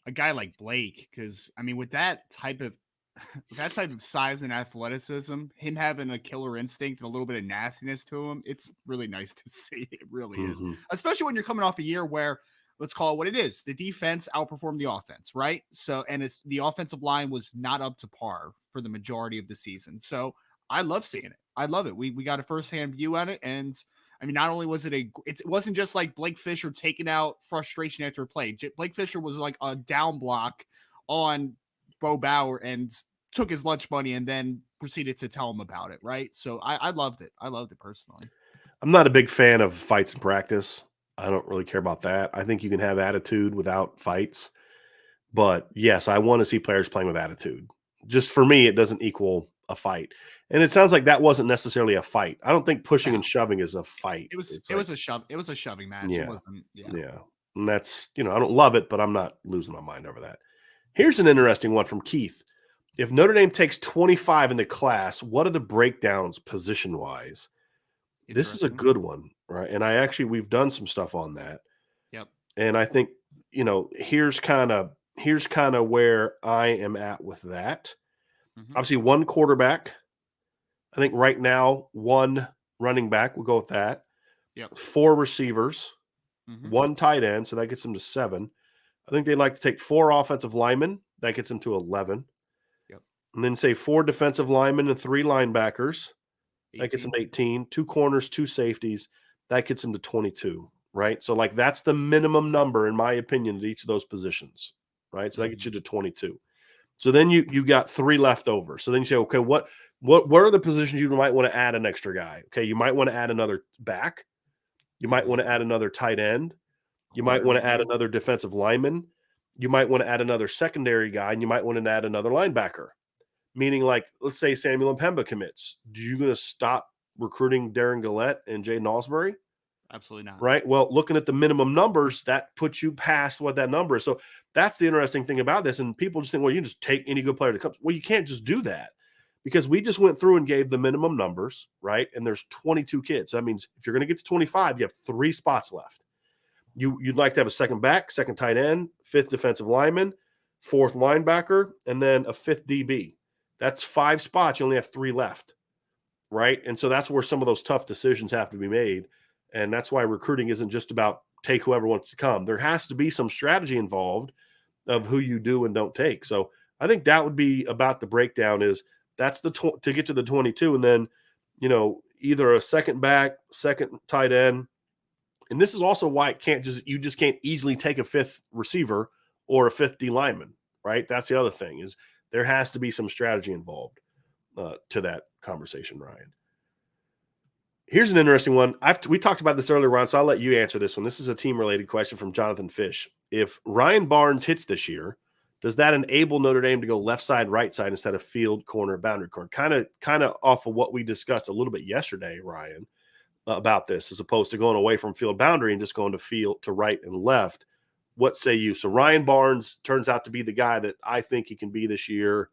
a guy like Blake, because I mean, with that type of size and athleticism, him having a killer instinct and a little bit of nastiness to him, it's really nice to see. It really is. Mhm. Especially when you're coming off a year where, let's call it what it is, the defense outperformed the offense, right? So, and it's the offensive line was not up to par for the majority of the season. So I love seeing it. I love it. We got a firsthand view on it. And I mean, not only was it wasn't just like Blake Fisher taking out frustration after a play. Blake Fisher was like a down block on Bo Bauer and took his lunch money and then proceeded to tell him about it. Right. So I loved it. I loved it personally. I'm not a big fan of fights in practice. I don't really care about that. I think you can have attitude without fights. But yes, I want to see players playing with attitude. Just for me, it doesn't equal a fight. And it sounds like that wasn't necessarily a fight. I don't think pushing and shoving is a fight. It was It's it like, was a shove. It was a shoving match. yeah, It wasn't. Yeah. yeah. And that's, I don't love it, but I'm not losing my mind over that. Here's an interesting one from Keith. If Notre Dame takes 25 in the class, what are the breakdowns position wise? This is a good one, right? And we've done some stuff on that. Yep. And I think, here's kind of where I am at with that. Mhm. Obviously, one quarterback. I think right now, one running back. We'll go with that. Yep. 4 receivers, Mhm. 1 tight end, so that gets them to 7. I think they'd like to take 4 offensive linemen. That gets them to 11. Yep. And then say 4 defensive linemen and 3 linebackers. That gets them 18. to 18. 2 corners, 2 safeties. That gets them to 22, right? So, that's the minimum number, in my opinion, at each of those positions, right? So that gets you to 22. So then you got 3 left over. So then you say, okay, what are the positions you might want to add an extra guy? Okay, you might want to add another back. You might want to add another tight end. You might want to add another defensive lineman. You might want to add another secondary guy, and you might want to add another linebacker. Meaning, let's say Samuel Mpemba commits. Do you going to stop recruiting Darren Gillette and Jaden Alsbury? Absolutely not. Right. Well, looking at the minimum numbers, that puts you past what that number is. So that's the interesting thing about this. And people just think, well, you can just take any good player that comes. Well, you can't just do that, because we just went through and gave the minimum numbers, right? And there's 22 kids. So that means if you're going to get to 25, you have 3 spots left. You'd like to have a second back, second tight end, 5th defensive lineman, 4th linebacker, and then a 5th DB. That's 5 spots. You only have 3 left, right? And so that's where some of those tough decisions have to be made. And that's why recruiting isn't just about take whoever wants to come. There has to be some strategy involved of who you do and don't take. So I think that would be about the breakdown. Is that's to get to the 22, and then either a second back, second tight end. And this is also why you just can't easily take a 5th receiver or a 5th D lineman, right? That's the other thing, is there has to be some strategy involved to that conversation, Ryan. Here's an interesting one. We talked about this earlier, Ron, so I'll let you answer this one. This is a team-related question from Jonathan Fish. If Ryan Barnes hits this year, does that enable Notre Dame to go left side, right side instead of field, corner, boundary corner? Kind of off of what we discussed a little bit yesterday, Ryan, about this, as opposed to going away from field boundary and just going to field to right and left. What say you? So Ryan Barnes turns out to be the guy that I think he can be this year.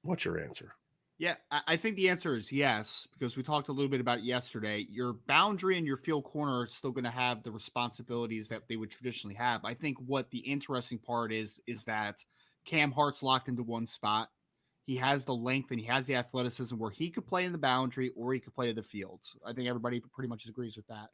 What's your answer? Yeah, I think the answer is yes, because we talked a little bit about it yesterday. Your boundary and your field corner are still going to have the responsibilities that they would traditionally have. I think what the interesting part is that Cam Hart's locked into one spot. He has the length and he has the athleticism where he could play in the boundary or he could play in the field. I think everybody pretty much agrees with that.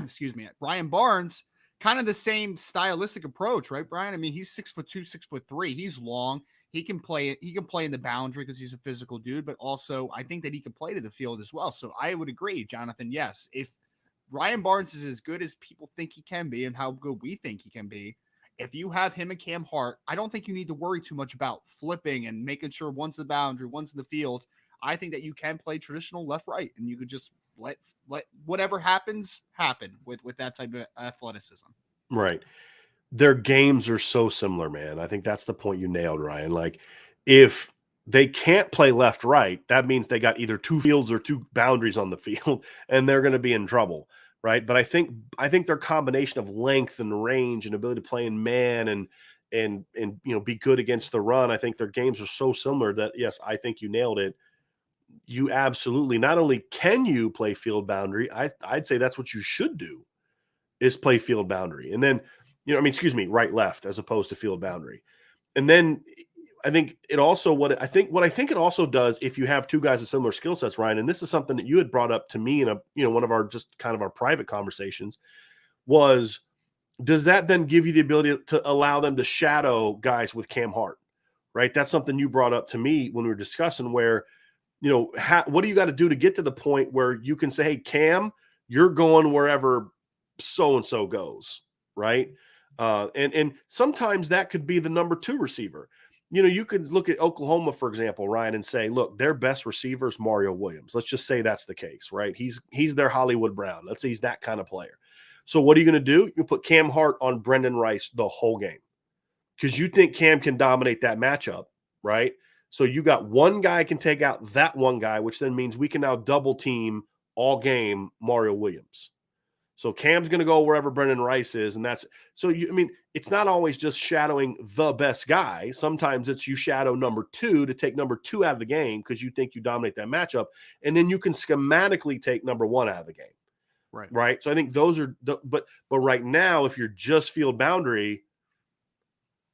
Excuse me. Ryan Barnes kind of the same stylistic approach, right, Brian? I mean, he's 6'2", 6'3". He's long. He can play it. He can play in the boundary because he's a physical dude, but also I think that he can play to the field as well. So I would agree, Jonathan. Yes, if Ryan Barnes is as good as people think he can be and how good we think he can be, if you have him and Cam Hart, I don't think you need to worry too much about flipping and making sure one's the boundary, one's in the field. I think that you can play traditional left-right, and you could just let whatever happens happen with that type of athleticism. Right. Their games are so similar, man. I think that's the point you nailed, Ryan. Like, if they can't play left right, that means they got either two fields or two boundaries on the field, and they're going to be in trouble, right? But I think their combination of length and range and ability to play in man and be good against the run, I think their games are so similar that, yes, I think you nailed it. You absolutely, not only can you play field boundary, I'd say that's what you should do, is play field boundary. And then, right, left, as opposed to field boundary. And then I think it also, what I think it also does, if you have two guys with similar skill sets, Ryan, and this is something that you had brought up to me in one of our, just kind of our private conversations, was, does that then give you the ability to allow them to shadow guys with Cam Hart, right? That's something you brought up to me when we were discussing, where, what do you got to do to get to the point where you can say, hey, Cam, you're going wherever so-and-so goes, right? And sometimes that could be the number 2 receiver. You could look at Oklahoma, for example, Ryan, and say, look, their best receiver is Mario Williams. Let's just say that's the case, right? He's their Hollywood Brown. Let's say he's that kind of player. So what are you going to do? You put Cam Hart on Brendan Rice the whole game because you think Cam can dominate that matchup, right? So you got one guy can take out that one guy, which then means we can now double team all game Mario Williams. So Cam's going to go wherever Brendan Rice is, and that's so. It's not always just shadowing the best guy. Sometimes it's you shadow number 2 to take number 2 out of the game because you think you dominate that matchup, and then you can schematically take number 1 out of the game. Right. So I think those are but right now, if you're just field boundary,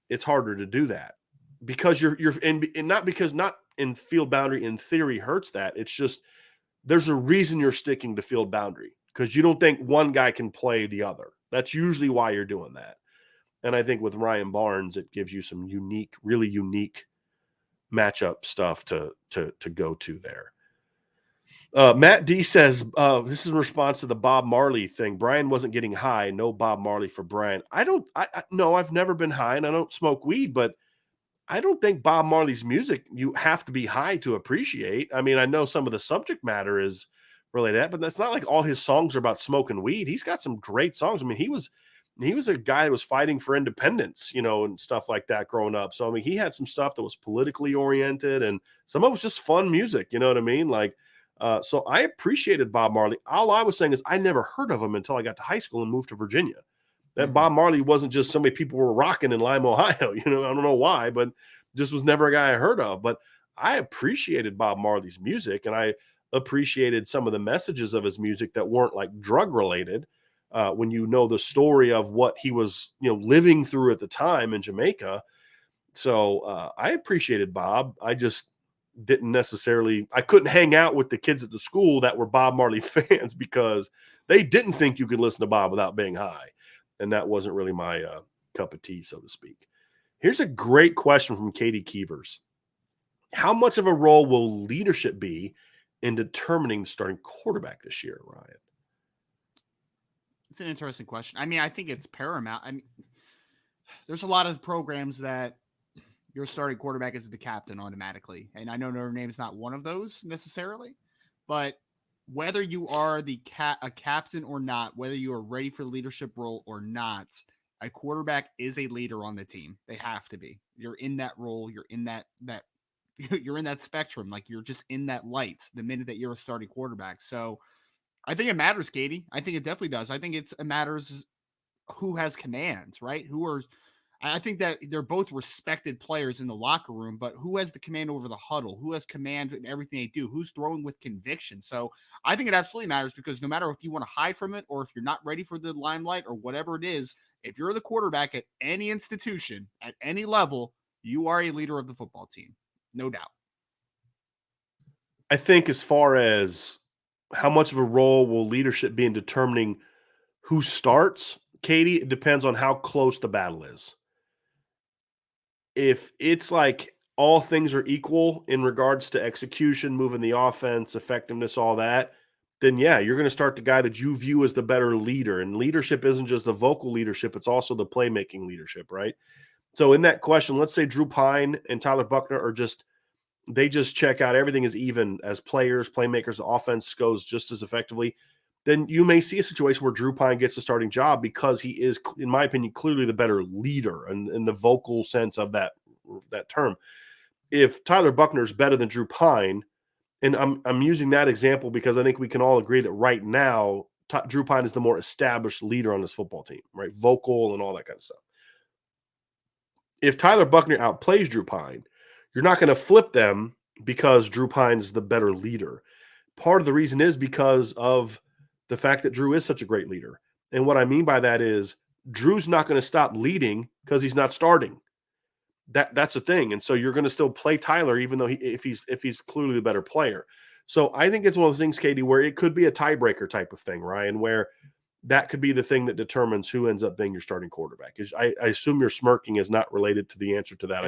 it's harder to do that because you're and not because not in field boundary in theory hurts that. It's just there's a reason you're sticking to field boundary, because you don't think one guy can play the other. That's usually why you're doing that. And I think with Ryan Barnes, it gives you some really unique matchup stuff to go to there. Matt D says, this is in response to the Bob Marley thing. Brian wasn't getting high. No Bob Marley for Brian. No, I've never been high, and I don't smoke weed, but I don't think Bob Marley's music you have to be high to appreciate. I mean, I know some of the subject matter is related to that, but that's not like all his songs are about smoking weed. He's got some great songs. I mean, he was a guy that was fighting for independence, and stuff like that growing up. So, I mean, he had some stuff that was politically oriented, and some of it was just fun music. You know what I mean? Like, so I appreciated Bob Marley. All I was saying is I never heard of him until I got to high school and moved to Virginia. That Bob Marley wasn't just somebody people were rocking in Lime, Ohio. I don't know why, but just was never a guy I heard of. But I appreciated Bob Marley's music, and I appreciated some of the messages of his music that weren't like drug related. When you know the story of what he was, living through at the time in Jamaica. So I appreciated Bob. I just didn't necessarily, I couldn't hang out with the kids at the school that were Bob Marley fans because they didn't think you could listen to Bob without being high. And that wasn't really my cup of tea, so to speak. Here's a great question from Katie Keevers. How much of a role will leadership be in determining the starting quarterback this year, Ryan? It's an interesting question. I mean, I think it's paramount. I mean, there's a lot of programs that your starting quarterback is the captain automatically. And I know Notre Dame is not one of those necessarily, but whether you are a captain or not, whether you are ready for the leadership role or not, a quarterback is a leader on the team. They have to be. You're in that role. You're in that you're in that spectrum. Like, you're just in that light the minute that you're a starting quarterback. So I think it matters, Katie. I think it definitely does. I think it matters who has command, right? I think that they're both respected players in the locker room, but who has the command over the huddle? Who has command in everything they do? Who's throwing with conviction? So I think it absolutely matters, because no matter if you want to hide from it or if you're not ready for the limelight or whatever it is, if you're the quarterback at any institution, at any level, you are a leader of the football team. No doubt. I think as far as how much of a role will leadership be in determining who starts, Katie, it depends on how close the battle is. If it's like all things are equal in regards to execution, moving the offense, effectiveness, all that, then yeah, you're going to start the guy that you view as the better leader. And leadership isn't just the vocal leadership, it's also the playmaking leadership, right? So in that question, let's say Drew Pine and Tyler Buckner are they just check out everything is even as players, playmakers, the offense goes just as effectively. Then you may see a situation where Drew Pine gets the starting job because he is, in my opinion, clearly the better leader and in the vocal sense of that term. If Tyler Buckner is better than Drew Pine, and I'm using that example because I think we can all agree that right now Drew Pine is the more established leader on this football team, right? Vocal and all that kind of stuff. If Tyler Buckner outplays Drew Pine, you're not going to flip them because Drew Pine is the better leader. Part of the reason is because of the fact that Drew is such a great leader. And what I mean by that is Drew's not going to stop leading because he's not starting. That's the thing. And so you're going to still play Tyler, even though if he's clearly the better player. So I think it's one of those things, Katie, where it could be a tiebreaker type of thing, Ryan, where that could be the thing that determines who ends up being your starting quarterback. I assume your smirking is not related to the answer to that.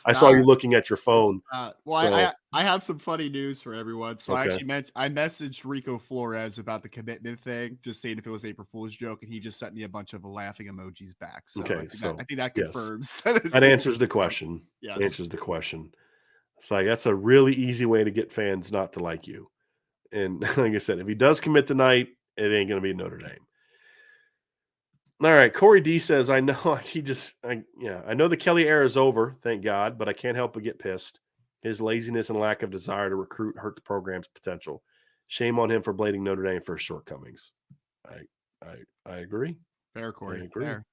I saw you looking at your phone. Well, I have some funny news for everyone. So Okay. I messaged Rico Flores about the commitment thing, just saying if it was April Fool's joke, and he just sent me a bunch of laughing emojis back. So Okay, I think that yes. confirms. That answers the question. Yes. Answers the question. It's like that's a really easy way to get fans not to like you. And like I said, if he does commit tonight, it ain't going to be Notre Dame. All right, Corey D says, I know I know the Kelly era is over, thank God, but I can't help but get pissed. His laziness and lack of desire to recruit hurt the program's potential. Shame on him for blading Notre Dame for his shortcomings. I agree. Fair, Corey. I agree. Fair.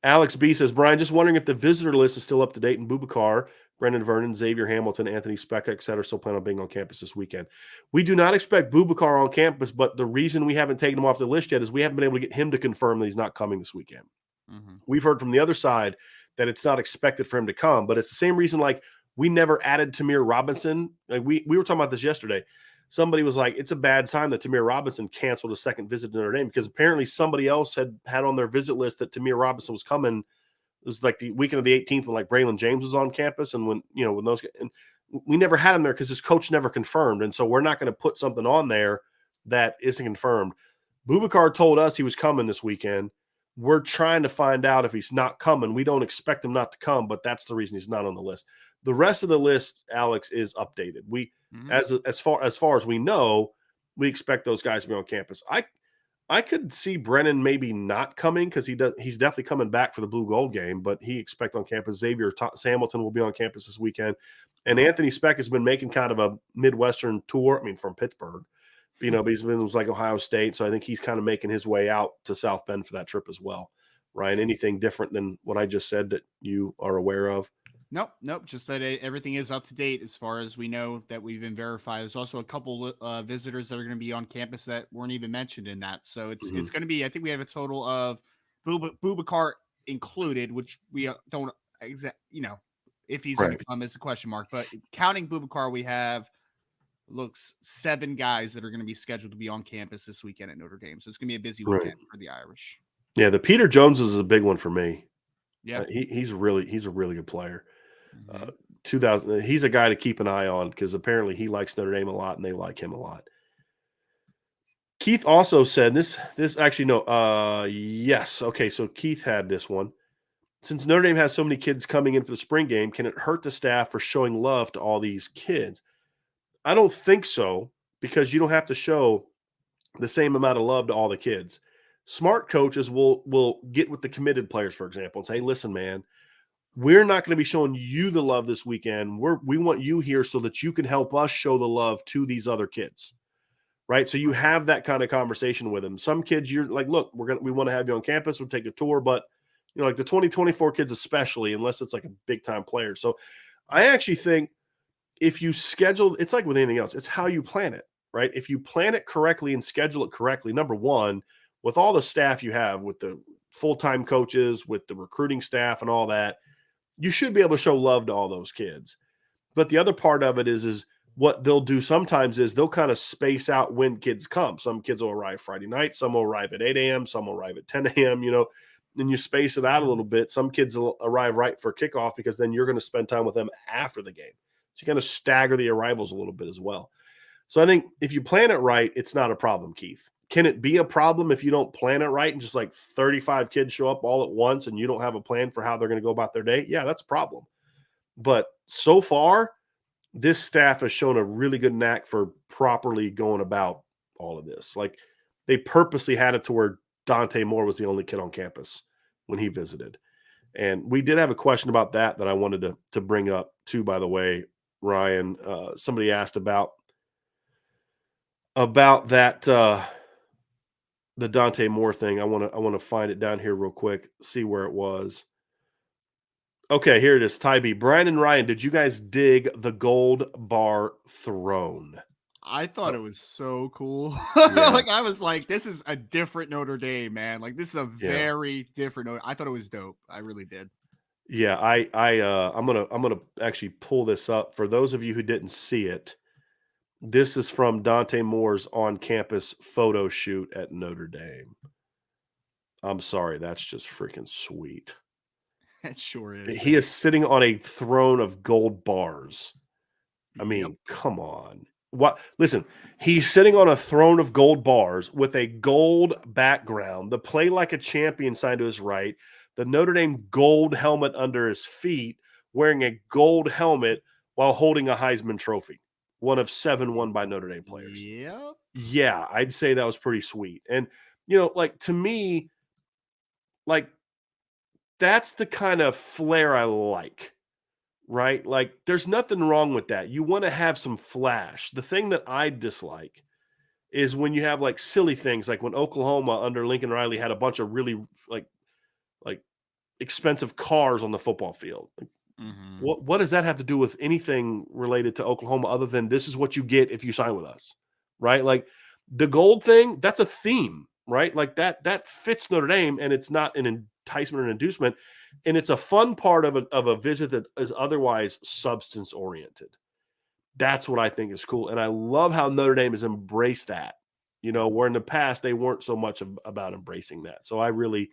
Alex B says, Brian, just wondering if the visitor list is still up to date and Boubacar, Brennan Vernon, Xavier Hamilton, Anthony Speck, et cetera, still plan on being on campus this weekend. We do not expect Boubacar on campus, but the reason we haven't taken him off the list yet is we haven't been able to get him to confirm that he's not coming this weekend. Mm-hmm. We've heard from the other side that it's not expected for him to come, but it's the same reason like we never added Tamir Robinson. Like we were talking about this yesterday. Somebody was like, it's a bad sign that Tamir Robinson canceled a second visit to Notre Dame because apparently somebody else had on their visit list that Tamir Robinson was coming. It was like the weekend of the 18th when like Braylon James was on campus. And when those, and we never had him there because his coach never confirmed. And so we're not going to put something on there that isn't confirmed. Boubacar told us he was coming this weekend. We're trying to find out if he's not coming. We don't expect him not to come, but that's the reason he's not on the list. The rest of the list, Alex, is updated. We, as far as we know, we expect those guys to be on campus. I could see Brennan maybe not coming because he's definitely coming back for the blue gold game, but he expect on campus. Xavier Hamilton will be on campus this weekend, and Anthony Speck has been making kind of a Midwestern tour. I mean, from Pittsburgh, but he's been like Ohio State, so I think he's kind of making his way out to South Bend for that trip as well. Ryan, anything different than what I just said that you are aware of? Nope. Just that everything is up to date as far as we know that we've been verified. There's also a couple visitors that are going to be on campus that weren't even mentioned in that. So it's going to be, I think we have a total of Boubacar included, which we don't if he's going to come is a question mark. But counting Boubacar, we have looks 7 guys that are going to be scheduled to be on campus this weekend at Notre Dame. So it's going to be a busy weekend for the Irish. Yeah, the Peter Jones is a big one for me. Yeah, he's a really good player. 2000. He's a guy to keep an eye on because apparently he likes Notre Dame a lot and they like him a lot. Keith also said this actually no. Yes. Okay. So Keith had this one. Since Notre Dame has so many kids coming in for the spring game, can it hurt the staff for showing love to all these kids? I don't think so because you don't have to show the same amount of love to all the kids. Smart coaches will get with the committed players, for example, and say, hey, listen, man, we're not going to be showing you the love this weekend. We want you here so that you can help us show the love to these other kids, right? So you have that kind of conversation with them. Some kids, you're like, look, we want to have you on campus. We'll take a tour, but like the 2024 kids especially, unless it's like a big-time player. So I actually think if you schedule, it's like with anything else, it's how you plan it, right? If you plan it correctly and schedule it correctly, number one, with all the staff you have, with the full-time coaches, with the recruiting staff and all that, you should be able to show love to all those kids. But the other part of it is what they'll do sometimes is they'll kind of space out when kids come. Some kids will arrive Friday night, some will arrive at 8 a.m., some will arrive at 10 a.m., and you space it out a little bit, some kids will arrive right for kickoff because then you're going to spend time with them after the game. So you kind of stagger the arrivals a little bit as well. So I think if you plan it right, it's not a problem, Keith. Can it be a problem if you don't plan it right and just like 35 kids show up all at once and you don't have a plan for how they're going to go about their day? Yeah, that's a problem. But so far, this staff has shown a really good knack for properly going about all of this. Like they purposely had it to where Dante Moore was the only kid on campus when he visited. And we did have a question about that I wanted to bring up too, by the way, Ryan. Somebody asked about that the Dante Moore thing. I want to find it down here real quick, see where it was. Okay, here it is. Ty B. Brian and Ryan, did you guys dig the gold bar throne? I thought it was so cool. Yeah. Like I was like, this is a different Notre Dame, man. Like this is a very different Notre. I thought it was dope. I really did. Yeah, I'm gonna actually pull this up for those of you who didn't see it. This is from Dante Moore's on-campus photo shoot at Notre Dame. I'm sorry, that's just freaking sweet. It sure is. He is sitting on a throne of gold bars. I mean, come on. What? Listen, he's sitting on a throne of gold bars with a gold background, the play like a champion sign to his right, the Notre Dame gold helmet under his feet, wearing a gold helmet while holding a Heisman Trophy, one of 7 won by Notre Dame players. Yep. Yeah, I'd say that was pretty sweet. And, you know, like to me, like that's the kind of flair I like. Right? Like there's nothing wrong with that. You want to have some flash. The thing that I dislike is when you have like silly things like when Oklahoma under Lincoln Riley had a bunch of really like expensive cars on the football field. Like, what does that have to do with anything related to Oklahoma other than this is what you get if you sign with us? Right? Like the gold thing, that's a theme, right? Like that fits Notre Dame and it's not an enticement or an inducement. And it's a fun part of a visit that is otherwise substance oriented. That's what I think is cool. And I love how Notre Dame has embraced that, you know, where in the past they weren't so much about embracing that. So I definitely.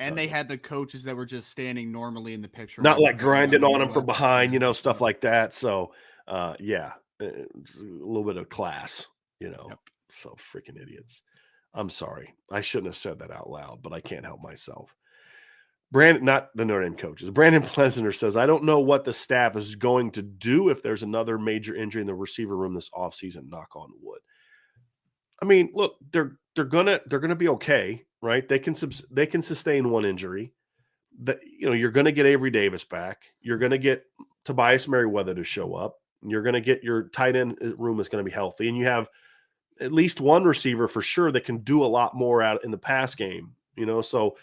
And they had the coaches that were just standing normally in the picture. Not like grinding on them from behind, you know, stuff like that. So a little bit of class, you know, So freaking idiots. I'm sorry. I shouldn't have said that out loud, but I can't help myself. Brandon, not the Notre Dame coaches. Brandon Pleasenter says, I don't know what the staff is going to do if there's another major injury in the receiver room this offseason, knock on wood. I mean, look, they're gonna be okay, right? They can sustain one injury. You're gonna get Avery Davis back. You're gonna get Tobias Merriweather to show up. You're gonna get your tight end room is gonna be healthy, and you have at least one receiver for sure that can do a lot more out in the pass game, you know? So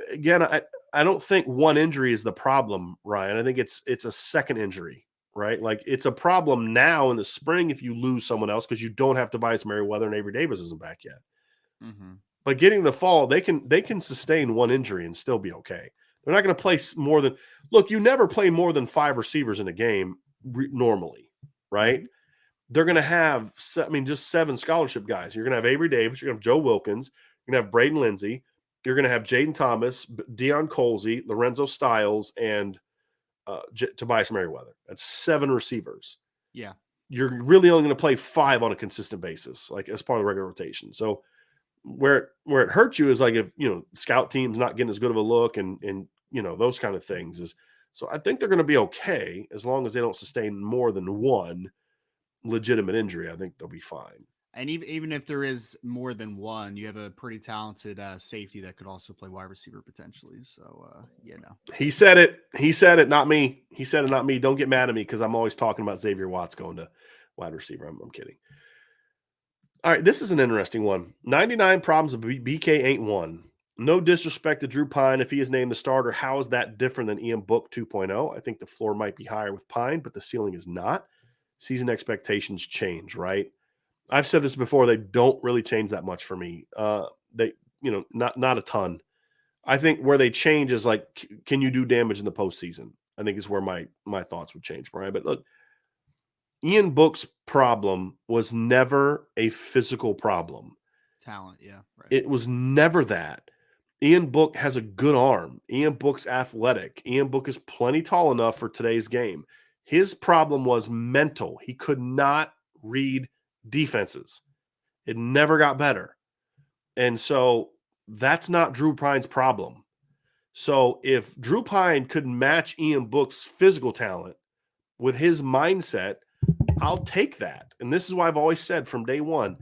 again, I don't think one injury is the problem, Ryan. I think it's a second injury, right? Like it's a problem now in the spring if you lose someone else because you don't have Tobias Merriweather and Avery Davis isn't back yet. But getting the fall, they can sustain one injury and still be okay. They're not going to play more than you never play more than 5 receivers in a game normally, right? They're going to have, just 7 scholarship guys. You're going to have Avery Davis. You're going to have Joe Wilkins. You're going to have Braden Lindsey. You're going to have Jaden Thomas, Deion Colsey, Lorenzo Styles, and Tobias Merriweather. That's 7 receivers. Yeah. You're really only going to play 5 on a consistent basis, like as part of the regular rotation. So where it hurts you is like if, scout team's not getting as good of a look and those kind of things is. So I think they're going to be okay as long as they don't sustain more than one legitimate injury. I think they'll be fine. And even if there is more than one, you have a pretty talented safety that could also play wide receiver potentially. So, He said it, not me. He said it, not me. Don't get mad at me because I'm always talking about Xavier Watts going to wide receiver. I'm kidding. All right, this is an interesting one. 99 problems of BK ain't one. No disrespect to Drew Pine. If he is named the starter, how is that different than Ian Book 2.0? I think the floor might be higher with Pine, but the ceiling is not. Season expectations change, right? I've said this before. They don't really change that much for me. Not a ton. I think where they change is like, can you do damage in the postseason? I think is where my thoughts would change, Brian. But look, Ian Book's problem was never a physical problem. talent. Yeah. Right. It was never that. Ian Book has a good arm. Ian Book's athletic. Ian Book is plenty tall enough for today's game. His problem was mental. He could not read defenses. It never got better. And so that's not Drew Pine's problem. So if Drew Pine could match Ian Book's physical talent with his mindset, I'll take that. And this is why I've always said from day one,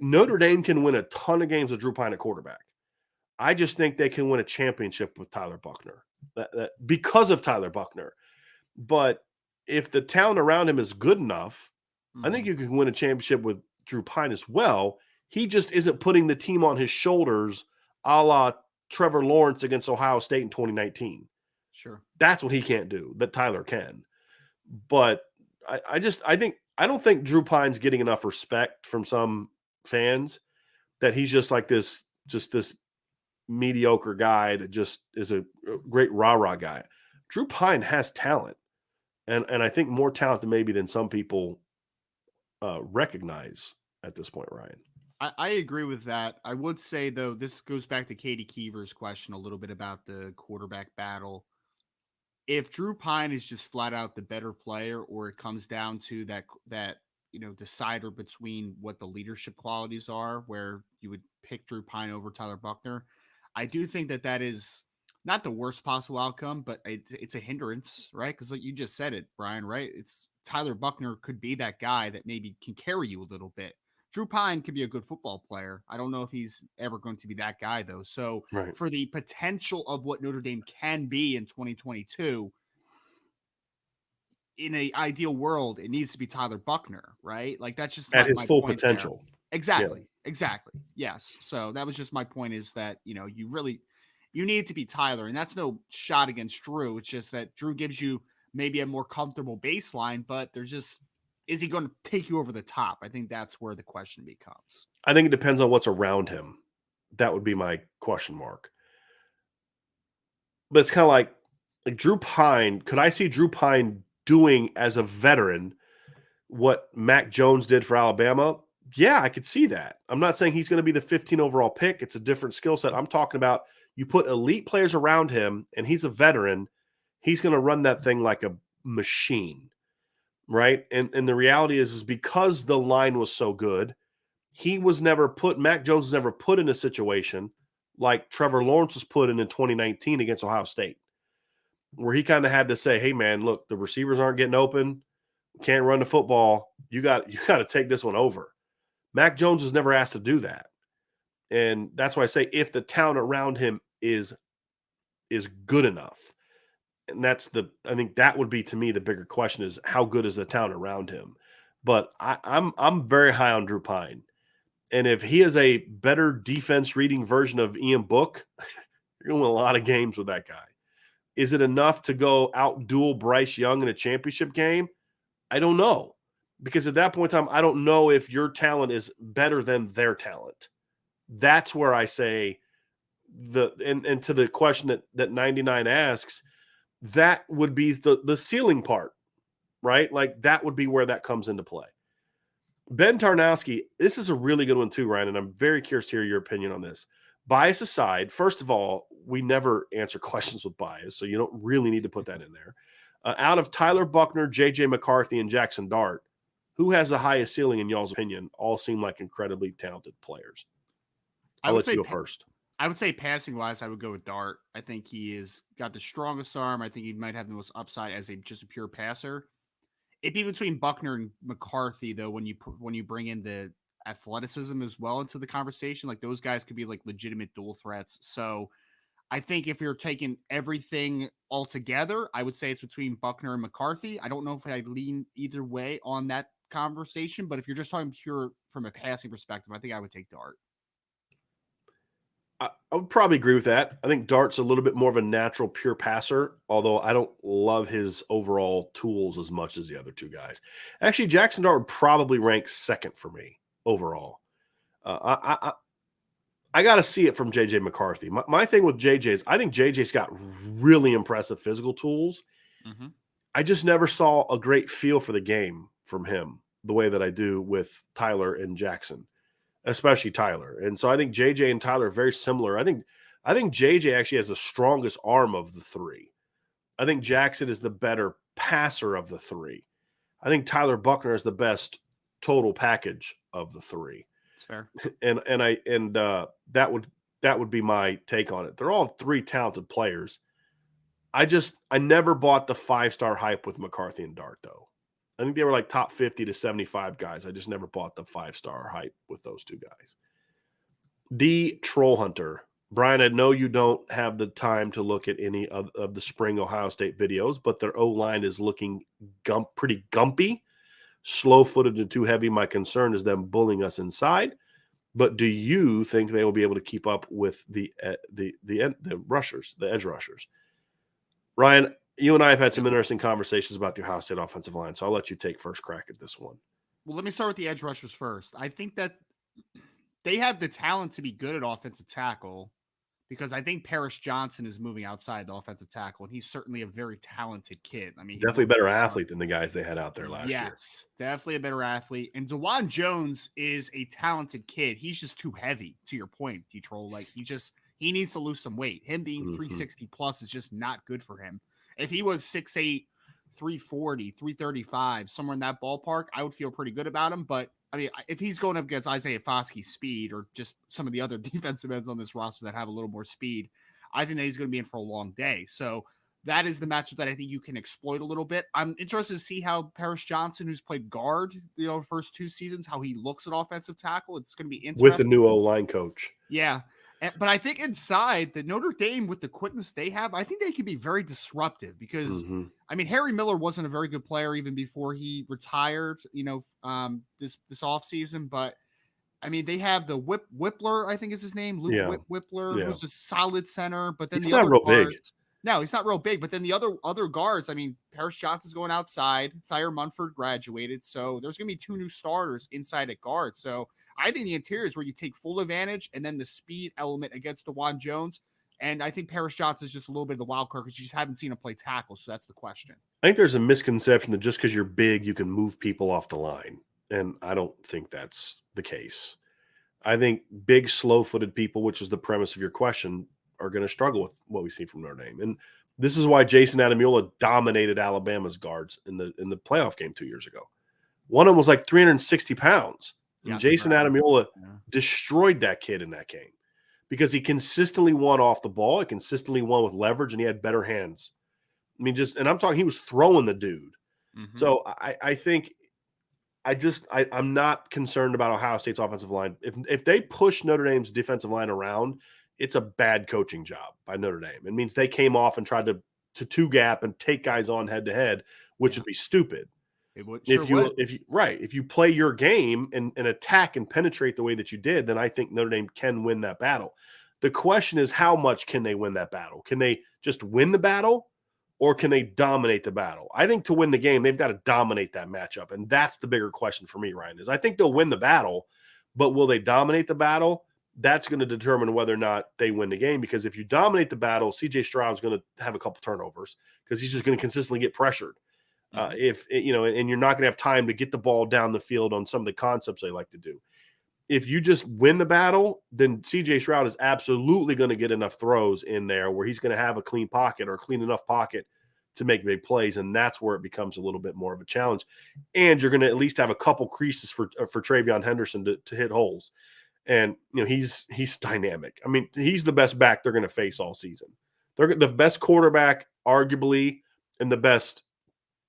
Notre Dame can win a ton of games with Drew Pine at quarterback. I just think they can win a championship with Tyler Buchner because of Tyler Buchner. But if the talent around him is good enough, I think you can win a championship with Drew Pine as well. He just isn't putting the team on his shoulders a la Trevor Lawrence against Ohio State in 2019. Sure. That's what he can't do, that Tyler can. But I don't think Drew Pine's getting enough respect from some fans that he's just like this mediocre guy that just is a great rah-rah guy. Drew Pine has talent, and I think more talent than some people recognize at this point, Ryan. I agree with that. I would say, though, this goes back to Katie Keever's question a little bit about the quarterback battle. If Drew Pine is just flat out the better player, or it comes down to that decider between what the leadership qualities are, where you would pick Drew Pine over Tyler Buchner, I do think that is not the worst possible outcome, but it's a hindrance, right? Because like you just said it, Brian, right? It's Tyler Buchner could be that guy that maybe can carry you a little bit. Drew Pine could be a good football player. I don't know if he's ever going to be that guy, though. So for the potential of what Notre Dame can be in 2022, in an ideal world, it needs to be Tyler Buchner, right? Like that's just at his full potential. There. Exactly. Yes. So that was just my point, is that, you need to be Tyler, and that's no shot against Drew. It's just that Drew gives you maybe a more comfortable baseline, but is he going to take you over the top? I think that's where the question becomes. I think it depends on what's around him. That would be my question mark. But it's kind of like Drew Pine. Could I see Drew Pine doing as a veteran what Mac Jones did for Alabama? Yeah, I could see that. I'm not saying he's going to be the 15 overall pick. It's a different skill set. I'm talking about you put elite players around him and he's a veteran. He's going to run that thing like a machine, right? And the reality is because the line was so good, Mac Jones was never put in a situation like Trevor Lawrence was put in 2019 against Ohio State, where he kind of had to say, hey, man, look, the receivers aren't getting open. Can't run the football. You got to take this one over. Mac Jones was never asked to do that. And that's why I say if the talent around him is good enough, and I think that would be, to me, the bigger question is how good is the talent around him? But I'm very high on Drew Pine. And if he is a better defense reading version of Ian Book, you're going to win a lot of games with that guy. Is it enough to go out-duel Bryce Young in a championship game? I don't know. Because at that point in time, I don't know if your talent is better than their talent. That's where I say and to the question that 99 asks, that would be the ceiling part, right? Like that would be where that comes into play. Ben Tarnowski, this is a really good one too, Ryan, and I'm very curious to hear your opinion on this. Bias aside, first of all, we never answer questions with bias, so you don't really need to put that in there. Out of Tyler Buchner, J.J. McCarthy, and Jackson Dart, who has the highest ceiling in y'all's opinion? All seem like incredibly talented players. I'll let you go first. I would say passing-wise, I would go with Dart. I think he has got the strongest arm. I think he might have the most upside as just a pure passer. It'd be between Buchner and McCarthy, though, when you bring in the athleticism as well into the conversation. Like those guys could be like legitimate dual threats. So I think if you're taking everything all together, I would say it's between Buchner and McCarthy. I don't know if I lean either way on that conversation, but if you're just talking pure from a passing perspective, I think I would take Dart. I would probably agree with that. I think Dart's a little bit more of a natural pure passer, although I don't love his overall tools as much as the other two guys. Actually, Jackson Dart would probably rank second for me overall. I got to see it from J.J. McCarthy. My thing with J.J. is I think J.J.'s got really impressive physical tools. Mm-hmm. I just never saw a great feel for the game from him the way that I do with Tyler and Jackson. especially Tyler. And so I think JJ and Tyler are very similar. I think JJ actually has the strongest arm of the three. I think Jackson is the better passer of the three. I think Tyler Buckner is the best total package of the three. It's fair. And that would be my take on it. They're all three talented players. I never bought the 5-star hype with McCarthy and Dart, though. I think they were like top 50 to 75 guys. I just never bought the 5-star hype with those two guys. The Troll Hunter. Brian, I know you don't have the time to look at any of the spring Ohio State videos, but their O-line is looking pretty gumpy, slow-footed and too heavy. My concern is them bullying us inside. But do you think they will be able to keep up with the rushers, the edge rushers? Ryan, you and I have had some interesting conversations about the Ohio State offensive line, so I'll let you take first crack at this one. Well, let me start with the edge rushers first. I think that they have the talent to be good at offensive tackle because I think Paris Johnson is moving outside the offensive tackle, and he's certainly a very talented kid. I mean, definitely a better athlete than the guys they had out there last year. Yes, definitely a better athlete. And DeJuan Jones is a talented kid. He's just too heavy, to your point, D-Troll. Like, he needs to lose some weight. Him being 360 plus is just not good for him. If he was 6'8", 340, 335, somewhere in that ballpark, I would feel pretty good about him. But I mean, if he's going up against Isaiah Foskey's speed or just some of the other defensive ends on this roster that have a little more speed, I think that he's going to be in for a long day. So that is the matchup that I think you can exploit a little bit. I'm interested to see how Paris Johnson, who's played guard, first 2 seasons, how he looks at offensive tackle. It's going to be interesting. With the new O-line coach. Yeah. But I think inside the Notre Dame, with the quickness they have, I think they can be very disruptive because, I mean, Harry Miller wasn't a very good player even before he retired, this offseason. But, I mean, they have the Whippler, I think is his name, Luke Whippler, who's a solid center. But then he's not real big. No, he's not real big. But then the other guards, I mean, Paris Johnson's going outside. Thayer Munford graduated. So there's going to be 2 new starters inside at guard. So I think the interior is where you take full advantage, and then the speed element against DeJuan Jones. And I think Paris Johnson is just a little bit of the wild card because you just haven't seen him play tackle. So that's the question. I think there's a misconception that just because you're big, you can move people off the line. And I don't think that's the case. I think big, slow-footed people, which is the premise of your question, are going to struggle with what we see from Notre Dame. And this is why Jason Adamula dominated Alabama's guards in the playoff game 2 years ago. One of them was like 360 pounds. And Jason Adamula destroyed that kid in that game because he consistently won off the ball. He consistently won with leverage, and he had better hands. I mean, and I'm talking, he was throwing the dude. So I think I'm not concerned about Ohio State's offensive line. If they push Notre Dame's defensive line around, it's a bad coaching job by Notre Dame. It means they came off and tried to two gap and take guys on head to head, which would be stupid. It would, if you play your game and attack and penetrate the way that you did, then I think Notre Dame can win that battle. The question is, how much can they win that battle? Can they just win the battle, or can they dominate the battle? I think to win the game, they've got to dominate that matchup, and that's the bigger question for me, Ryan. Is I think they'll win the battle, but will they dominate the battle? That's going to determine whether or not they win the game. Because if you dominate the battle, CJ Stroud's going to have a couple turnovers because he's just going to consistently get pressured. And you're not going to have time to get the ball down the field on some of the concepts they like to do. If you just win the battle, then CJ Stroud is absolutely going to get enough throws in there where he's going to have a clean pocket or a clean enough pocket to make big plays. And that's where it becomes a little bit more of a challenge. And you're going to at least have a couple creases for TreVeyon Henderson to hit holes. And, he's dynamic. I mean, he's the best back they're going to face all season. They're the best quarterback, arguably, and the best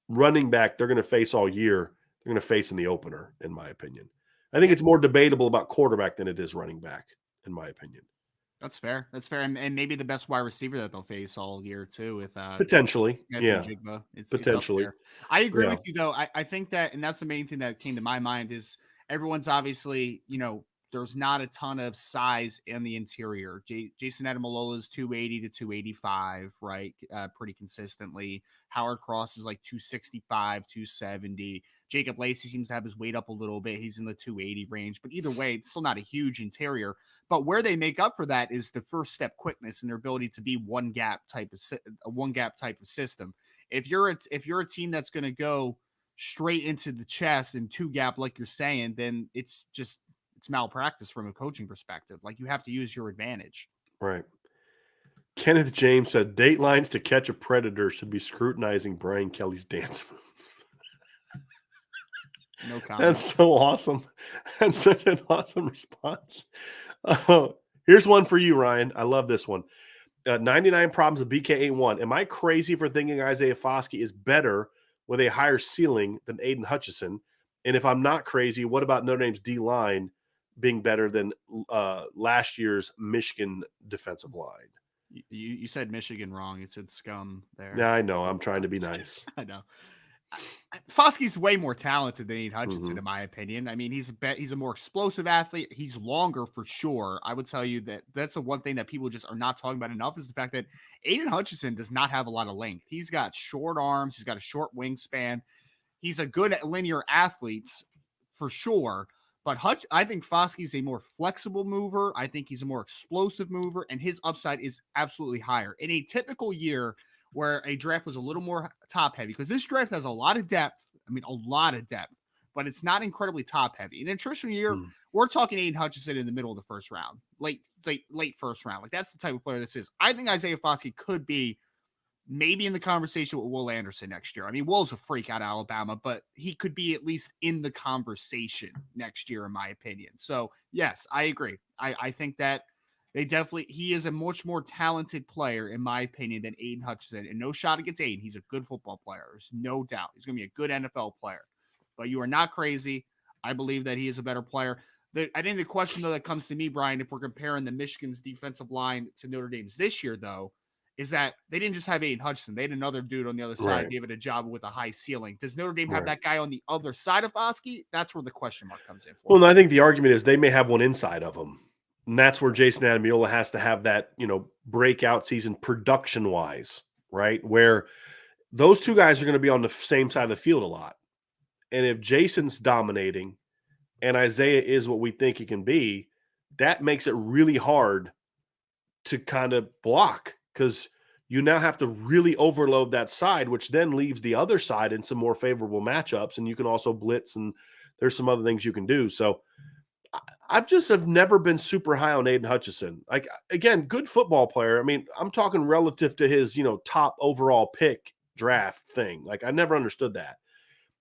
running back they're going to face all year. They're going to face in the opener, in my opinion. I think it's more debatable about quarterback than it is running back, in my opinion. That's fair. And maybe the best wide receiver that they'll face all year too. With potentially, Jigba. Potentially. I agree with you though. I think that, and that's the main thing that came to my mind is everyone's obviously, there's not a ton of size in the interior. Jason Adamalola is 280 to 285, right? Pretty consistently. Howard Cross is like 265, 270. Jacob Lacey seems to have his weight up a little bit. He's in the 280 range, but either way, it's still not a huge interior. But where they make up for that is the first step quickness and their ability to be one gap type of system. If you're a team that's going to go straight into the chest and two gap, like you're saying, then it's it's malpractice from a coaching perspective. Like, you have to use your advantage. Right. Kenneth James said Datelines to Catch a Predator should be scrutinizing Brian Kelly's dance moves. No comment. That's so awesome. That's such an awesome response. Here's one for you, Ryan. I love this one. 99 Problems of BK81. Am I crazy for thinking Isaiah Foskey is better with a higher ceiling than Aiden Hutchinson? And if I'm not crazy, what about Notre Dame's D-line being better than last year's Michigan defensive line? You said Michigan wrong. You said scum there. Yeah, I know. I'm trying to be nice. I know. Foskey's way more talented than Aiden Hutchinson, in my opinion. I mean, he's a more explosive athlete. He's longer for sure. I would tell you that that's the one thing that people just are not talking about enough is the fact that Aiden Hutchinson does not have a lot of length. He's got short arms. He's got a short wingspan. He's a good linear athlete for sure. But I think Foskey's a more flexible mover. I think he's a more explosive mover, and his upside is absolutely higher. In a typical year where a draft was a little more top heavy, because this draft has a lot of depth. I mean, a lot of depth, but it's not incredibly top heavy. In a traditional year, we're talking Aiden Hutchinson in the middle of the first round, late first round. Like, that's the type of player this is. I think Isaiah Foskey could be maybe in the conversation with Will Anderson next year. I mean, Will's a freak out of Alabama, but he could be at least in the conversation next year, in my opinion. So yes, I agree. I think that he is a much more talented player, in my opinion, than Aiden Hutchinson. And no shot against Aiden. He's a good football player. There's no doubt. He's going to be a good NFL player. But you are not crazy. I believe that he is a better player. I think the question, though, that comes to me, Brian, if we're comparing the Michigan's defensive line to Notre Dame's this year, though, is that they didn't just have Aiden Hutchinson. They had another dude on the other side, David Ojabo, with a high ceiling. Does Notre Dame have that guy on the other side of Foskey? That's where the question mark comes in for. Well, no, I think the argument is they may have one inside of him. And that's where Jason Adamiola has to have that, breakout season production-wise, right? Where those two guys are going to be on the same side of the field a lot. And if Jason's dominating and Isaiah is what we think he can be, that makes it really hard to kind of block, because you now have to really overload that side, which then leaves the other side in some more favorable matchups. And you can also blitz, and there's some other things you can do. So I've never been super high on Aiden Hutchinson. Like, again, good football player. I mean, I'm talking relative to his, top overall pick draft thing. Like, I never understood that.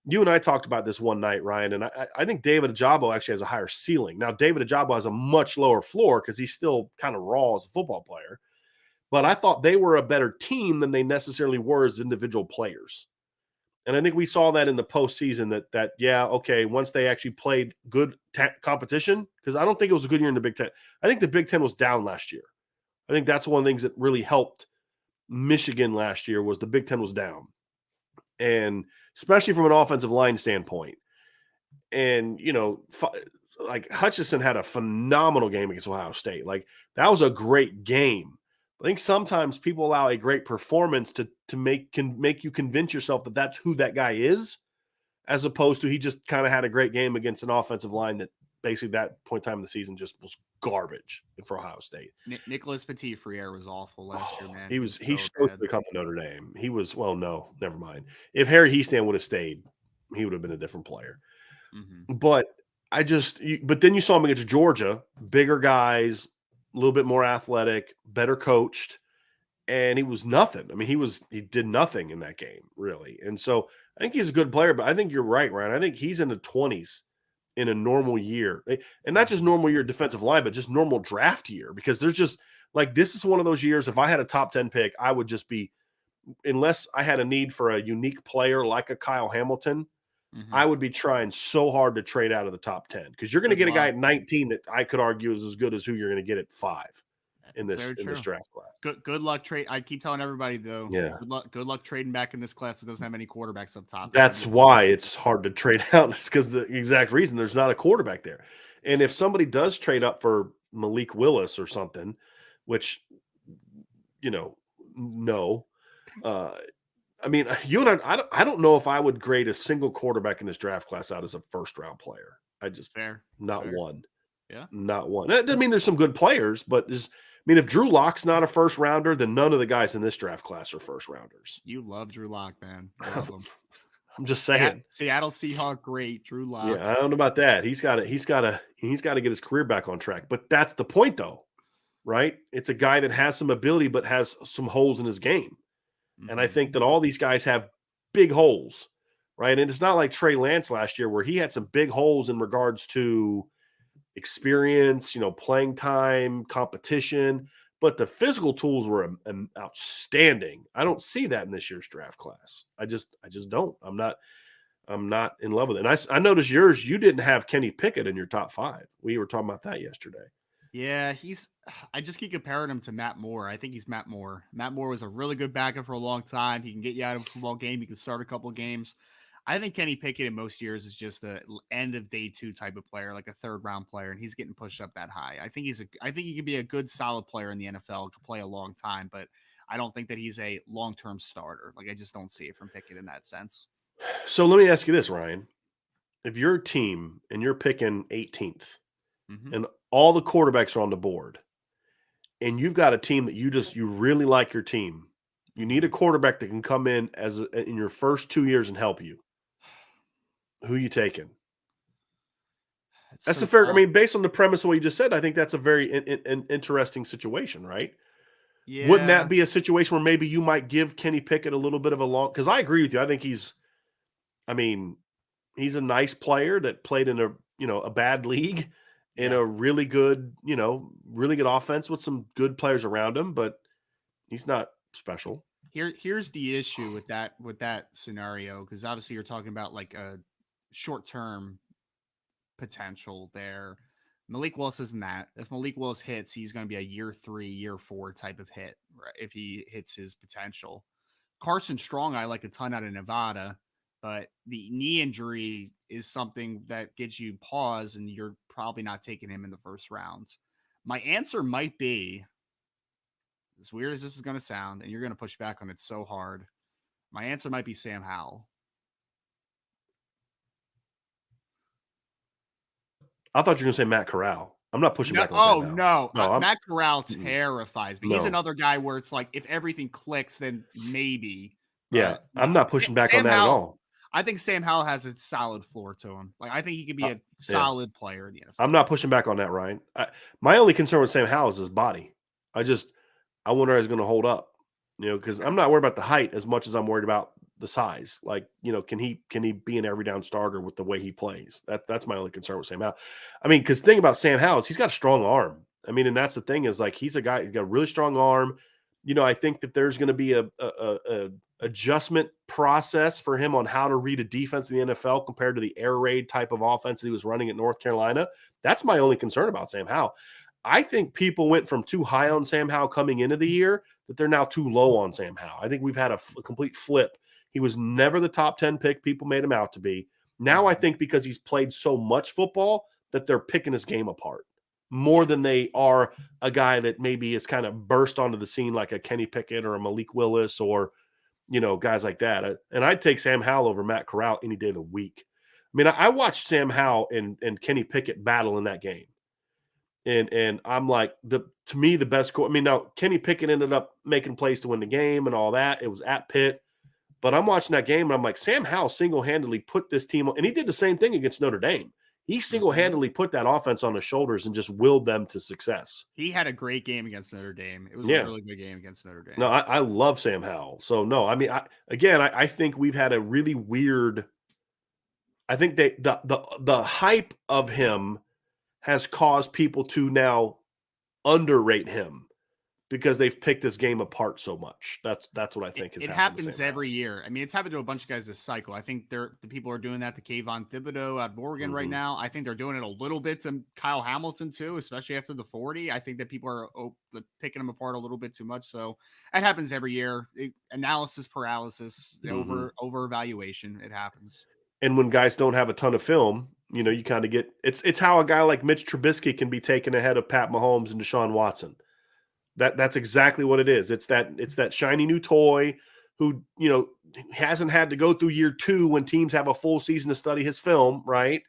You and I talked about this one night, Ryan, and I think David Ojabo actually has a higher ceiling. Now, David Ojabo has a much lower floor because he's still kind of raw as a football player. But I thought they were a better team than they necessarily were as individual players. And I think we saw that in the postseason that once they actually played good competition, because I don't think it was a good year in the Big Ten. I think the Big Ten was down last year. I think that's one of the things that really helped Michigan last year was the Big Ten was down. And especially from an offensive line standpoint. And, like Hutchinson had a phenomenal game against Ohio State. Like, that was a great game. I think sometimes people allow a great performance to make you convince yourself that that's who that guy is, as opposed to he just kind of had a great game against an offensive line that basically that point in time in the season just was garbage for Ohio State. Nicholas Petit-Frere was awful last year, man. He struggled to become a Notre Dame. He was, no, never mind. If Harry Heastand would have stayed, he would have been a different player. Mm-hmm. But then you saw him against Georgia, bigger guys, a little bit more athletic, better coached, and he was nothing. I mean, he did nothing in that game, really. And so I think he's a good player, but I think you're right, Ryan. I think he's in the 20s in a normal year. And not just normal year defensive line, but just normal draft year, because there's just like, this is one of those years, if I had a top 10 pick, I would just be, unless I had a need for a unique player like a Kyle Hamilton, I would be trying so hard to trade out of the top 10, because you're going to get a guy at 19 that I could argue is as good as who you're going to get at 5 in this draft class. Good luck trade. I keep telling everybody, though. Yeah. Good luck trading back in this class that doesn't have any quarterbacks up top. That's why it's hard to trade out. It's because the exact reason there's not a quarterback there. And if somebody does trade up for Malik Willis or something, which no. I mean, you and I don't know if I would grade a single quarterback in this draft class out as a first-round player. Not one. Yeah. Not one. That doesn't mean there's some good players, but if Drew Lock's not a first-rounder, then none of the guys in this draft class are first-rounders. You love Drew Lock, man. I love him. I'm just saying. Seattle Seahawk great, Drew Lock. Yeah, I don't know about that. He's got to get his career back on track. But that's the point, though, right? It's a guy that has some ability, but has some holes in his game. And I think that all these guys have big holes, right? And it's not like Trey Lance last year where he had some big holes in regards to experience, playing time, competition, but the physical tools were outstanding. I don't see that in this year's draft class. I just don't. I'm not in love with it. And I noticed you didn't have Kenny Pickett in your top 5. We were talking about that yesterday. Yeah, I just keep comparing him to Matt Moore. I think he's Matt Moore. Matt Moore was a really good backup for a long time. He can get you out of a football game. He can start a couple of games. I think Kenny Pickett in most years is just a end of day 2 type of player, like a 3rd round player, and he's getting pushed up that high. I think he could be a good solid player in the NFL, could play a long time, but I don't think that he's a long-term starter. Like I just don't see it from Pickett in that sense. So let me ask you this, Ryan. If you're a team and you're picking 18th and all the quarterbacks are on the board and you've got a team that you really like your team, you need a quarterback that can come in in your first 2 years and help you. Who you taking? That's a fair. I mean, based on the premise of what you just said, I think that's a very interesting situation, right? Yeah. Wouldn't that be a situation where maybe you might give Kenny Pickett a little bit of a long? Because I agree with you. I think he's a nice player that played in a bad league in a really good offense with some good players around him, but he's not special. Here's the issue with that scenario, because obviously you're talking about like a short-term potential there. Malik Willis isn't that. If Malik Willis hits, he's going to be a year 3, year 4 type of hit, right? If he hits his potential. Carson Strong, I like a ton out of Nevada, but the knee injury is something that gives you pause, and you're probably not taking him in the first round. My answer might be, as weird as this is going to sound, and you're going to push back on it so hard, my answer might be Sam Howell. I thought you were going to say Matt Corral. I'm not pushing back on Sam Howell. No. Matt Corral terrifies me. He's another guy where it's like, if everything clicks, then maybe. Yeah, I'm not pushing back on that at all. I think Sam Howell has a solid floor to him. Like, I think he could be a solid player in the NFL. I'm not pushing back on that, Ryan. My only concern with Sam Howell is his body. I wonder how he's going to hold up. Because I'm not worried about the height as much as I'm worried about the size. Like, can he be an every down starter with the way he plays? That's my only concern with Sam Howell. I mean, because the thing about Sam Howell is he's got a strong arm. I mean, and that's the thing is, like, he's a guy who's got a really strong arm. I think that there's going to be a adjustment process for him on how to read a defense in the NFL compared to the air raid type of offense that he was running at North Carolina. That's my only concern about Sam Howell. I think people went from too high on Sam Howell coming into the year that they're now too low on Sam Howell. I think we've had a complete flip. He was never the top 10 pick people made him out to be. Now I think because he's played so much football that they're picking his game apart more than they are a guy that maybe is kind of burst onto the scene like a Kenny Pickett or a Malik Willis or, guys like that. And I'd take Sam Howell over Matt Corral any day of the week. I mean, I watched Sam Howell and Kenny Pickett battle in that game. And I'm like, to me, the best. Now Kenny Pickett ended up making plays to win the game and all that. It was at Pitt. But I'm watching that game, and I'm like, Sam Howell single-handedly put this team on, and he did the same thing against Notre Dame. He single-handedly put that offense on his shoulders and just willed them to success. He had a great game against Notre Dame. It was a really good game against Notre Dame. No, I love Sam Howell. So, no, I mean, I think we've had a really weird – I think the hype of him has caused people to now underrate him because they've picked this game apart so much. That's what I think it happens every year. I mean, it's happened to a bunch of guys this cycle. I think the people are doing that to Kayvon Thibodeau out of Oregon right now. I think they're doing it a little bit to Kyle Hamilton too, especially after the 40. I think that people are picking them apart a little bit too much. So it happens every year. Analysis paralysis, over evaluation. It happens. And when guys don't have a ton of film, you kind of get it's how a guy like Mitch Trubisky can be taken ahead of Pat Mahomes and Deshaun Watson. That's exactly what it is. It's that shiny new toy who, hasn't had to go through year 2 when teams have a full season to study his film, right?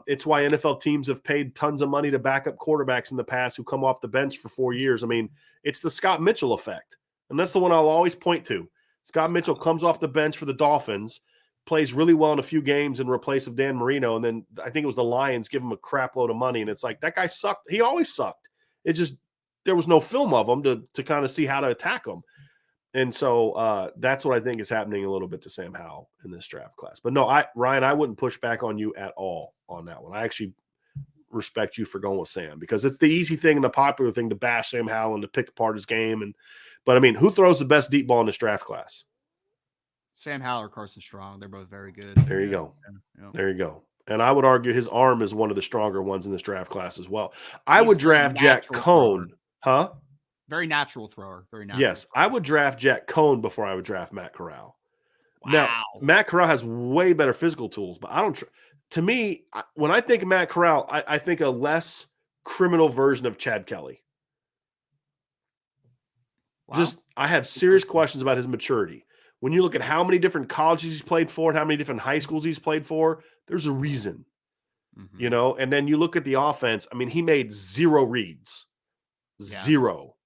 It's why NFL teams have paid tons of money to backup quarterbacks in the past who come off the bench for 4 years. I mean, it's the Scott Mitchell effect. And that's the one I'll always point to. Scott Mitchell comes off the bench for the Dolphins, plays really well in a few games in replace of Dan Marino. And then I think it was the Lions give him a crap load of money. And it's like, that guy sucked. He always sucked. It's just, there was no film of him to kind of see how to attack him. And so that's what I think is happening a little bit to Sam Howell in this draft class. But no, Ryan, I wouldn't push back on you at all on that one. I actually respect you for going with Sam, because it's the easy thing and the popular thing to bash Sam Howell and to pick apart his game. But I mean, who throws the best deep ball in this draft class? Sam Howell or Carson Strong. They're both very good. There you go. Yeah. There you go. And I would argue his arm is one of the stronger ones in this draft class as well. I would draft Jack Cohn. Huh? Very natural thrower. Very natural. Yes. I would draft Jack Cohn before I would draft Matt Corral. Wow. Now, Matt Corral has way better physical tools, but I don't to me, when I think of Matt Corral, I think a less criminal version of Chad Kelly. Wow. I have serious questions about his maturity. When you look at how many different colleges he's played for and how many different high schools he's played for, there's a reason, you know? And then you look at the offense. I mean, he made 0 reads, 0.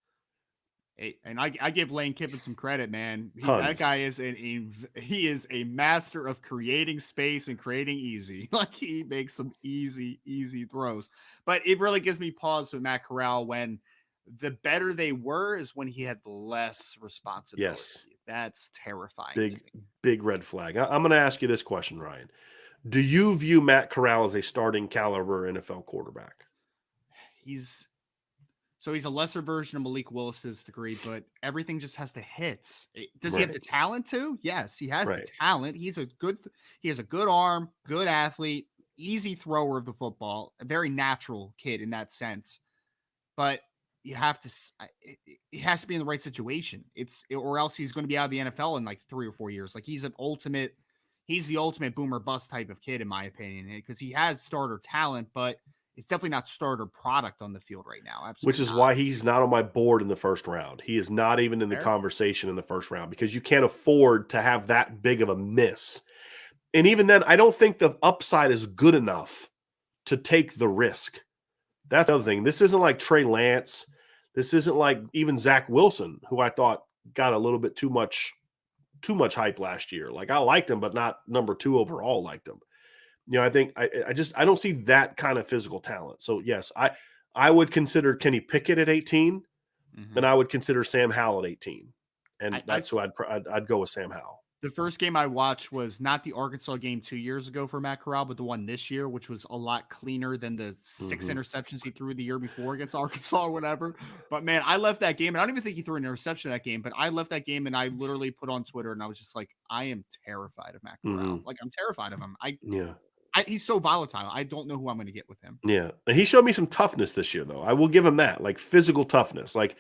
And I give Lane Kiffin some credit, man. That guy is he is a master of creating space and creating easy. Like, he makes some easy throws. But it really gives me pause with Matt Corral when the better they were is when he had less responsibility. Yes. That's terrifying. Big red flag. I'm going to ask you this question, Ryan. Do you view Matt Corral as a starting caliber NFL quarterback? He's a lesser version of Malik Willis to this degree, but everything just has the hits. Does he have the talent too? Yes, he has the talent. He has a good arm, good athlete, easy thrower of the football, a very natural kid in that sense. But it has to be in the right situation. Or else he's going to be out of the NFL in like 3 or 4 years. Like, he's the ultimate boomer bust type of kid, in my opinion, because he has starter talent, but it's definitely not starter product on the field right now. Absolutely. Which is why he's not on my board in the first round. He is not even in the conversation in the first round, because you can't afford to have that big of a miss. And even then, I don't think the upside is good enough to take the risk. That's the other thing. This isn't like Trey Lance. This isn't like even Zach Wilson, who I thought got a little bit too much hype last year. Like, I liked him, but not number 2 overall liked him. You know, I think I don't see that kind of physical talent. So yes, I would consider Kenny Pickett at 18, and I would consider Sam Howell at 18, and that's who I'd go with Sam Howell. The first game I watched was not the Arkansas game 2 years ago for Matt Corral, but the one this year, which was a lot cleaner than the 6 interceptions he threw the year before against Arkansas or whatever. But man, I left that game, and I don't even think he threw an interception in that game, but I left that game and I literally put on Twitter and I was just like, I am terrified of Matt Corral. Like, I'm terrified of him. He's so volatile. I don't know who I'm going to get with him. Yeah. And he showed me some toughness this year, though. I will give him that, like physical toughness. Like,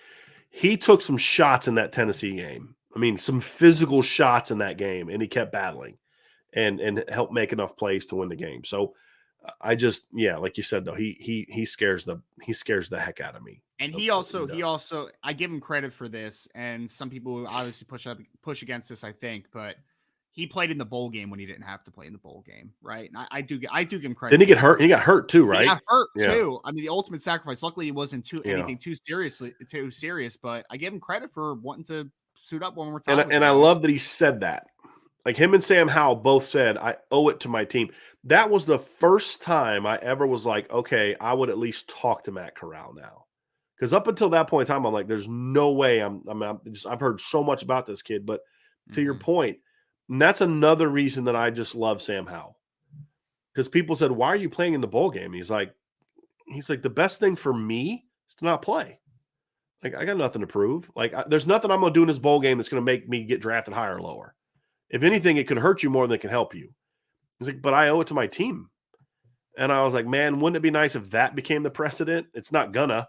he took some shots in that Tennessee game. I mean, some physical shots in that game, and he kept battling and helped make enough plays to win the game. So I just, like you said, though, he scares the heck out of me. And he also, I give him credit for this. And some people obviously push against this, I think, but he played in the bowl game when he didn't have to play in the bowl game, right? And I do give him credit. Didn't he get hurt? He got hurt too, right? He got hurt too. I mean, the ultimate sacrifice. Luckily, it wasn't anything too serious. But I give him credit for wanting to suit up one more time. And I love that he said that. Like, him and Sam Howell both said, "I owe it to my team." That was the first time I ever was like, okay, I would at least talk to Matt Corral now. Because up until that point in time, I'm like, there's no way. I've heard so much about this kid, but to your point. And that's another reason that I just love Sam Howell. Because people said, why are you playing in the bowl game? He's like, the best thing for me is to not play. Like, I got nothing to prove. Like, there's nothing I'm going to do in this bowl game that's going to make me get drafted higher or lower. If anything, it could hurt you more than it can help you. He's like, but I owe it to my team. And I was like, man, wouldn't it be nice if that became the precedent? It's not gonna,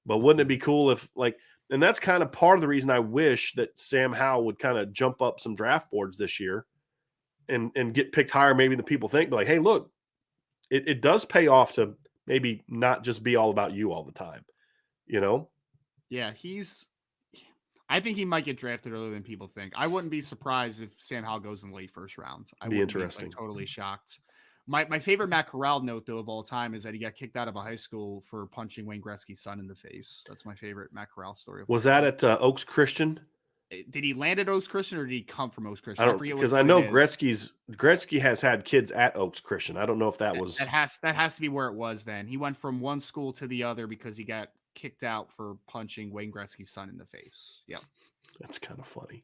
but wouldn't it be cool if, like, and that's kind of part of the reason I wish that Sam Howell would kind of jump up some draft boards this year and get picked higher maybe than people think. But like, hey, look, it does pay off to maybe not just be all about you all the time, you know? Yeah, I think he might get drafted earlier than people think. I wouldn't be surprised if Sam Howell goes in the late first round. I would be interesting. Totally shocked. My favorite Matt Corral note, though, of all time is that he got kicked out of a high school for punching Wayne Gretzky's son in the face. That's my favorite Matt Corral story. Was that at Oaks Christian? Did he land at Oaks Christian or did he come from Oaks Christian? I don't, forget because what I know it is. Gretzky has had kids at Oaks Christian. I don't know if that was that has to be where it was. Then he went from one school to the other because he got kicked out for punching Wayne Gretzky's son in the face. Yep. That's kind of funny.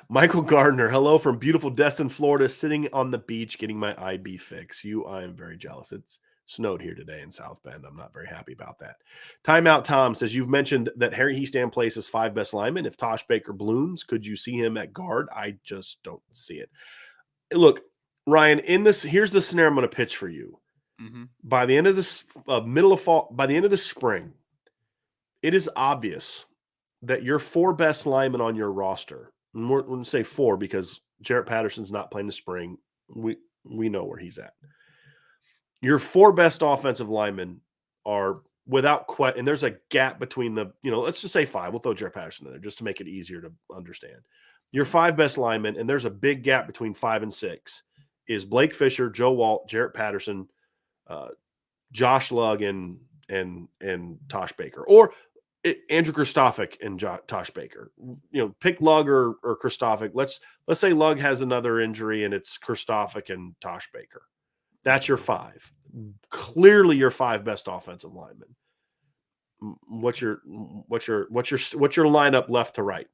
Michael Gardner, hello from beautiful Destin, Florida, sitting on the beach getting my IB fix. I am very jealous. It's snowed here today in South Bend. I'm not very happy about that. Timeout Tom says, you've mentioned that Harry Hiestand plays his 5 best linemen. If Tosh Baker blooms, could you see him at guard? I just don't see it. Look, Ryan, here's the scenario I'm going to pitch for you. Mm-hmm. By the end of this middle of fall, by the end of the spring, it is obvious that your 4 best linemen on your roster, and we're going to say 4 because Jarrett Patterson's not playing the spring. We know where he's at. Your 4 best offensive linemen are without question, and there's a gap between let's just say 5. We'll throw Jarrett Patterson in there just to make it easier to understand. Your 5 best linemen, and there's a big gap between 5 and 6, is Blake Fisher, Joe Walt, Jarrett Patterson, Josh Lugg, and Tosh Baker, or Andrew Kristofic and Tosh Baker. Pick Lugg or Kristofic. Let's say Lugg has another injury and it's Kristofic and Tosh Baker. That's your 5. Clearly your 5 best offensive linemen. What's your lineup left to right?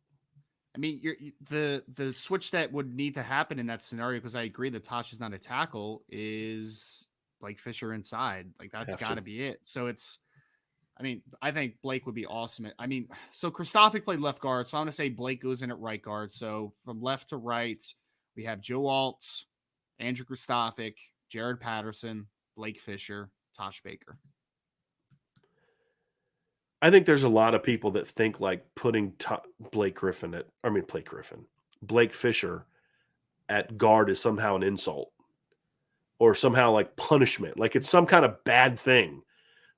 I mean, the switch that would need to happen in that scenario, because I agree that Tosh is not a tackle, is Blake Fisher inside. Like that's got to be it. So I think Blake would be awesome. So Kristofic played left guard, so I'm going to say Blake goes in at right guard. So from left to right, we have Joe Alt, Andrew Kristofic, Jared Patterson, Blake Fisher, Tosh Baker. I think there's a lot of people that think like putting Blake Fisher at guard is somehow an insult or somehow like punishment. Like it's some kind of bad thing.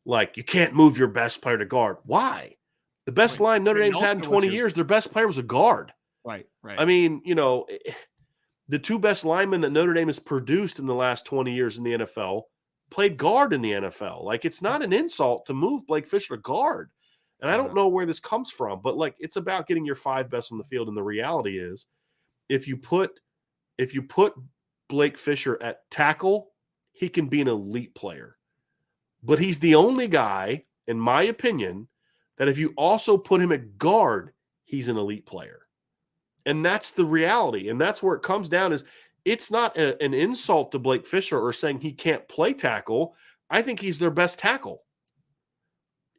Like, you can't move your best player to guard. Why? The best line Notre Dame's had in 20 years, their best player was a guard. Right. I mean, the 2 best linemen that Notre Dame has produced in the last 20 years in the NFL played guard in the NFL. Like, it's not an insult to move Blake Fisher to guard. And I don't know where this comes from, but, like, it's about getting your 5 best on the field. And the reality is, if you put Blake Fisher at tackle, he can be an elite player. But he's the only guy, in my opinion, that if you also put him at guard, he's an elite player. And that's the reality. And that's where it comes down is it's not an insult to Blake Fisher or saying he can't play tackle. I think he's their best tackle.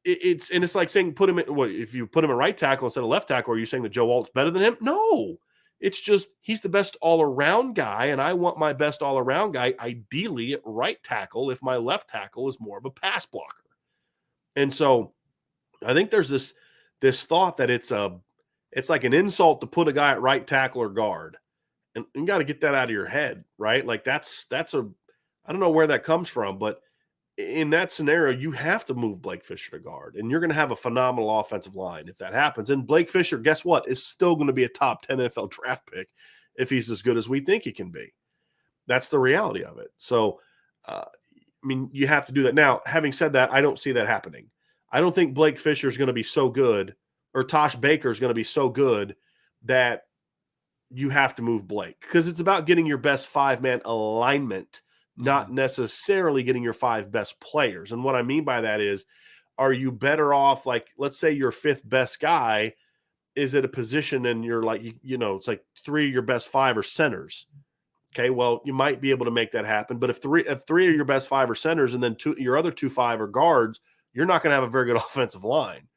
It's like saying if you put him at right tackle instead of left tackle, are you saying that Joe Alt's better than him? No. It's just he's the best all-around guy, and I want my best all-around guy ideally at right tackle if my left tackle is more of a pass blocker. And so I think there's this thought that it's like an insult to put a guy at right tackle or guard. And you got to get that out of your head, right? Like I don't know where that comes from, but in that scenario, you have to move Blake Fisher to guard, and you're going to have a phenomenal offensive line if that happens. And Blake Fisher, guess what, is still going to be a top 10 NFL draft pick if he's as good as we think he can be. That's the reality of it. So, you have to do that. Now, having said that, I don't see that happening. I don't think Blake Fisher is going to be so good, or Tosh Baker is going to be so good that you have to move Blake, because it's about getting your best 5-man alignment, not necessarily getting your 5 best players. And what I mean by that is, are you better off, like, let's say your 5th best guy is at a position and you're like, it's like 3 of your best 5 are centers. Okay, well, you might be able to make that happen. But if 3 of your best 5 are centers and then your other 2-5 are guards, you're not going to have a very good offensive line,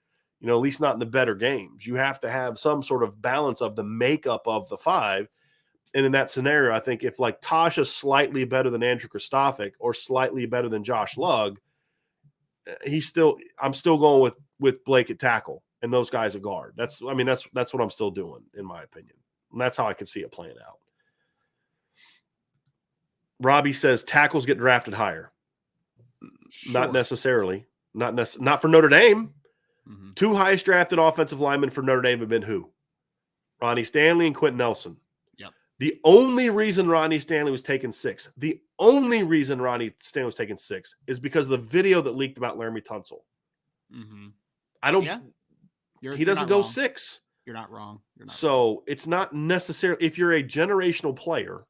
at least not in the better games. You have to have some sort of balance of the makeup of the 5. And in that scenario, I think if like Tosh is slightly better than Andrew Kristofic or slightly better than Josh Lugg, I'm still going with Blake at tackle and those guys at guard. That's what I'm still doing, in my opinion. And that's how I could see it playing out. Robbie says tackles get drafted higher. Sure. Not necessarily. Not for Notre Dame. 2 highest drafted offensive linemen for Notre Dame have been who? Ronnie Stanley and Quentin Nelson. The only reason Ronnie Stanley was taken 6th, is because of the video that leaked about Laramie Tunsil. He doesn't go 6. You're not wrong. So it's not necessarily, if you're a generational player,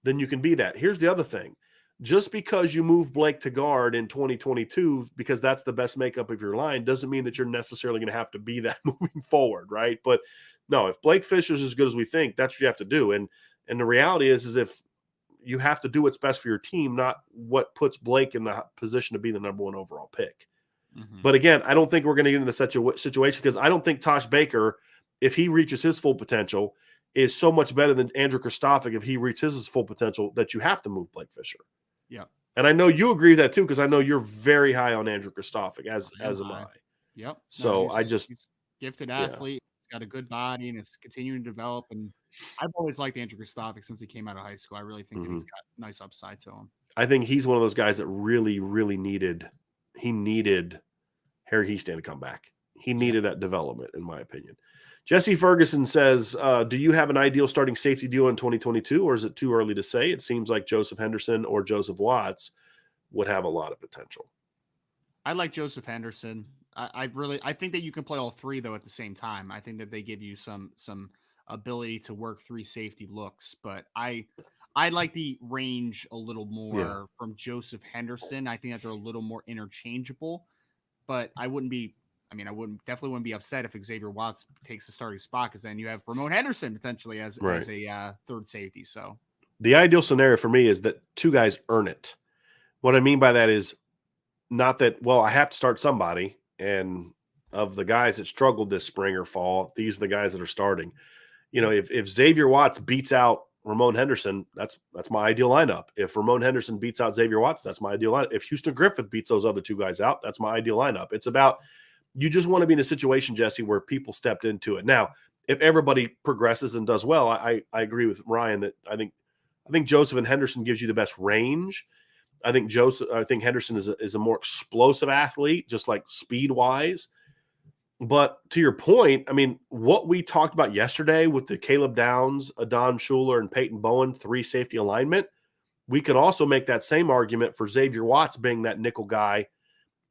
then you can be that. Here's the other thing. Just because you move Blake to guard in 2022, because that's the best makeup of your line, doesn't mean that you're necessarily going to have to be that moving forward, right? But no, if Blake Fisher's as good as we think, that's what you have to do. And the reality is if you have to do what's best for your team, not what puts Blake in the position to be the number 1 overall pick. Mm-hmm. But again, I don't think we're going to get into such a situation because I don't think Tosh Baker, if he reaches his full potential, is so much better than Andrew Kristofic if he reaches his full potential that you have to move Blake Fisher. Yeah. And I know you agree with that too, because I know you're very high on Andrew Kristofic, as am I. Yep. So he's gifted athlete. He's got a good body and it's continuing to develop. And I've always liked Andrew Kristofic since he came out of high school. I really think that he's got nice upside to him. I think he's one of those guys that really, really needed Harry Heastan to come back. He needed that development, in my opinion. Jesse Ferguson says, do you have an ideal starting safety duo in 2022, or is it too early to say? It seems like Joseph Henderson or Joseph Watts would have a lot of potential. I like Joseph Henderson. I think that you can play all three, though, at the same time. I think that they give you some ability to work 3 safety looks, but I like the range a little more from Joseph Henderson. I think that they're a little more interchangeable, but I definitely wouldn't be upset if Xavier Watts takes the starting spot, because then you have Ramon Henderson potentially as a third safety. So the ideal scenario for me is that 2 guys earn it. What I mean by that is not that, well, I have to start somebody, and of the guys that struggled this spring or fall, these are the guys that are starting. You know, if Xavier Watts beats out Ramon Henderson, that's my ideal lineup. If Ramon Henderson beats out Xavier Watts, that's my ideal lineup. If Houston Griffith beats those other 2 guys out, that's my ideal lineup. It's about, you just want to be in a situation, Jesse, where people stepped into it. Now, if everybody progresses and does well, I agree with Ryan that I think Joseph and Henderson gives you the best range. I think Henderson is a more explosive athlete, just like speed wise. But to your point, I mean, what we talked about yesterday with the Caleb Downs, Adon Schuler, and Peyton Bowen 3 safety alignment, we could also make that same argument for Xavier Watts being that nickel guy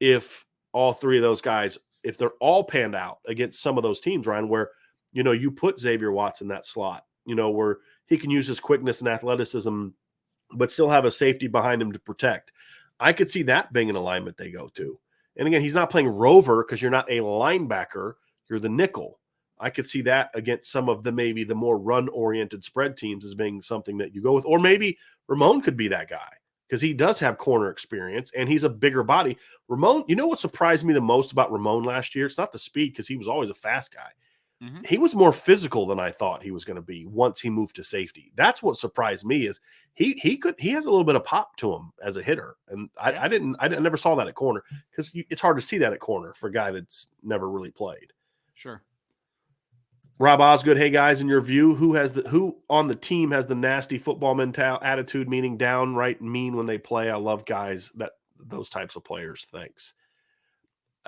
if all 3 of those guys, if they're all panned out against some of those teams, Ryan, where, you know, you put Xavier Watts in that slot, you know, where he can use his quickness and athleticism, but still have a safety behind him to protect. I could see that being an alignment they go to. And again, he's not playing rover because you're not a linebacker, you're the nickel. I could see that against some of maybe the more run-oriented spread teams as being something that you go with. Or maybe Ramon could be that guy because he does have corner experience and he's a bigger body. Ramon, you know what surprised me the most about Ramon last year? It's not the speed, because he was always a fast guy. Mm-hmm. He was more physical than I thought he was going to be once he moved to safety. That's what surprised me, is he has a little bit of pop to him as a hitter. And I never saw that at corner, because it's hard to see that at corner for a guy that's never really played. Sure. Rob Osgood, hey guys, in your view, who on the team has the nasty football attitude, meaning downright mean when they play? I love guys those types of players. Thanks.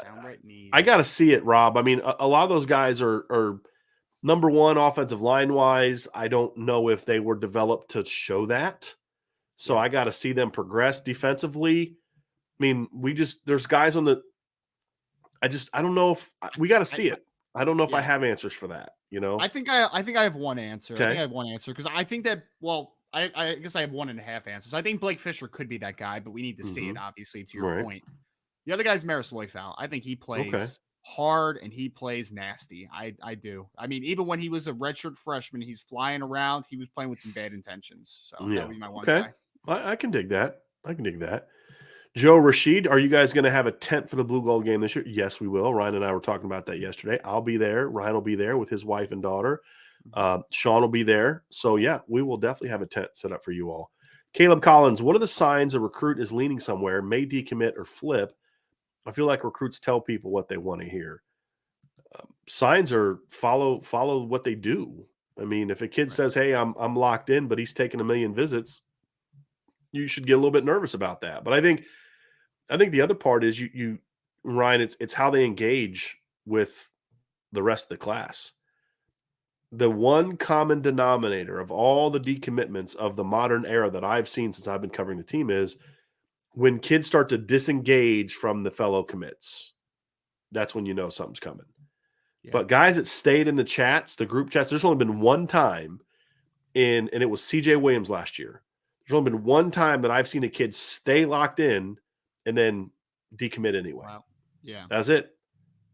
Downright mean. I got to see it, Rob. I mean, a lot of those guys are number 1 offensive line wise. I don't know if they were developed to show that. So I got to see them progress defensively. I mean, there's guys on the, I don't know if we got to see it. I don't know if I have answers for that. You know, I think I have one answer. Okay. I think I have one answer, because I think that, well, I guess I have 1.5 answers. I think Blake Fisher could be that guy, but we need to see it, obviously, to your point. The other guy's Maris Loifau. I think he plays hard and he plays nasty. I do. I mean, even when he was a redshirt freshman, he's flying around. He was playing with some bad intentions. So that would be my one guy. I can dig that. Joe Rashid, are you guys going to have a tent for the Blue Gold game this year? Yes, we will. Ryan and I were talking about that yesterday. I'll be there. Ryan will be there with his wife and daughter. Sean will be there. So, yeah, we will definitely have a tent set up for you all. Caleb Collins, what are the signs a recruit is leaning somewhere, may decommit or flip? I feel like recruits tell people what they want to hear. Signs are follow what they do. I mean, if a kid says, hey, I'm locked in, but he's taking 1 million visits, you should get a little bit nervous about that. But I think the other part is you Ryan, it's how they engage with the rest of the class. The one common denominator of all the decommitments of the modern era that I've seen since I've been covering the team is when kids start to disengage from the fellow commits. That's when you know something's coming. But guys that stayed in the chats, the group chats, there's only been one time and it was CJ Williams last year. There's only been one time that I've seen a kid stay locked in and then decommit anyway. Wow. Yeah. That's it.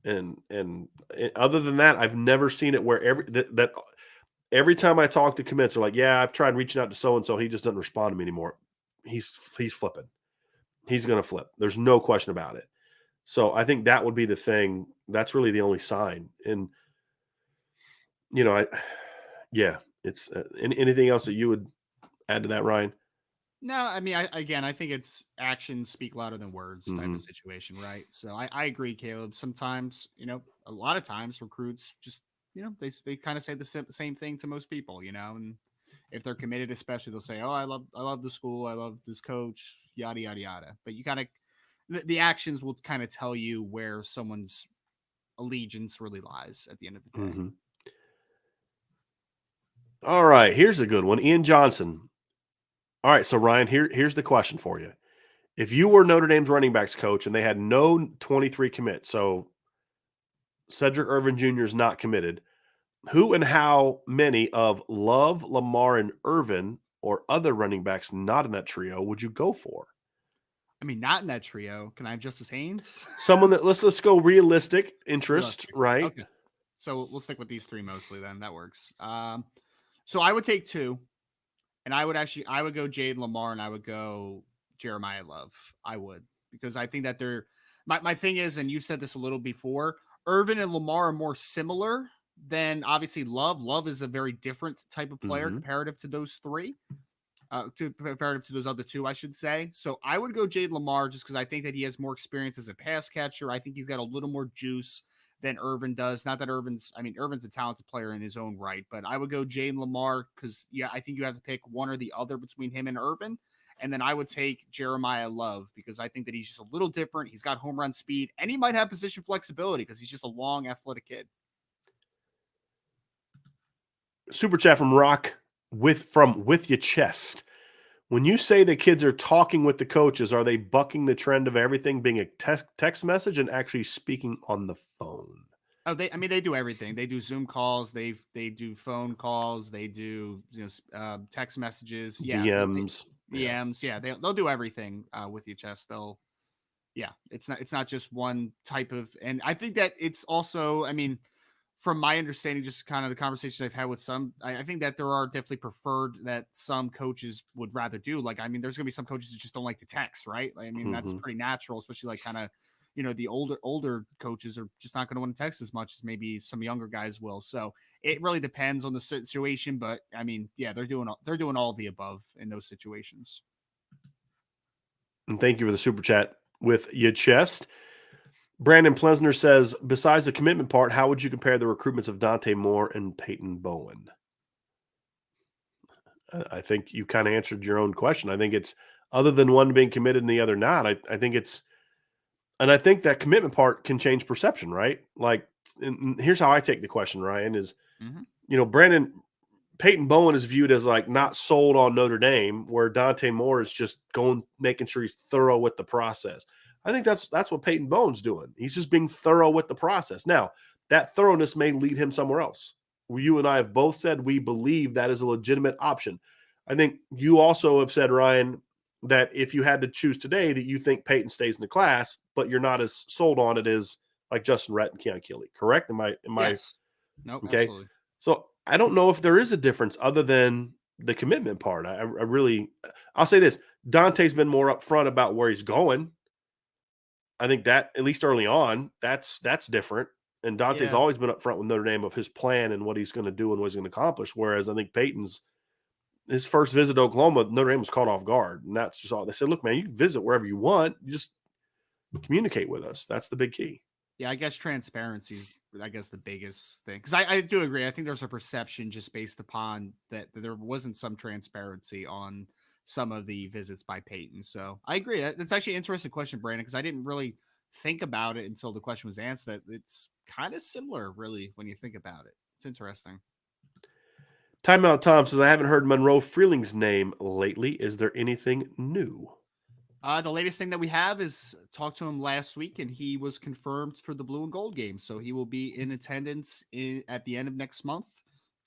And other than that, I've never seen it where every time I talk to commits, they're like, yeah, I've tried reaching out to so-and-so. He just doesn't respond to me anymore. He's flipping. He's going to flip. There's no question about it. So I think that would be the thing. That's really the only sign. And, it's anything else that you would add to that, Ryan? No, I mean, I think it's actions speak louder than words type of situation, right? So I agree, Caleb. Sometimes, a lot of times recruits just, they kind of say the same thing to most people, and if they're committed, especially, they'll say, "Oh, I love the school, I love this coach, yada yada yada." But you kind of the actions will kind of tell you where someone's allegiance really lies at the end of the day. All right, here's a good one. Ian Johnson. All right, so Ryan, here's the question for you. If you were Notre Dame's running backs coach and they had no 23 commits, so Cedric Irvin Jr. is not committed, who and how many of Love, Lamar, and Irvin or other running backs not in that trio would you go for? I mean, not in that trio. Can I have Justice Haynes? Someone that let's go realistic interest, right? Okay. So we'll stick with these three mostly then. That works. So I would take two, and I would go Jade Lamar and I would go Jeremiah Love. I would, because I think that my thing is, and you've said this a little before, Irvin and Lamar are more similar than obviously Love. Love is a very different type of player comparative to those three. Comparative to those other two, I should say. So I would go Jade Lamar just because I think that he has more experience as a pass catcher. I think he's got a little more juice than Irvin does. Not that Irvin's a talented player in his own right, but I would go Jade Lamar because, I think you have to pick one or the other between him and Irvin. And then I would take Jeremiah Love because I think that he's just a little different. He's got home run speed and he might have position flexibility because he's just a long, athletic kid. Super chat from Rock with your chest. When you say the kids are talking with the coaches, are they bucking the trend of everything being a text message and actually speaking on the phone? Oh, they do everything. They do Zoom calls. They do phone calls. They do text messages. Yeah, DMs. DMs. Yeah, they'll do everything with your chest. It's not just one type of. And I think that it's also, from my understanding, just kind of the conversations I've had with some, I think that there are definitely preferred that some coaches would rather do. Like, there's going to be some coaches that just don't like to text, right? That's pretty natural, especially like kind of, the older coaches are just not going to want to text as much as maybe some younger guys will. So it really depends on the situation. But they're doing all of the above in those situations. And thank you for the super chat with your chest. Brandon Plesner says, besides the commitment part, how would you compare the recruitments of Dante Moore and Peyton Bowen? I think you kind of answered your own question. I think it's other than one being committed and the other not. I think it's, and I think that commitment part can change perception, right? Like, and here's how I take the question, Ryan, is, Peyton Bowen is viewed as like not sold on Notre Dame, where Dante Moore is just making sure he's thorough with the process. I think that's what Peyton Bowen's doing. He's just being thorough with the process. Now, that thoroughness may lead him somewhere else. You and I have both said we believe that is a legitimate option. I think you also have said, Ryan, that if you had to choose today, that you think Peyton stays in the class, but you're not as sold on it as like Justin Rhett and Keon Keeley. Correct? Am I? Yes. Nope. Okay. Absolutely. So I don't know if there is a difference other than the commitment part. I'll say this: Dante's been more upfront about where he's going. I think that at least early on, that's different. And Dante's always been upfront with Notre Dame of his plan and what he's going to do and what he's going to accomplish. Whereas I think Peyton's his first visit to Oklahoma, Notre Dame was caught off guard, and that's just all they said. Look, man, you can visit wherever you want. You just communicate with us. That's the big key. Yeah, I guess transparency is, the biggest thing. Because I do agree. I think there's a perception just based upon that there wasn't some transparency on some of the visits by Peyton. So I agree. That's actually an interesting question, Brandon, because I didn't really think about it until the question was answered. That it's kind of similar, really, when you think about it. It's interesting. Timeout Tom says, I haven't heard Monroe Freeling's name lately. Is there anything new? The latest thing that we have is talked to him last week, and he was confirmed for the blue and gold game. So he will be in attendance at the end of next month,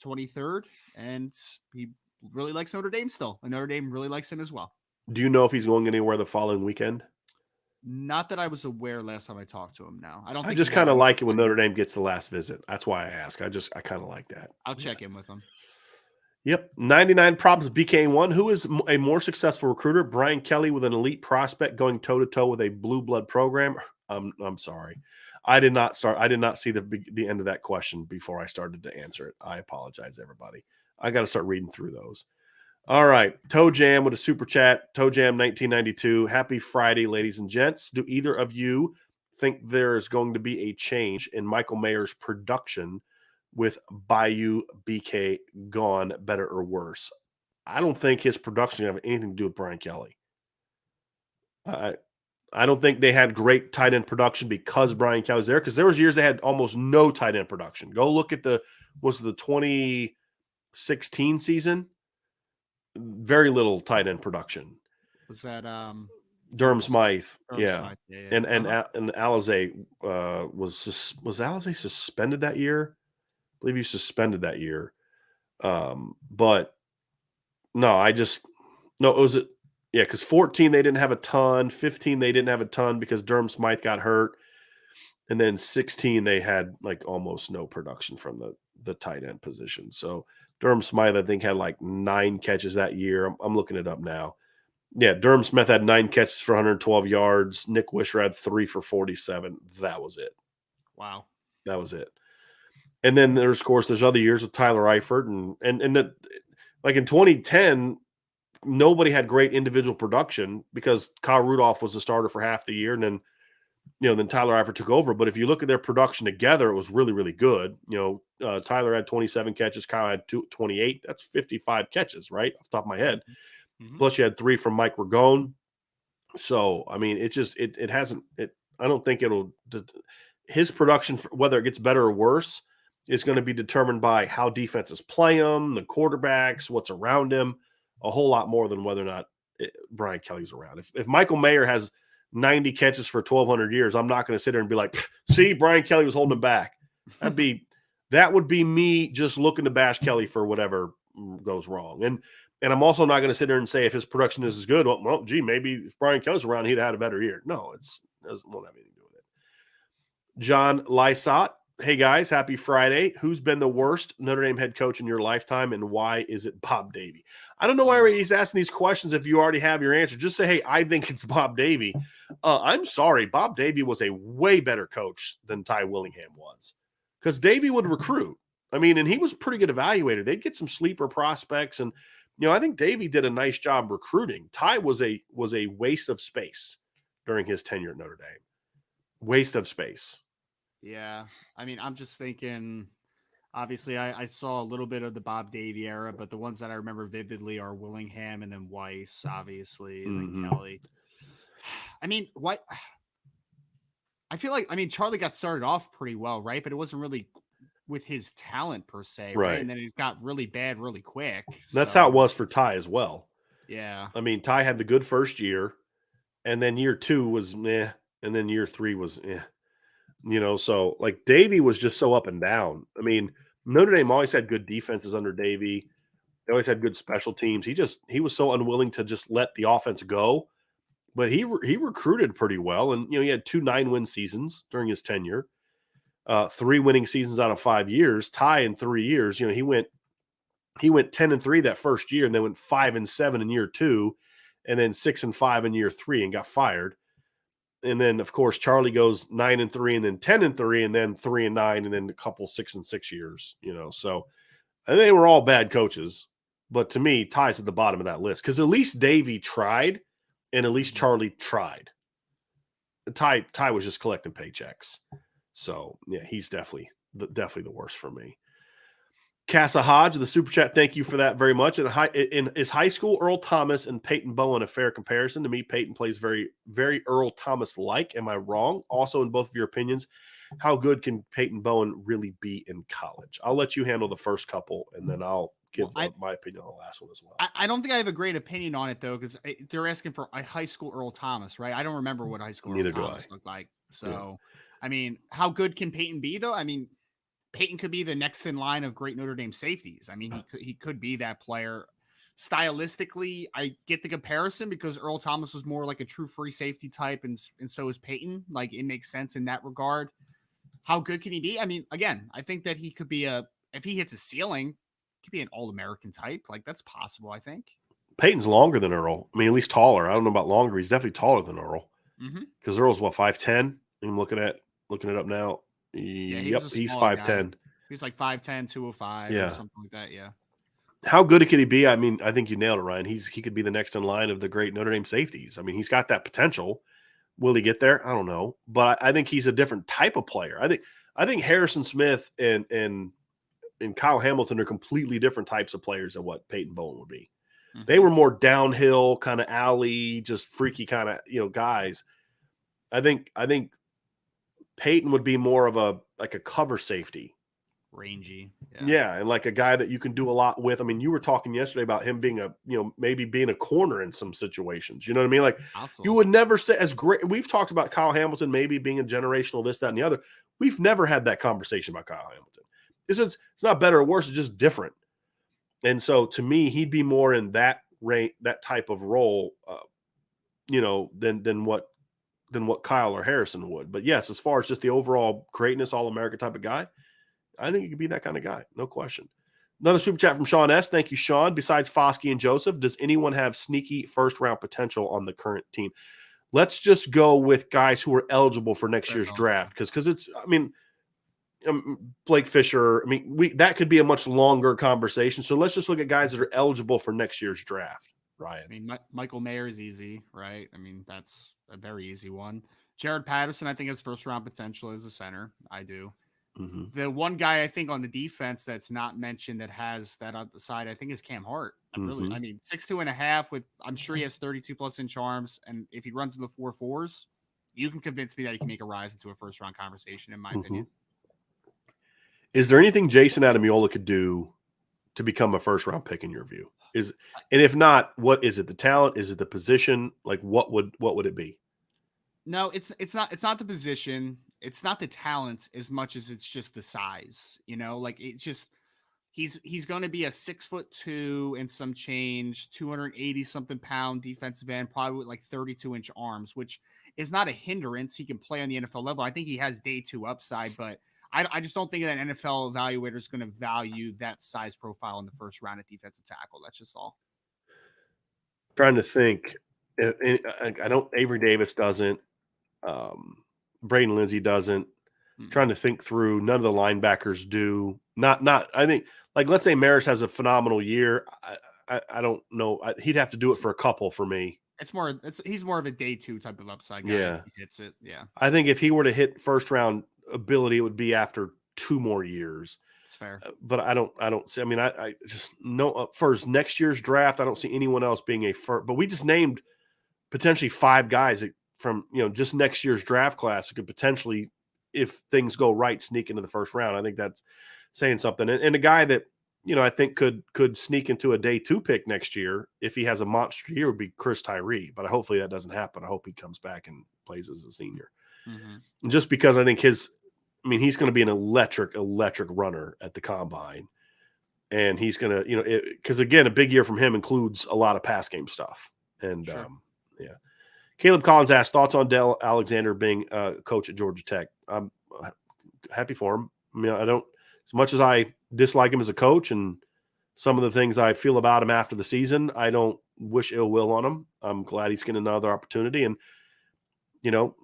23rd. And he really likes Notre Dame still, and Notre Dame really likes him as well. Do you know if he's going anywhere the following weekend? Not that I was aware last time I talked to him. Now I just kind of like it when Notre Dame gets the last visit. That's why I ask. I kind of like that. I'll check in with him. Yep. 99 problems BK1. Who is a more successful recruiter? Brian Kelly with an elite prospect going toe to toe with a blue blood program. I'm sorry. I did not see the end of that question before I started to answer it. I apologize, everybody. I got to start reading through those. All right. Toe Jam with a super chat. Toe Jam 1992. Happy Friday, ladies and gents. Do either of you think there is going to be a change in Michael Mayer's production with Bayou BK gone, better or worse? I don't think his production have anything to do with Brian Kelly. I don't think they had great tight end production because Brian Kelly's there, because there was years they had almost no tight end production. Go look at the 2016 season. Very little tight end production. Was that Durham Smythe? Yeah. Smythe. Yeah. And Alizé was Alizé suspended that year? I believe he suspended that year. But no, it was because 14 they didn't have a ton, 15 they didn't have a ton because Durham Smythe got hurt, and then 16 they had like almost no production from the tight end position. So Durham Smythe, I think, had like 9 catches that year. I'm looking it up now. Yeah, Durham Smith had 9 catches for 112 yards. Nick Wisher had 3 for 47. That was it. Wow. That was it. And then there's other years with Tyler Eifert and like in 2010, nobody had great individual production because Kyle Rudolph was the starter for half the year, and then then Tyler Eifert took over. But if you look at their production together, it was really, really good. Tyler had 27 catches, Kyle had 28. That's 55 catches, right off the top of my head. Mm-hmm. Plus, you had 3 from Mike Ragone. So, I mean, it hasn't. I don't think his production, whether it gets better or worse, is going to be determined by how defenses play him, the quarterbacks, what's around him, a whole lot more than whether or not Brian Kelly's around. If Michael Mayer has 90 catches for 1,200 years, I'm not going to sit there and be like, see, Brian Kelly was holding him back. That would be me just looking to bash Kelly for whatever goes wrong. And I'm also not going to sit there and say if his production is as good, well, gee, maybe if Brian Kelly's around, he'd have had a better year. No, it won't have anything to do with it. John Lysott. Hey, guys, happy Friday. Who's been the worst Notre Dame head coach in your lifetime, and why is it Bob Davie? I don't know why he's asking these questions if you already have your answer. Just say, hey, I think it's Bob Davie. I'm sorry. Bob Davie was a way better coach than Ty Willingham was, because Davie would recruit. I mean, and he was a pretty good evaluator. They'd get some sleeper prospects, and I think Davie did a nice job recruiting. Ty was a waste of space during his tenure at Notre Dame. Waste of space. Yeah. I mean, I'm just thinking, obviously, I saw a little bit of the Bob Davie era, but the ones that I remember vividly are Willingham and then Weiss, obviously, and then Kelly. I mean, I feel like, Charlie got started off pretty well, right? But it wasn't really with his talent per se, right? And then it got really bad really quick. That's how it was for Ty as well. Yeah. I mean, Ty had the good first year, and then year 2 was meh, and then year 3 was eh. So like Davie was just so up and down. I mean, Notre Dame always had good defenses under Davie. They always had good special teams. He was so unwilling to just let the offense go, but he recruited pretty well. And, he had 2 9-win seasons during his tenure, 3 winning seasons out of 5 years. Ty in 3 years, he went 10-3 that first year, and then went 5-7 in year 2, and then 6-5 in year 3 and got fired. And then, of course, Charlie goes 9-3, and then 10-3, and then 3-9, and then a couple 6-6 years. So and they were all bad coaches, but to me, Ty's at the bottom of that list because at least Davie tried, and at least Charlie tried. Ty was just collecting paychecks. So yeah, he's definitely the worst for me. Casa Hodge, the super chat, thank you for that very much. Is high school Earl Thomas and Peyton Bowen a fair comparison? To me, Peyton plays very, very Earl Thomas-like. Am I wrong? Also, in both of your opinions, how good can Peyton Bowen really be in college? I'll let you handle the first couple, and then I'll give my opinion on the last one as well. I don't think I have a great opinion on it, though, because they're asking for a high school Earl Thomas, right? I don't remember what high school Neither Earl do Thomas I. looked like. So, I mean, how good can Peyton be, though? I mean, Peyton could be the next in line of great Notre Dame safeties. I mean, he could be that player. Stylistically, I get the comparison because Earl Thomas was more like a true free safety type, and so is Peyton. Like, it makes sense in that regard. How good can he be? I mean, again, I think that he could be if he hits a ceiling, he could be an All-American type. Like, that's possible, I think. Peyton's longer than Earl. I mean, at least taller. I don't know about longer. He's definitely taller than Earl. Because Earl's what, 5'10"? I'm looking it up now. Yeah, he's 5'10". He's like 5'10", 205 or something like that. Yeah. How good could he be? I mean, I think you nailed it, Ryan. He could be the next in line of the great Notre Dame safeties. I mean, he's got that potential. Will he get there? I don't know, but I think he's a different type of player. I think Harrison Smith and Kyle Hamilton are completely different types of players than what Peyton Bowen would be. They were more downhill, kind of alley, just freaky kind of guys. I think Peyton would be more of a cover safety. Rangy. Yeah, and like a guy that you can do a lot with. I mean, you were talking yesterday about him being maybe being a corner in some situations. You know what I mean? Like, you would never say as great. We've talked about Kyle Hamilton maybe being a generational this, that, and the other. We've never had that conversation about Kyle Hamilton. It's not better or worse. It's just different. And so to me, he'd be more in that type of role, than what Kyle or Harrison would. But yes, as far as just the overall greatness, All-American type of guy, I think he could be that kind of guy. No question. Another super chat from Sean S. Thank you, Sean. Besides Foskey and Joseph, does anyone have sneaky first-round potential on the current team? Let's just go with guys who are eligible for next year's draft because it's, I mean, Blake Fisher. I mean, that could be a much longer conversation. So let's just look at guys that are eligible for next year's draft. Ryan. I mean, Michael Mayer's easy, right? I mean, that's a very easy one. Jared Patterson, I think, has first-round potential as a center. I do. The one guy I think on the defense that's not mentioned that has that on the side, I think, is Cam Hart. I mean, 6'2.5" with, I'm sure he has 32+ inch arms. And if he runs in the 4.4s, you can convince me that he can make a rise into a first-round conversation, in my opinion. Is there anything Jason Adamiola could do to become a first-round pick in your view? And if not, what is it? The talent? Is it the position? Like, what would it be? No, it's not the position. It's not the talent as much as it's just the size, like it's just, he's going to be a 6'2" and some change, 280 something pound defensive end, probably with like 32-inch arms, which is not a hindrance. He can play on the NFL level. I think he has day 2 upside, but I just don't think that an NFL evaluator is going to value that size profile in the first round at defensive tackle. That's just all. Trying to think. I don't, Avery Davis doesn't. Braden Lindsey doesn't. Trying to think through. None of the linebackers do. I think, like, let's say Maris has a phenomenal year. I don't know. He'd have to do it for a couple for me. He's more of a day 2 type of upside guy. Yeah. If he hits it. Yeah. I think if he were to hit first round ability, it would be after 2 more years. It's fair. But I don't see, I mean, I just know for next year's draft, I don't see anyone else being a first, but we just named potentially 5 guys from, just next year's draft class that could potentially, if things go right, sneak into the first round. I think that's saying something. And a guy that, I think could sneak into a day 2 pick next year if he has a monster year would be Chris Tyree. But hopefully that doesn't happen. I hope he comes back and plays as a senior. And just because I think he's going to be an electric runner at the combine. And he's going to, because again, a big year from him includes a lot of pass game stuff. And sure. Yeah. Caleb Collins asked thoughts on Dell Alexander being a coach at Georgia Tech. I'm happy for him. I mean, as much as I dislike him as a coach and some of the things I feel about him after the season, I don't wish ill will on him. I'm glad he's getting another opportunity. And,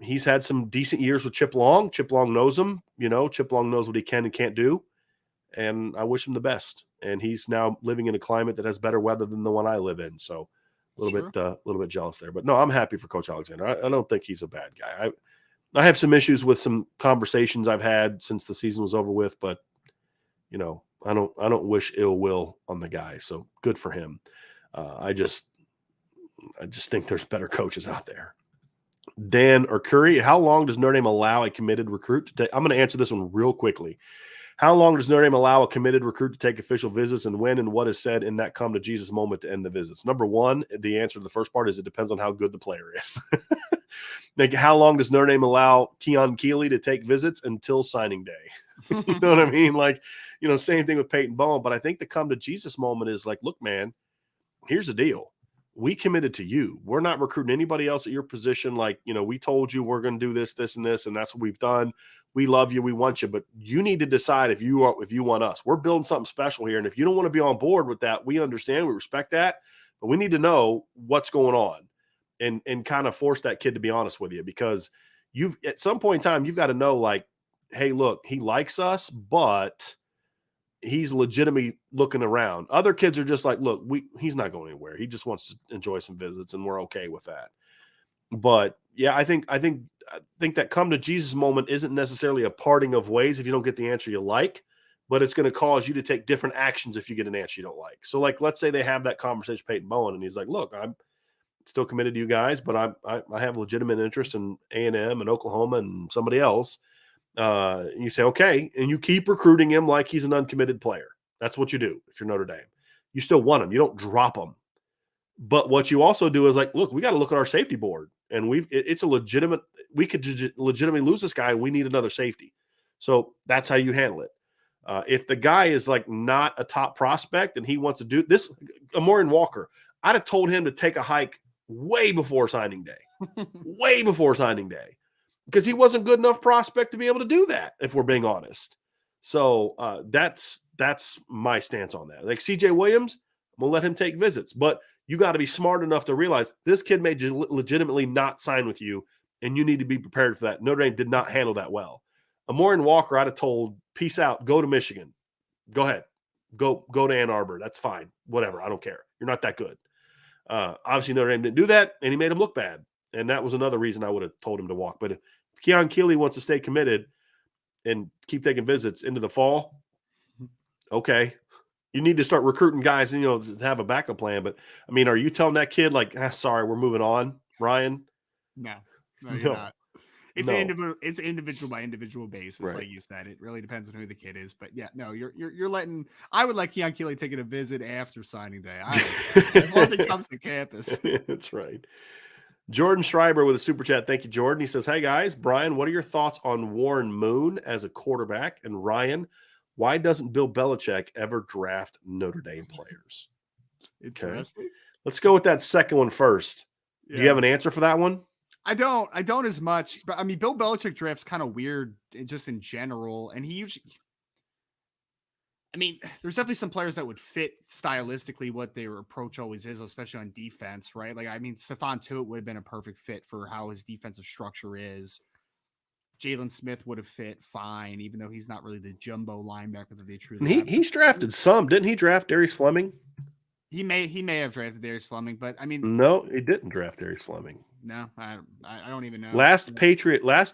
he's had some decent years with Chip Long. Chip Long knows him. Chip Long knows what he can and can't do. And I wish him the best. And he's now living in a climate that has better weather than the one I live in. So a little bit jealous there. But no, I'm happy for Coach Alexander. I don't think he's a bad guy. I have some issues with some conversations I've had since the season was over with, but I don't wish ill will on the guy. So good for him. I just think there's better coaches out there. Dan or Curry, how long does Notre Dame allow a committed recruit to take? I'm going to answer this one real quickly. How long does Notre Dame allow a committed recruit to take official visits, and when and what is said in that come to Jesus moment to end the visits? Number one, the answer to the first part is it depends on how good the player is. Like, how long does Notre Dame allow Keon Keeley to take visits until signing day? You know what I mean? Like, same thing with Peyton Bowen. But I think the come to Jesus moment is like, look, man, here's the deal. We committed to you. We're not recruiting anybody else at your position. Like, we told you we're going to do this, this, and this, and that's what we've done. We love you. We want you, but you need to decide if you want us. We're building something special here. And if you don't want to be on board with that, we understand, we respect that, but we need to know what's going on and kind of force that kid to be honest with you, because at some point in time, you've got to know, like, hey, look, he likes us, but he's legitimately looking around. Other kids are just like, look, he's not going anywhere. He just wants to enjoy some visits, and we're okay with that. But yeah, I think that come to Jesus moment isn't necessarily a parting of ways if you don't get the answer you like, but it's going to cause you to take different actions if you get an answer you don't like. So, like, let's say they have that conversation with Peyton Bowen, and he's like, look, I'm still committed to you guys, but I have legitimate interest in A&M and Oklahoma and somebody else. And you say, okay, and you keep recruiting him like he's an uncommitted player. That's what you do if you're Notre Dame. You still want him. You don't drop him. But what you also do is like, look, we got to look at our safety board, and it's a legitimate – we could legitimately lose this guy, and we need another safety. So that's how you handle it. If the guy is like not a top prospect and he wants to do this, Amorian Walker, I'd have told him to take a hike way before signing day, because he wasn't good enough prospect to be able to do that, if we're being honest. So that's my stance on that. Like CJ Williams, I'm going to let him take visits, but you got to be smart enough to realize this kid may legitimately not sign with you, and you need to be prepared for that. Notre Dame did not handle that well. Amorian Walker, I'd have told, peace out, go to Michigan. Go ahead. Go to Ann Arbor. That's fine. Whatever. I don't care. You're not that good. Obviously, Notre Dame didn't do that, and he made him look bad. And that was another reason I would have told him to walk. But if Keon Keeley wants to stay committed and keep taking visits into the fall, okay. You need to start recruiting guys, to have a backup plan. But, I mean, are you telling that kid, like, sorry, we're moving on, Ryan? No, you're not. It's an individual by individual basis, right. Like you said. It really depends on who the kid is. But yeah, no, you're letting. I would let Keon Keeley take a visit after signing day. As long as he comes to campus. That's right. Jordan Schreiber with a super chat. Thank you, Jordan. He says, "Hey guys, Brian, what are your thoughts on Warren Moon as a quarterback? And Ryan, why doesn't Bill Belichick ever draft Notre Dame players?" Interesting. Okay. Let's go with that second one first. Yeah. Do you have an answer for that one? I don't as much, but I mean, Bill Belichick drafts kind of weird just in general. And he usually, I mean, there's definitely some players that would fit stylistically what their approach always is, especially on defense, right? Like, I mean, Stephon Tuitt would have been a perfect fit for how his defensive structure is. Jalen Smith would have fit fine, even though he's not really the jumbo linebacker that they truly have. He's drafted some. Didn't he draft Darius Fleming? He may have drafted Darius Fleming, but I mean, no, he didn't draft Darius Fleming. No, I don't even know. Last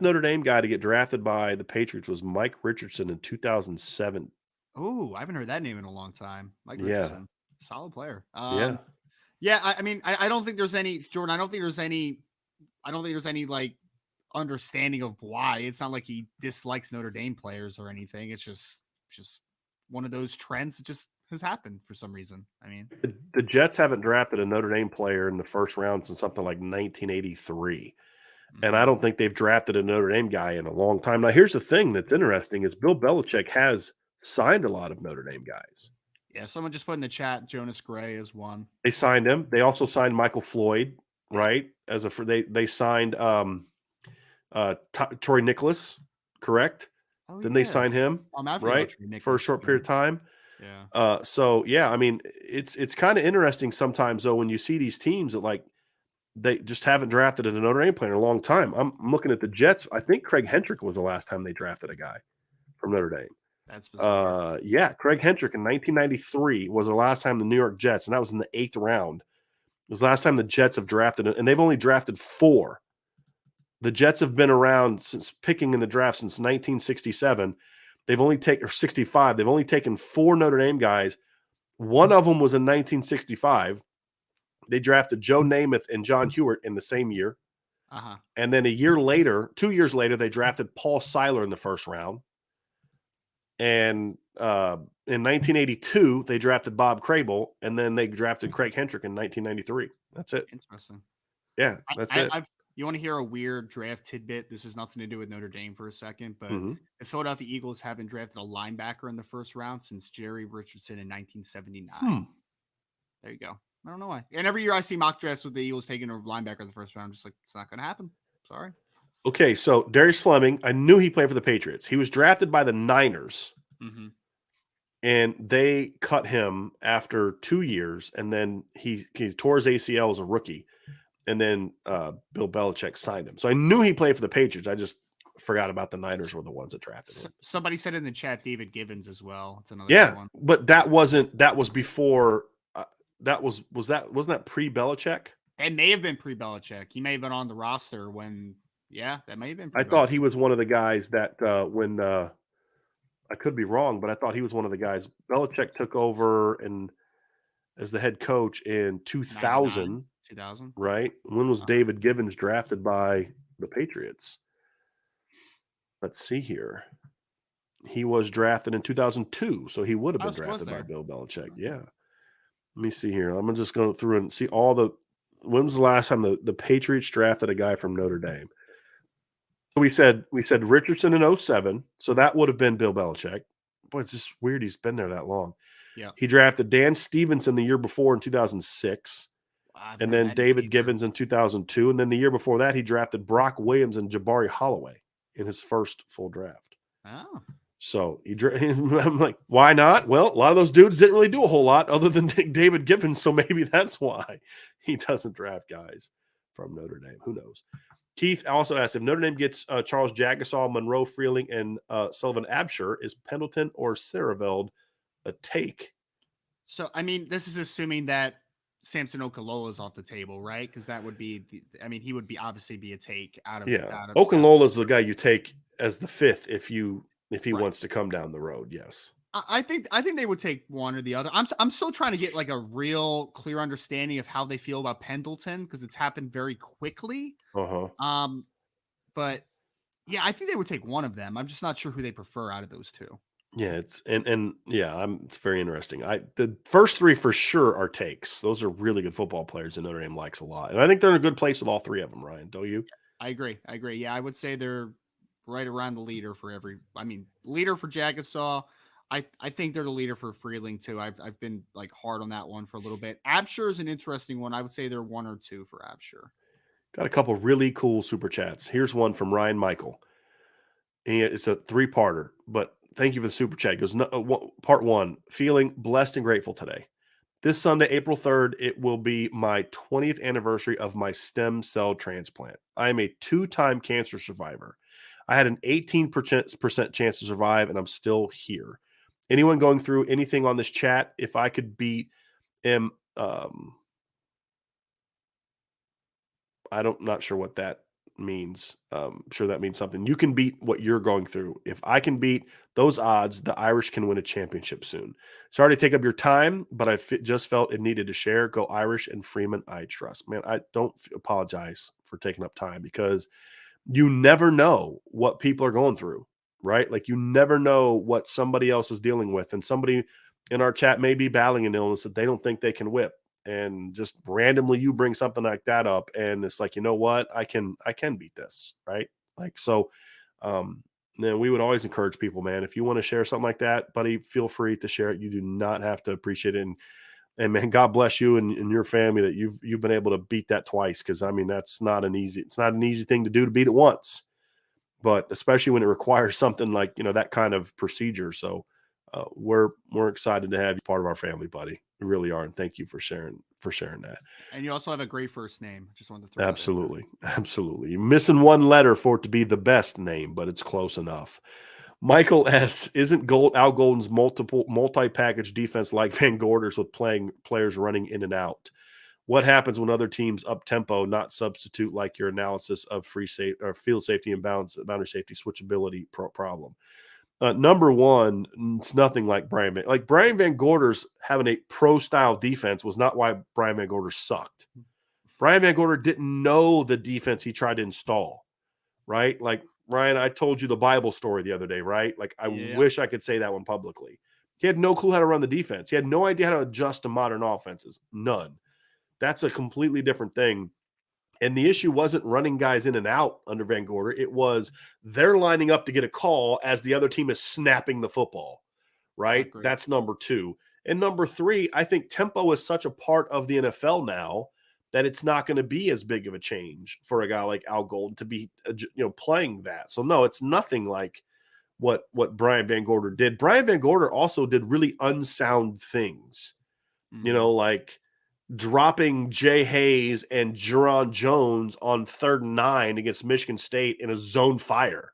Notre Dame guy to get drafted by the Patriots was Mike Richardson in 2007. Oh, I haven't heard that name in a long time. Mike Richardson, solid player. I mean, I don't think there's any, Jordan. I don't think there's any like understanding of why. It's not like he dislikes Notre Dame players or anything. It's just one of those trends that just has happened for some reason. I mean, the Jets haven't drafted a Notre Dame player in the first round since something like 1983. And I don't think they've drafted a Notre Dame guy in a long time. Now, here's the thing that's interesting is Bill Belichick has signed a lot of Notre Dame guys. Yeah, someone just put in the chat, Jonas Gray is one. They signed him. They also signed Michael Floyd, right? They signed Troy Nicholas, correct? Oh, Didn't they sign him, right? For a short period of time. Yeah. So yeah, I mean, it's kind of interesting sometimes though when you see these teams that like they just haven't drafted a Notre Dame player in a long time. I'm looking at the Jets. I think Craig Hentrick was the last time they drafted a guy from Notre Dame. That's bizarre. Yeah, Craig Hentrick in 1993 was the last time the New York Jets, and that was in the 8th round. It was the last time the Jets have drafted, and they've only drafted 4. The Jets have been around since picking in the draft since 1967. They've only taken 65. They've only taken 4 Notre Dame guys. One of them was in 1965. They drafted Joe Namath and John Hewitt in the same year. And then 2 years later, they drafted Paul Seiler in the first round. And in 1982, they drafted Bob Crable, and then they drafted Craig Hentrick in 1993. That's it. Interesting. Yeah, that's it. You want to hear a weird draft tidbit? This has nothing to do with Notre Dame for a second, but the Philadelphia Eagles haven't drafted a linebacker in the first round since Jerry Richardson in 1979. There you go. I don't know why. And every year I see mock drafts with the Eagles taking a linebacker in the first round. I'm just like, it's not going to happen. Sorry. Okay, so Darius Fleming, I knew he played for the Patriots. He was drafted by the Niners, and they cut him after 2 years, and then he tore his ACL as a rookie, and then Bill Belichick signed him. So I knew he played for the Patriots. I just forgot about the Niners were the ones that drafted him. Somebody said in the chat David Givens as well. It's another one. But that was before. Wasn't that pre-Belichick? It may have been pre-Belichick. He may have been on the roster when. Yeah, that may have been. I thought he was one of the guys that when I could be wrong, but I thought he was one of the guys. Belichick took over and as the head coach in 2000. 2000, right? When was David Givens drafted by the Patriots? Let's see here. He was drafted in 2002, so he would have been drafted by Bill Belichick. Yeah. Let me see here. I'm just going through and see all the. When was the last time the Patriots drafted a guy from Notre Dame? So we said Richardson in 07, so that would have been Bill Belichick. Boy, it's just weird he's been there that long. Yeah. He drafted Dan Stevenson the year before in 2006, and then David Givens in 2002, and then the year before that he drafted Brock Williams and Jabari Holloway in his first full draft. Oh. So I'm like, why not? Well, a lot of those dudes didn't really do a whole lot other than David Givens, so maybe that's why he doesn't draft guys from Notre Dame. Who knows? Keith also asked if Notre Dame gets Charles Jagasaw, Monroe Freeling, and Sullivan Absher, is Pendleton or Saraveld a take? So, I mean, this is assuming that Samson Okololo is off the table, right? Because that would be, he would obviously be a take out of. Okololo is the guy you take as the fifth if he wants to come down the road. Yes. I think they would take one or the other. I'm still trying to get like a real clear understanding of how they feel about Pendleton because it's happened very quickly. But yeah, I think they would take one of them. I'm just not sure who they prefer out of those two. Yeah, it's it's very interesting. The first three for sure are takes. Those are really good football players that Notre Dame likes a lot, and I think they're in a good place with all three of them. Ryan, don't you? I agree. Yeah, I would say they're right around the leader for leader for Jagasaw. I think they're the leader for Freeling too. I've been like hard on that one for a little bit. Absher is an interesting one. I would say they're 1 or 2 for Absher. Got a couple really cool super chats. Here's one from Ryan Michael. And it's a 3-parter, but thank you for the super chat. It goes, part 1, feeling blessed and grateful today. This Sunday, April 3rd, it will be my 20th anniversary of my stem cell transplant. I am a 2-time cancer survivor. I had an 18% chance to survive, and I'm still here. Anyone going through anything on this chat, if I could beat I'm not sure what that means. I'm sure that means something. You can beat what you're going through. If I can beat those odds, the Irish can win a championship soon. Sorry to take up your time, but I just felt it needed to share. Go Irish and Freeman, I trust. Man, I don't apologize for taking up time because you never know what people are going through, right? Like you never know what somebody else is dealing with. And somebody in our chat may be battling an illness that they don't think they can whip. And just randomly you bring something like that up and it's like, you know what, I can beat this, right? Like, so then we would always encourage people, man, if you want to share something like that, buddy, feel free to share it. You do not have to appreciate it. And man, God bless you and your family that you've been able to beat that twice. Cause I mean, it's not an easy thing to do to beat it once, but especially when it requires something like, that kind of procedure. So we're excited to have you part of our family, buddy. We really are. And thank you for sharing that. And you also have a great first name. Just wanted to throw Absolutely. You're missing one letter for it to be the best name, but it's close enough. Michael S. Isn't Al Golden's multi-package defense like Van Gorder's with players running in and out? What happens when other teams up tempo, not substitute like your analysis of free safety or field safety and boundary safety switchability problem? Number one, it's nothing like Brian Van Gorder's having a pro-style defense was not why Brian Van Gorder sucked. Brian Van Gorder didn't know the defense he tried to install, right? Like Ryan, I told you the Bible story the other day, right? Like, I wish I could say that one publicly. He had no clue how to run the defense. He had no idea how to adjust to modern offenses. None. That's a completely different thing. And the issue wasn't running guys in and out under Van Gorder. It was they're lining up to get a call as the other team is snapping the football, right? That's number 2. And number 3, I think tempo is such a part of the NFL now that it's not going to be as big of a change for a guy like Al Golden to be, playing that. So no, it's nothing like what Brian Van Gorder did. Brian Van Gorder also did really unsound things, like dropping Jay Hayes and Jerron Jones on 3rd and 9 against Michigan State in a zone fire,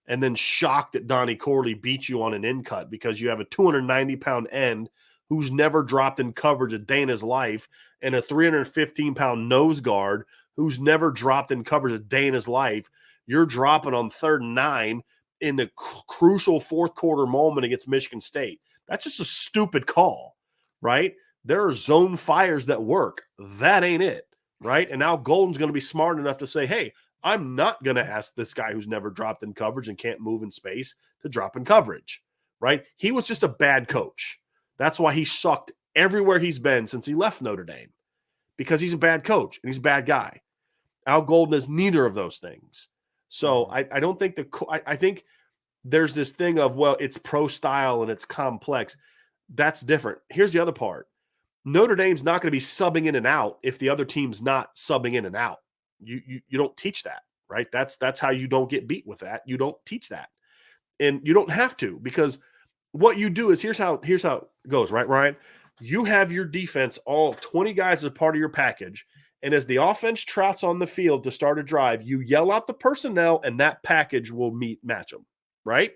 and then shocked that Donnie Corley beat you on an in cut because you have a 290-pound end who's never dropped in coverage a day in his life, and a 315-pound nose guard who's never dropped in coverage a day in his life. You're dropping on 3rd and 9 in the crucial 4th quarter moment against Michigan State. That's just a stupid call, right? There are zone fires that work. That ain't it, right? And now Golden's going to be smart enough to say, hey, I'm not going to ask this guy who's never dropped in coverage and can't move in space to drop in coverage, right? He was just a bad coach. That's why he sucked everywhere he's been since he left Notre Dame, because he's a bad coach and he's a bad guy. Al Golden is neither of those things. So I don't think I think there's this thing of, well, it's pro style and it's complex. That's different. Here's the other part. Notre Dame's not going to be subbing in and out if the other team's not subbing in and out. You don't teach that, right? That's how you don't get beat with that. You don't teach that. And you don't have to, because what you do is here's how it goes, right, Ryan? You have your defense, all 20 guys as part of your package. And as the offense trots on the field to start a drive, you yell out the personnel and that package will match them, right?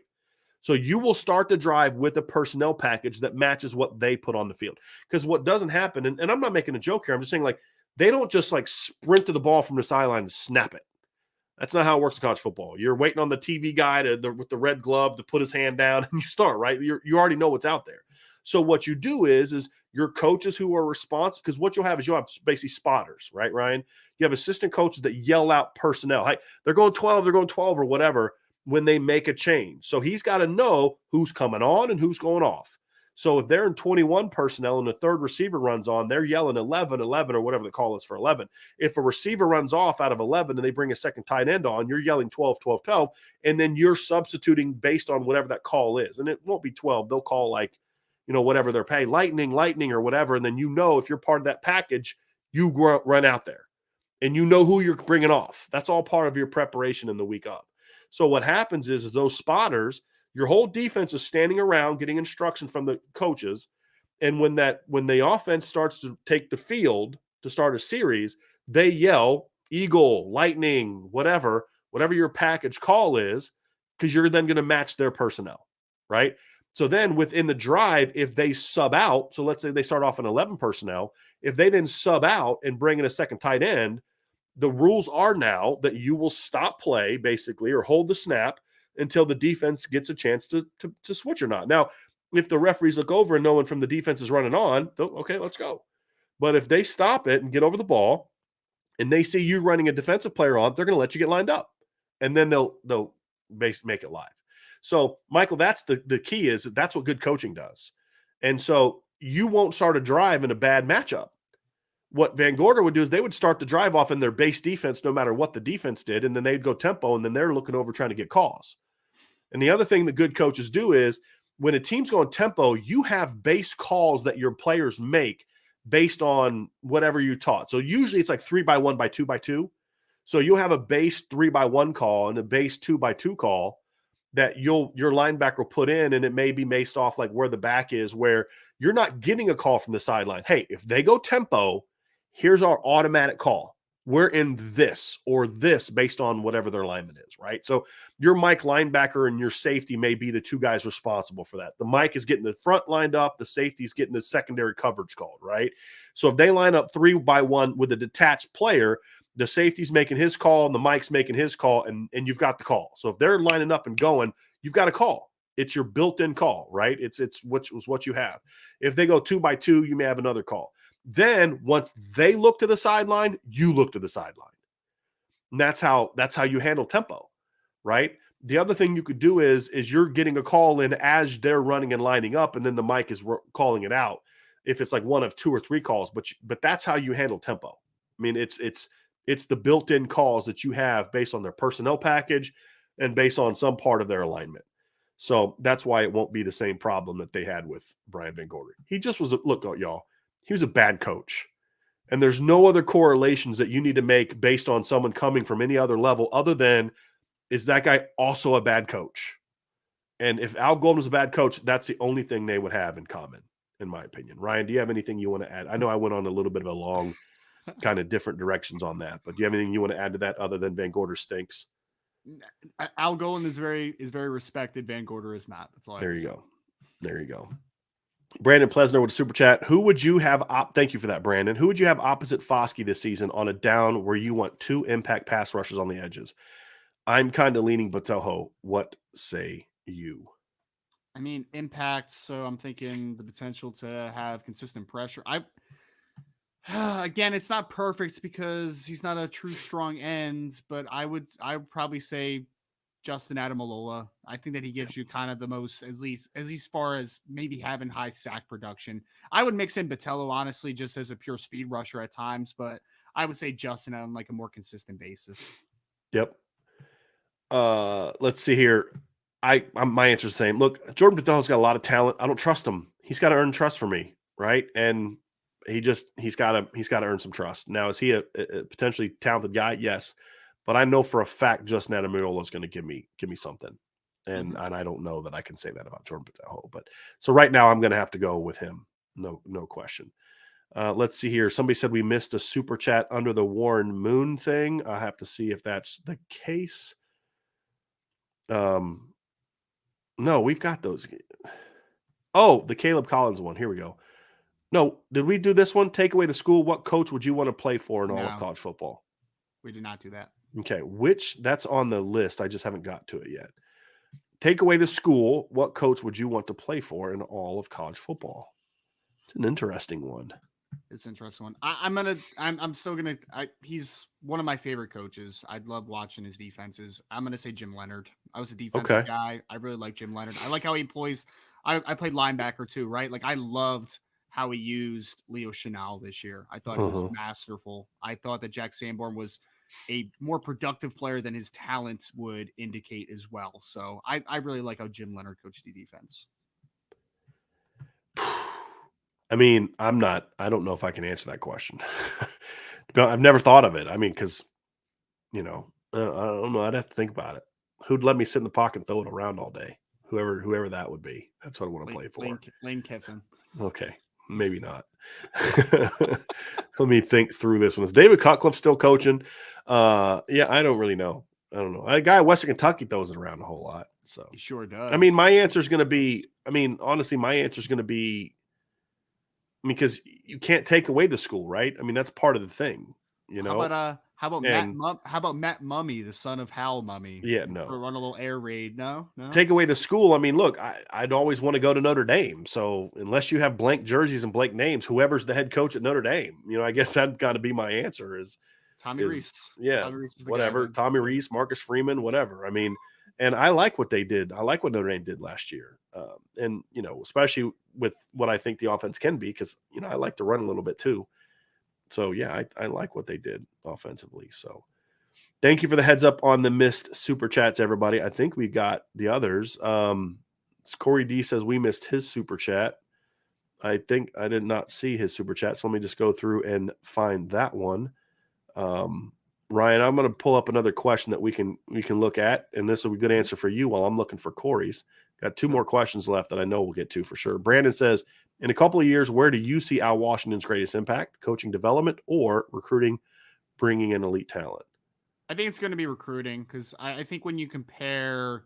So you will start the drive with a personnel package that matches what they put on the field. Because what doesn't happen, and I'm not making a joke here, I'm just saying, like, they don't just like sprint to the ball from the sideline and snap it. That's not how it works in college football. You're waiting on the TV guy with the red glove to put his hand down and you start, right? You already know what's out there. So what you do is your coaches who are responsible, because what you'll have basically spotters, right, Ryan? You have assistant coaches that yell out personnel. Hey, they're going 12 or whatever when they make a change. So he's got to know who's coming on and who's going off. So if they're in 21 personnel and the third receiver runs on, they're yelling 11, or whatever the call is for 11. If a receiver runs off out of 11 and they bring a second tight end on, you're yelling 12, and then you're substituting based on whatever that call is. And it won't be 12. They'll call whatever they're paying, lightning, or whatever. And then if you're part of that package, you run out there and you know who you're bringing off. That's all part of your preparation in the week up. So what happens is those spotters, your whole defense is standing around getting instruction from the coaches. And when the offense starts to take the field to start a series, they yell eagle, lightning, whatever your package call is, because you're then going to match their personnel, right? So then within the drive, if they sub out, so let's say they start off in 11 personnel, if they then sub out and bring in a second tight end, the rules are now that you will stop play basically, or hold the snap until the defense gets a chance to switch or not. Now, if the referees look over and no one from the defense is running on, okay, let's go. But if they stop it and get over the ball and they see you running a defensive player on, they're going to let you get lined up. And then they'll make it live. So, Michael, that's the key, is that's what good coaching does. And so you won't start a drive in a bad matchup. What Van Gorder would do is they would start the drive off in their base defense no matter what the defense did, and then they'd go tempo, and then they're looking over trying to get calls. And the other thing that good coaches do is when a team's going tempo, you have base calls that your players make based on whatever you taught. So usually it's like 3x1 by 2x2. So you'll have a base 3x1 call and a base 2x2 call that your linebacker will put in, and it may be based off like where the back is, where you're not getting a call from the sideline. Hey, if they go tempo, here's our automatic call. We're in this or this based on whatever their lineman is, right? So your Mike linebacker and your safety may be the two guys responsible for that. The Mike is getting the front lined up. The safety is getting the secondary coverage called, right? So if they line up 3x1 with a detached player, the safety's making his call and the Mike's making his call, and you've got the call. So if they're lining up and going, you've got a call. It's your built-in call, right? It's what you have. If they go 2x2, you may have another call. Then once they look to the sideline, you look to the sideline. And that's how you handle tempo, right? The other thing you could do is you're getting a call in as they're running and lining up, and then the mic is calling it out. If it's like one of 2 or 3 calls, but that's how you handle tempo. I mean, it's the built-in calls that you have based on their personnel package and based on some part of their alignment. So that's why it won't be the same problem that they had with Brian Van Gorder. He just was look, y'all, he was a bad coach. And there's no other correlations that you need to make based on someone coming from any other level other than, is that guy also a bad coach? And if Al Golden was a bad coach, that's the only thing they would have in common, in my opinion. Ryan, do you have anything you want to add? I know I went on a little bit of a long kind of different directions on that, but do you have anything you want to add to that other than Van Gorder stinks? Al Golden is very respected. Van Gorder is not. That's all. There you go. There you go. Brandon Plesner with a super chat. Who would you have? Thank you for that, Brandon. Who would you have opposite Foskey this season on a down where you want 2 impact pass rushers on the edges? I'm kind of leaning Botelho. What say you? I mean, impact. So I'm thinking the potential to have consistent pressure. Again, it's not perfect because he's not a true strong end, but I would probably say Justin Adamalola. I think that he gives you kind of the most, at least far as maybe having high sack production. I would mix in Botelho, honestly, just as a pure speed rusher at times, but I would say Justin on like a more consistent basis. Yep. Let's see here. My answer's the same. Look, Jordan Botelho's got a lot of talent. I don't trust him. He's got to earn trust for me, right? And he's got to earn some trust. Now, is he a potentially talented guy? Yes, but I know for a fact Justin Adamirola is going to give me something, and I don't know that I can say that about Jordan Botelho. But so right now I'm going to have to go with him. No question. Let's see here. Somebody said we missed a super chat under the Warren Moon thing. I have to see if that's the case. No, we've got those. Oh, the Caleb Collins one. Here we go. No, did we do this one? Take away the school. What coach would you want to play for in all of college football? We did not do that. Okay, that's on the list. I just haven't got to it yet. Take away the school. What coach would you want to play for in all of college football? It's an interesting one. It's an interesting one. I'm still gonna. He's one of my favorite coaches. I love watching his defenses. I'm gonna say Jim Leonard. I was a defensive guy. I really like Jim Leonard. I like how he employs. I played linebacker too, right? Like I loved how he used Leo Chenal this year. I thought it was masterful. I thought that Jack Sanborn was a more productive player than his talents would indicate as well. So I really like how Jim Leonard coached the defense. I mean, I don't know if I can answer that question. I've never thought of it. I mean, because, I don't know. I'd have to think about it. Who'd let me sit in the pocket and throw it around all day? Whoever that would be. That's what I want to play for. Lane Kiffin. Okay. Maybe not. Let me think through this one. Is David Cutcliffe still coaching? Yeah, I don't really know. I don't know. A guy at Western Kentucky throws it around a whole lot. So he sure does. I mean, my answer is going to be, honestly, my answer is going to be, because you can't take away the school, right? I mean, that's part of the thing, How about Matt Mummy, the son of Hal Mummy? Yeah, no. Run a little air raid. No. Take away the school. I mean, look, I'd always want to go to Notre Dame. So unless you have blank jerseys and blank names, whoever's the head coach at Notre Dame, I guess that's got to be my answer. Is Tommy Rees? Yeah, Tommy Rees is the whatever. guy, Tommy Rees, Marcus Freeman, whatever. I mean, and I like what they did. I like what Notre Dame did last year, and especially with what I think the offense can be, because I like to run a little bit too. So, yeah, I like what they did offensively. So, thank you for the heads up on the missed super chats, everybody. I think we got the others. Corey D says we missed his super chat. I think I did not see his super chat, so let me just go through and find that one. Ryan, I'm going to pull up another question that we can look at, and this will be a good answer for you while I'm looking for Corey's. Got 2 more questions left that I know we'll get to for sure. Brandon says, in a couple of years, where do you see Al Washington's greatest impact? Coaching development or recruiting, bringing in elite talent? I think it's going to be recruiting, because I think when you compare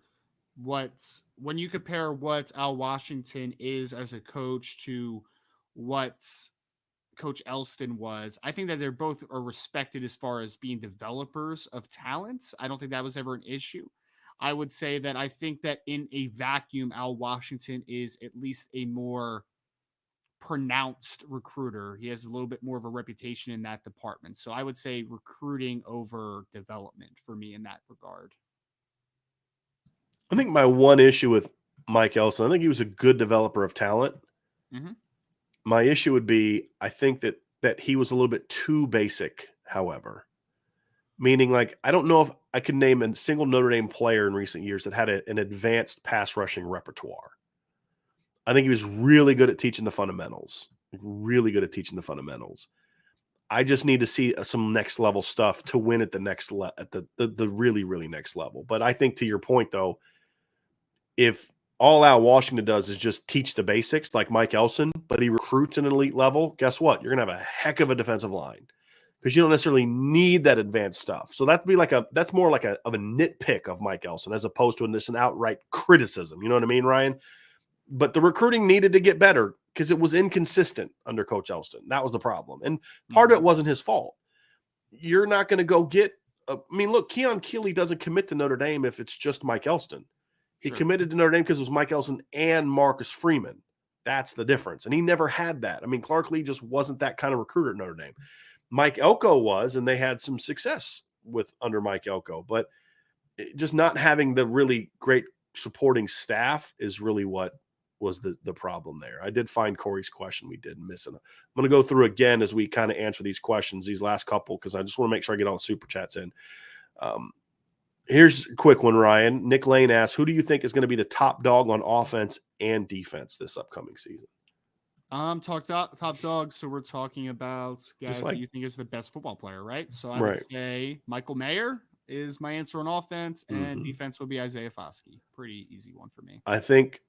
what Al Washington is as a coach to what Coach Elston was, I think that they're both are respected as far as being developers of talents. I don't think that was ever an issue. I would say that I think that in a vacuum, Al Washington is at least a more pronounced recruiter. He has a little bit more of a reputation in that department. So I would say recruiting over development for me in that regard. I think my one issue with Mike Elson, I think he was a good developer of talent. Mhm. My issue would be, I think that he was a little bit too basic, however. Meaning, like, I don't know if I could name a single Notre Dame player in recent years that had an advanced pass rushing repertoire. I think he was really good at teaching the fundamentals. Really good at teaching the fundamentals. I just need to see some next level stuff to win at the next at the really, really next level. But I think, to your point, though, if all Al Washington does is just teach the basics like Mike Elson, but he recruits an elite level, guess what? You're going to have a heck of a defensive line because you don't necessarily need that advanced stuff. So that'd be that's more like of a nitpick of Mike Elson as opposed to an outright criticism. You know what I mean, Ryan? But the recruiting needed to get better because it was inconsistent under Coach Elston. That was the problem. And part of it wasn't his fault. You're not going to go get look, Keon Keeley doesn't commit to Notre Dame if it's just Mike Elston. He committed to Notre Dame because it was Mike Elson and Marcus Freeman. That's the difference. And he never had that. I mean, Clark Lee just wasn't that kind of recruiter at Notre Dame. Mike Elko was, and they had some success under Mike Elko. But just not having the really great supporting staff is really what was the problem there. I did find Corey's question. We did miss it. I'm going to go through again as we kind of answer these questions, these last couple, because I just want to make sure I get all the super chats in. Here's a quick one, Ryan. Nick Lane asks, who do you think is going to be the top dog on offense and defense this upcoming season? Top dog. So we're talking about guys that you think is the best football player, right? So I would say Michael Mayer is my answer on offense, and defense would be Isaiah Foskey. Pretty easy one for me. I think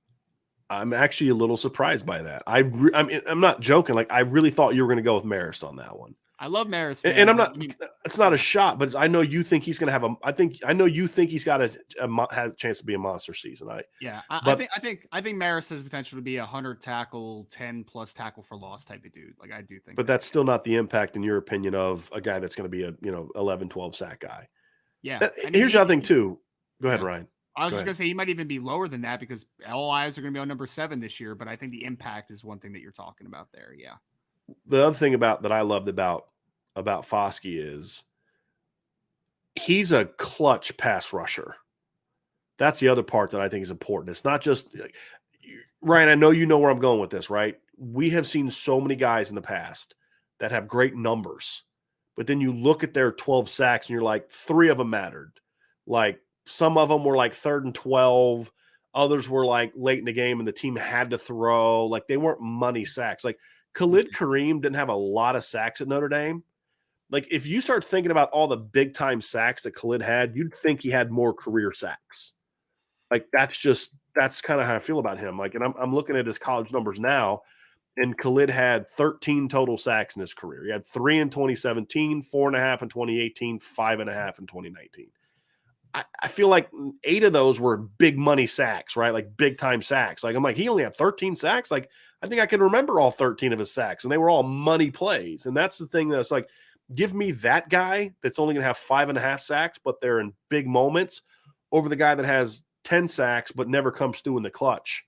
I'm actually a little surprised by that. I'm not joking. Like, I really thought you were going to go with Marist on that one. I love Marist, and I'm not. It's not a shot, but I know you think he's going to have I know you think he's got has a chance to be a monster season. I think Marist has potential to be 100 tackle, 10+ tackle for loss type of dude. Like, I do think. But that's still not the impact, in your opinion, of a guy that's going to be a 11, 12 sack guy. Yeah. Here's the other thing too. Go ahead, Ryan. I was just going to say he might even be lower than that because all eyes are going to be on number 7 this year. But I think the impact is one thing that you're talking about there. Yeah. The other thing that I loved about Foskey is he's a clutch pass rusher. That's the other part that I think is important. It's not just Ryan. I know you know where I'm going with this, right? We have seen so many guys in the past that have great numbers, but then you look at their 12 sacks and you're like, 3 of them mattered. Like, some of them were like 3rd and 12. Others were like late in the game and the team had to throw. Like, they weren't money sacks. Like, Khalid Kareem didn't have a lot of sacks at Notre Dame. Like, if you start thinking about all the big time sacks that Khalid had, you'd think he had more career sacks. Like, that's kind of how I feel about him. Like, and I'm looking at his college numbers now, and Khalid had 13 total sacks in his career. He had 3 in 2017, 4.5 in 2018, 5.5 in 2019. I feel like 8 of those were big money sacks, right? Like, big time sacks. Like, I'm like, he only had 13 sacks. Like, I think I can remember all 13 of his sacks, and they were all money plays. And that's the thing that's like, give me that guy that's only going to have 5.5 sacks, but they're in big moments, over the guy that has 10 sacks but never comes through in the clutch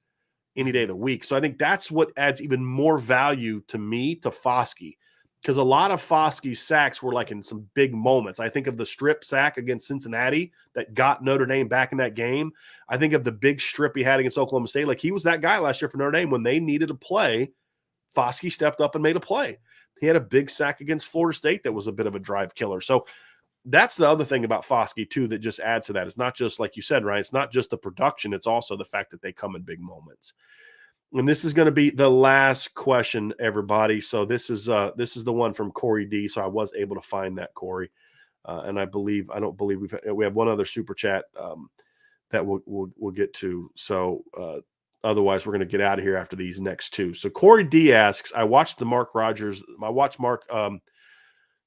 any day of the week. So I think that's what adds even more value to me to Foskey, because a lot of Foskey's sacks were like in some big moments. I think of the strip sack against Cincinnati that got Notre Dame back in that game. I think of the big strip he had against Oklahoma State. Like, he was that guy last year for Notre Dame. When they needed a play, Foskey stepped up and made a play. He had a big sack against Florida State that was a bit of a drive killer. So that's the other thing about Foskey too that just adds to that. It's not just, like you said, Ryan, it's not just the production. It's also the fact that they come in big moments. And this is going to be the last question, everybody. So this is the one from Corey D. So I was able to find that, Corey. And I don't believe we have one other super chat that we'll get to. So otherwise, we're going to get out of here after these next 2. So Corey D asks, I watched the Mark,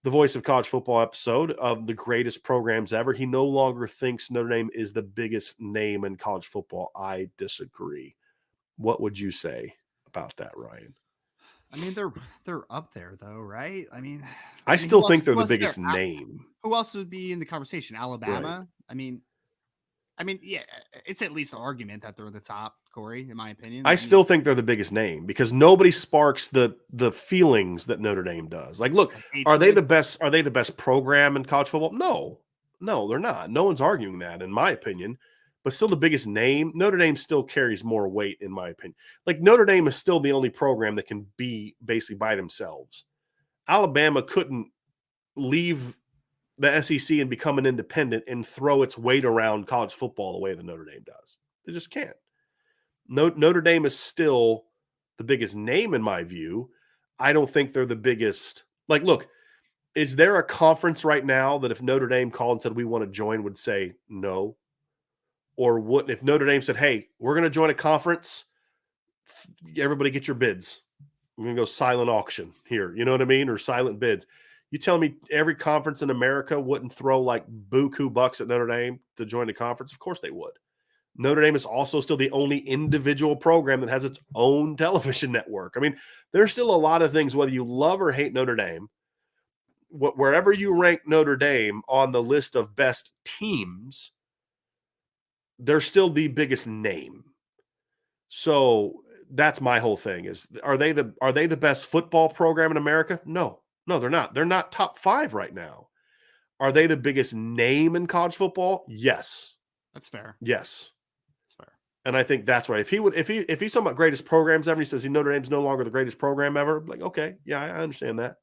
the Voice of College Football episode of the greatest programs ever. He no longer thinks Notre Dame is the biggest name in college football. I disagree. What would you say about that, Ryan? I mean, they're up there though, right? I mean, I still think they're the biggest name. Who else would be in the conversation? Alabama? Right. I mean, yeah, it's at least an argument that they're the top, Corey, in my opinion. I still think they're the biggest name because nobody sparks the feelings that Notre Dame does. Like, look, are they the best? Are they the best program in college football? No, they're not. No one's arguing that, in my opinion. but still the biggest name, Notre Dame still carries more weight, in my opinion. Like, Notre Dame is still the only program that can be basically by themselves. Alabama couldn't leave the SEC and become an independent and throw its weight around college football the way that Notre Dame does. They just can't. Notre Dame is still the biggest name in my view. I don't think they're the biggest. Like, look, is there a conference right now that if Notre Dame called and said we want to join would say no? Or what if Notre Dame said, hey, we're going to join a conference, everybody get your bids. We're going to go silent auction here. You know what I mean? Or silent bids. You tell me every conference in America wouldn't throw like buku bucks at Notre Dame to join the conference? Of course they would. Notre Dame is also still the only individual program that has its own television network. I mean, there's still a lot of things, whether you love or hate Notre Dame, wherever you rank Notre Dame on the list of best teams, they're still the biggest name. So that's my whole thing is, are they the best football program in America? No, they're not. They're not top 5 right now. Are they the biggest name in college football? Yes. That's fair. Yes. That's fair. And I think that's right. If he's talking about greatest programs ever, he says Notre Dame's no longer the greatest program ever. Like, okay, yeah, I understand that.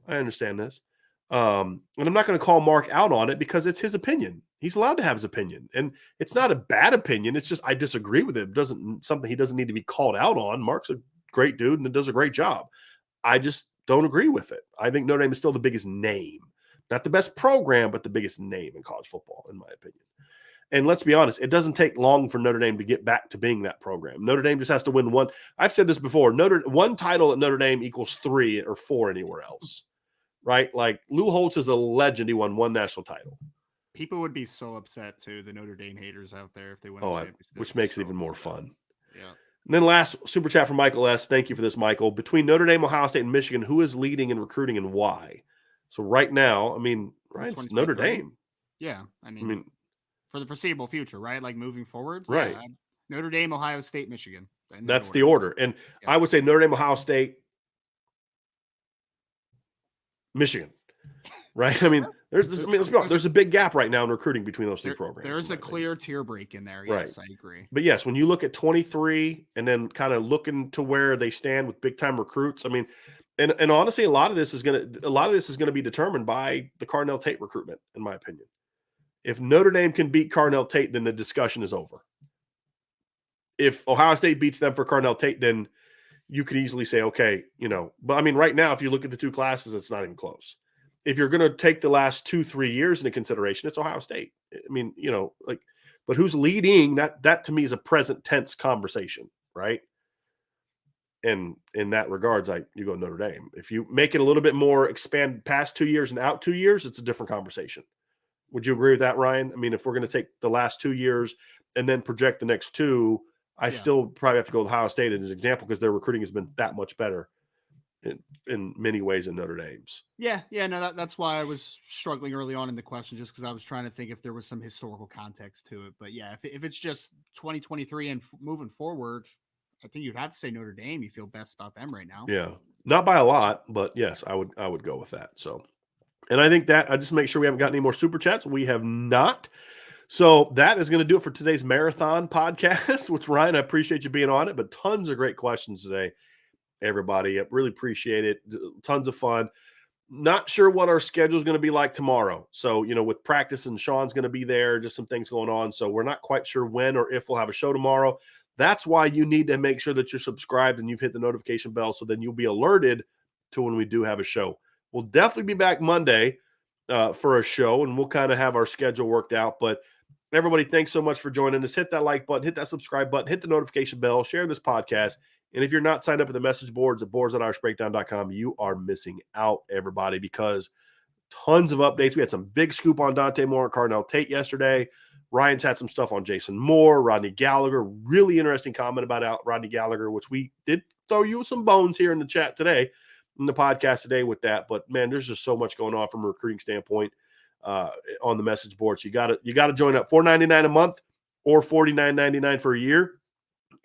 I understand this. And I'm not going to call Mark out on it because it's his opinion. He's allowed to have his opinion. And it's not a bad opinion. It's just I disagree with it. It doesn't something he doesn't need to be called out on. Mark's a great dude and does a great job. I just don't agree with it. I think Notre Dame is still the biggest name. Not the best program, but the biggest name in college football, in my opinion. And let's be honest, it doesn't take long for Notre Dame to get back to being that program. Notre Dame just has to win one. I've said this before. One title at Notre Dame equals 3 or 4 anywhere else. Right? Like Lou Holtz is a legend. He won 1 national title. People would be so upset too, the Notre Dame haters out there, if they win. Which makes it even more fun. Yeah. And then last super chat from Michael S. Thank you for this, Michael. Between Notre Dame, Ohio State, and Michigan, who is leading in recruiting and why? So right now, I mean, right, it's Notre Dame. Yeah, I mean, for the foreseeable future, right? Like moving forward, right? Yeah, Notre Dame, Ohio State, Michigan. That's the order, and I would say Notre Dame, Ohio State, Michigan, right? I mean, there's a big gap right now in recruiting between those 3 programs. There's a clear tier break in there. Yes, right. I agree. But yes, when you look at 23 and then kind of looking to where they stand with big time recruits, I mean, and honestly, a lot of this is going to be determined by the Carnell Tate recruitment, in my opinion. If Notre Dame can beat Carnell Tate, then the discussion is over. If Ohio State beats them for Carnell Tate, then you could easily say, okay, but I mean, right now, if you look at the 2 classes, it's not even close. If you're going to take the last 2-3 years into consideration, it's Ohio State. I mean, but who's leading that to me is a present tense conversation, right? And in that regards, you go Notre Dame. If you make it a little bit more expand past 2 years and out 2 years, it's a different conversation. Would you agree with that, Ryan? I mean, if we're going to take the last 2 years and then project the next 2, I still probably have to go with Ohio State as an example because their recruiting has been that much better in many ways than Notre Dame's. Yeah. No, that's why I was struggling early on in the question, just because I was trying to think if there was some historical context to it. But yeah, if it's just 2023 and moving forward, I think you'd have to say Notre Dame. You feel best about them right now. Yeah, not by a lot, but yes, I would go with that. So. And I think that I just make sure we haven't got any more super chats. We have not. So that is going to do it for today's marathon podcast, which Ryan, I appreciate you being on it, but tons of great questions today, everybody. I really appreciate it. Tons of fun. Not sure what our schedule is going to be like tomorrow. So, with practice and Sean's going to be there, just some things going on. So we're not quite sure when or if we'll have a show tomorrow. That's why you need to make sure that you're subscribed and you've hit the notification bell so then you'll be alerted to when we do have a show. We'll definitely be back Monday for a show, and we'll kind of have our schedule worked out. But everybody, thanks so much for joining us. Hit that like button, hit that subscribe button, hit the notification bell, share this podcast. And if you're not signed up at the message boards at boards.irishbreakdown.com, you are missing out, everybody, because tons of updates. We had some big scoop on Dante Moore and Carnell Tate yesterday. Ryan's had some stuff on Jason Moore, Rodney Gallagher. Really interesting comment about Rodney Gallagher, which we did throw you some bones here in the chat today. In the podcast today with that, but man, there's just so much going on from a recruiting standpoint on the message board. So you got to join up. $4.99 a month or $49.99 for a year,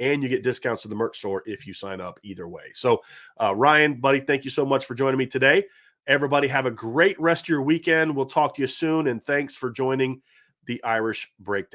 and you get discounts to the merch store if you sign up either way. So Ryan, buddy, thank you so much for joining me today. Everybody have a great rest of your weekend. We'll talk to you soon, and thanks for joining the Irish Breakdown.